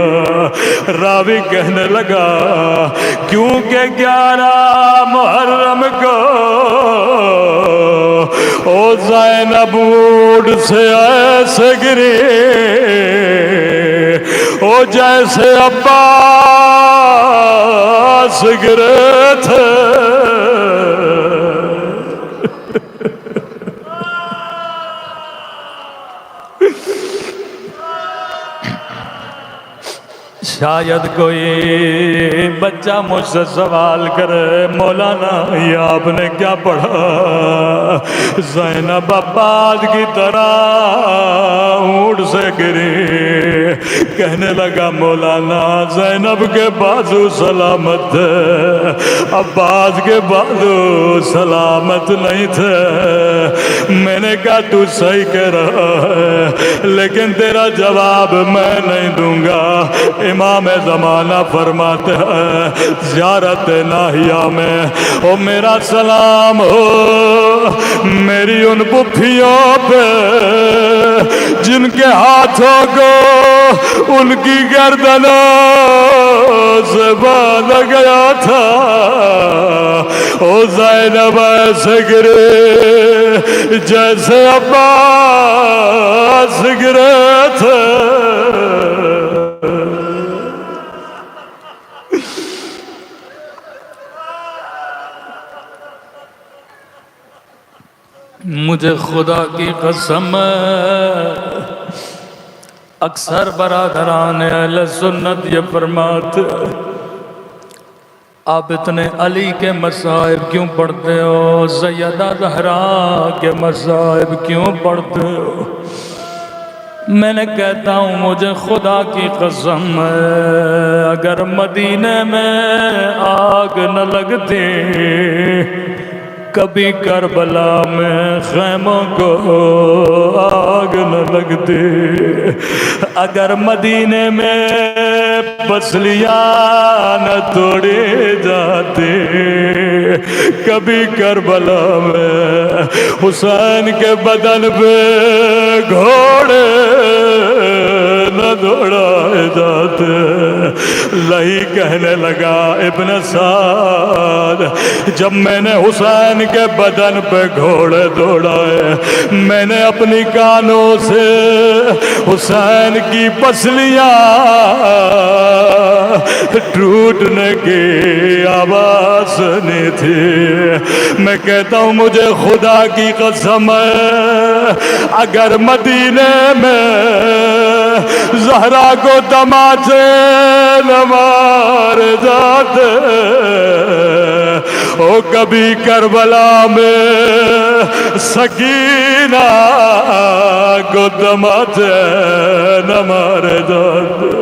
راوی کہنے لگا کیونکہ 11 محرم کو او زینب اونٹ سے ایسے گری او جیسے عباس گرے تھے۔ شاید کوئی بچہ مجھ سے سوال کرے مولانا یہ آپ نے کیا پڑھا؟ زینب عباس کی طرح اونٹ سے گری۔ کہنے لگا مولانا زینب کے بازو سلامت تھے، عباس کے بازو سلامت نہیں تھے۔ میں نے کہا تو صحیح کہہ رہا ہے لیکن تیرا جواب میں نہیں دوں گا۔ امام زمانہ فرماتے ہیں زیارت ناہیہ میں او میرا سلام ہو میری ان پھپھیوں پہ جن کے ہاتھوں کو ان کی گردنوں سے باندھا گیا تھا۔ او زینب ایسے گرے جیسے عباس گرے تھے۔ مجھے خدا کی قسم اکثر برادران اہل سنت یہ فرماتے آپ اتنے علی کے مصائب کیوں پڑھتے ہو، سیدہ زہرا کے مصائب کیوں پڑھتے ہو؟ میں نے کہتا ہوں مجھے خدا کی قسم اگر مدینے میں آگ نہ لگتی کبھی کربلا میں خیموں کو آگ نہ لگتی، اگر مدینے میں پسلیاں نہ توڑی جاتی کبھی کربلا میں حسین کے بدن پہ گھوڑے نہ دوڑائے جاتے۔ لہی کہنے لگا ابن سعد جب میں نے حسین کے بدن پہ گھوڑے دوڑائے میں نے اپنی کانوں سے حسین کی پسلیاں ٹوٹنے کی آواز سنی تھی۔ میں کہتا ہوں مجھے خدا کی قسم اگر مدینے میں زہرا کو تماچے نہ مار جاتے او کبھی کربلا میں سکینہ کو تماچے نہ مار جاتے۔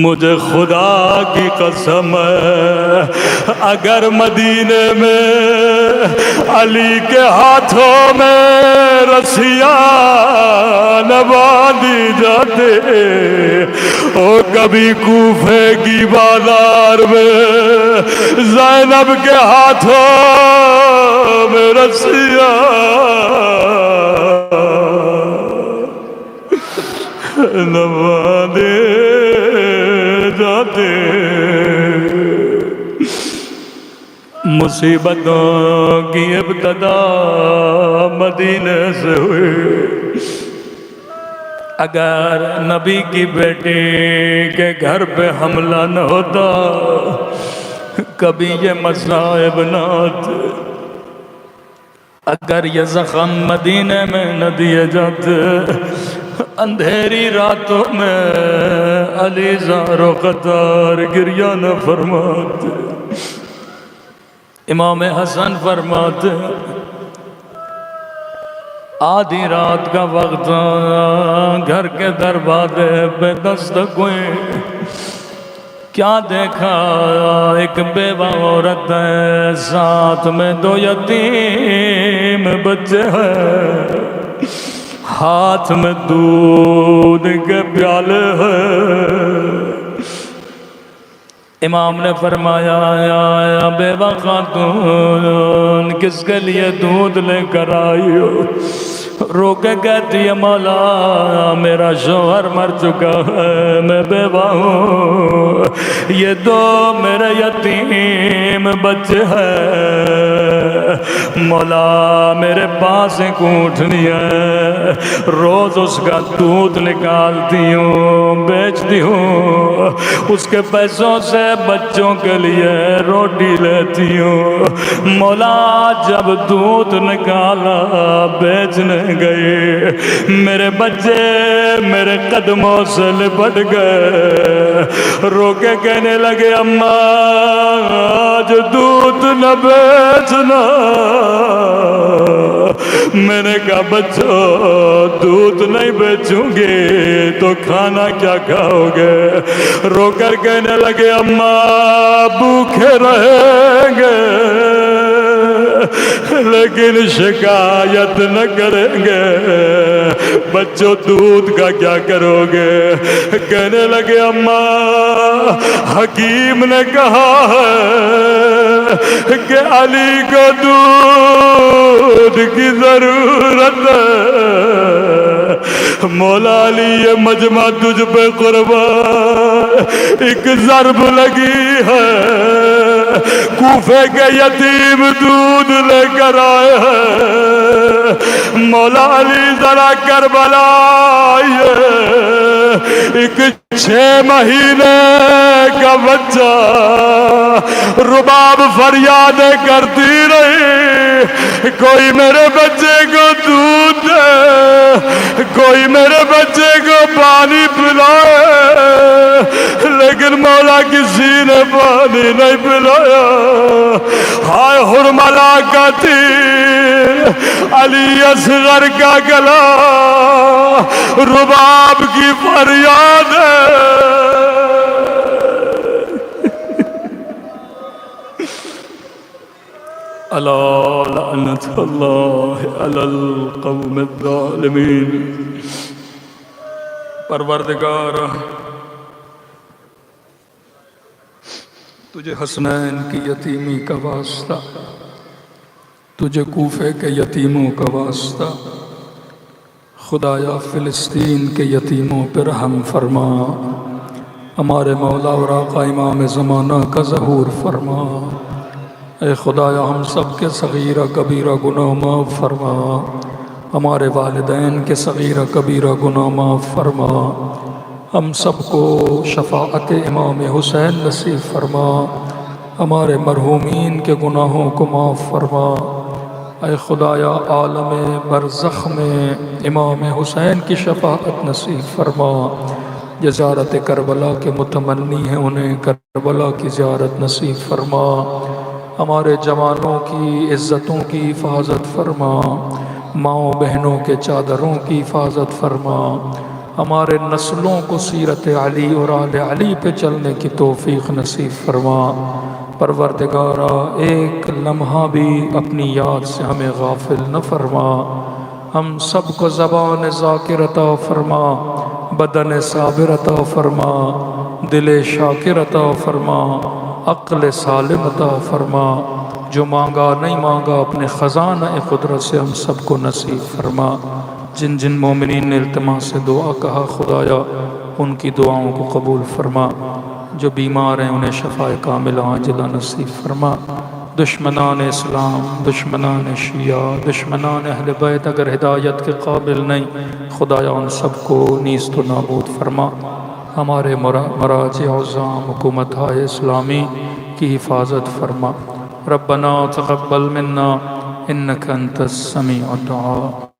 مجھے خدا کی قسم اگر مدینے میں علی کے ہاتھوں میں رسیاں نہ باندھی جاتے او کبھی کوفے کی بازار میں زینب کے ہاتھوں میں رسیاں نہ باندھی جاتے۔ مصیبتوں کی ابتدا مدینے سے ہوئی۔ اگر نبی کی بیٹی کے گھر پہ حملہ نہ ہوتا کبھی یہ مصائب نہ ہوتے، اگر یہ زخم مدینے میں نہ دیے جاتے اندھیری راتوں میں علی زار و قطار گریہ نہ فرماتے۔ امام حسن فرماتے آدھی رات کا وقت گھر کے دروازے پہ دستک ہوئی، کیا دیکھا ایک بیوہ عورت ہے ساتھ میں 2 یتیم بچے ہیں، ہاتھ میں دودھ کے پیالے ہیں۔ امام نے فرمایا یا بیوہ خاتون کس کے لیے دودھ لے کر آئی ہو؟ رو کے کہتی ہے مولا میرا شوہر مر چکا ہے، میں بیوہ ہوں، یہ دو میرے یتیم بچے ہیں، مولا میرے پاس ایک اونٹنی ہے، روز اس کا دودھ نکالتی ہوں، بیچتی ہوں، اس کے پیسوں سے بچوں کے لیے روٹی لیتی ہوں، مولا جب دودھ نکالا بیچنے گئی، میرے بچے میرے قدموں سے لپٹ گئے، رو کے کہنے لگے اماں آج دودھ نہ بیچنا۔ میں نے کہا بچوں دودھ نہیں بیچوں گی تو کھانا کیا کھاؤ گے؟ رو کر کہنے لگے اماں بھوکے رہیں گے لیکن شکایت نہ کریں گے، بچوں دودھ کا کیا کرو گے؟ کہنے لگے اماں حکیم نے کہا ہے کہ علی کو دودھ کی ضرورت ہے، مولا علی یہ مجمع تجھ پہ قربان، ایک ضرب لگی ہے، کوفے کے یتیم دودھ لے کر آئے ہیں، مولا علی ذرا کربلا آئیے، ایک 6 مہینے کا بچہ رباب فریادیں کرتی رہی، کوئی میرے بچے کو دودھ دے، کوئی میرے بچے کو پانی پلائے، لیکن مولا کسی نے پانی نہیں پلایا۔ ہائے حرملا کا تیر، علی اصغر کا گلا، رباب کی فریاد ہے۔ الا لعنت اللہ علی القوم الظالمین۔ پروردگار تجھے حسنین کی یتیمی کا واسطہ، تجھے کوفے کے یتیموں کا واسطہ، خدایا فلسطین کے یتیموں پر رحم فرما، ہمارے مولا اور آقا امام زمانہ کا ظہور فرما، اے خدایا ہم سب کے صغیرہ کبیرہ گناہ معاف فرما، ہمارے والدین کے صغیرہ کبیرہ گناہ معاف فرما، ہم سب کو شفاعت امام حسین نصیب فرما، ہمارے مرحومین کے گناہوں کو معاف فرما، اے خدایا عالم برزخ میں امام حسین کی شفاعت نصیب فرما، جو زیارت کربلا کے متمنی ہیں انہیں کربلا کی زیارت نصیب فرما، ہمارے جوانوں کی عزتوں کی حفاظت فرما، ماؤں بہنوں کے چادروں کی حفاظت فرما، ہمارے نسلوں کو سیرت علی اور آل علی پہ چلنے کی توفیق نصیب فرما۔ پروردگارا ایک لمحہ بھی اپنی یاد سے ہمیں غافل نہ فرما، ہم سب کو زبان ذاکر عطا فرما، بدن صابر عطا فرما، دل شاکر عطا فرما، عقل سالم عطا فرما، جو مانگا نہیں مانگا اپنے خزانہ قدرت سے ہم سب کو نصیب فرما۔ جن جن مومنین نے التماس سے دعا کہا خدایا ان کی دعاؤں کو قبول فرما، جو بیمار ہیں انہیں شفاء کاملہ عاجلہ نصیب فرما۔ دشمنان اسلام، دشمنان شیعہ، دشمنان اہل بیت اگر ہدایت کے قابل نہیں خدایا ان سب کو نیست و نابود فرما، ہمارے مراجع عظام حکومت اسلامی کی حفاظت فرما۔ ربنا تقبل منا انک انت السمیع الدعاء۔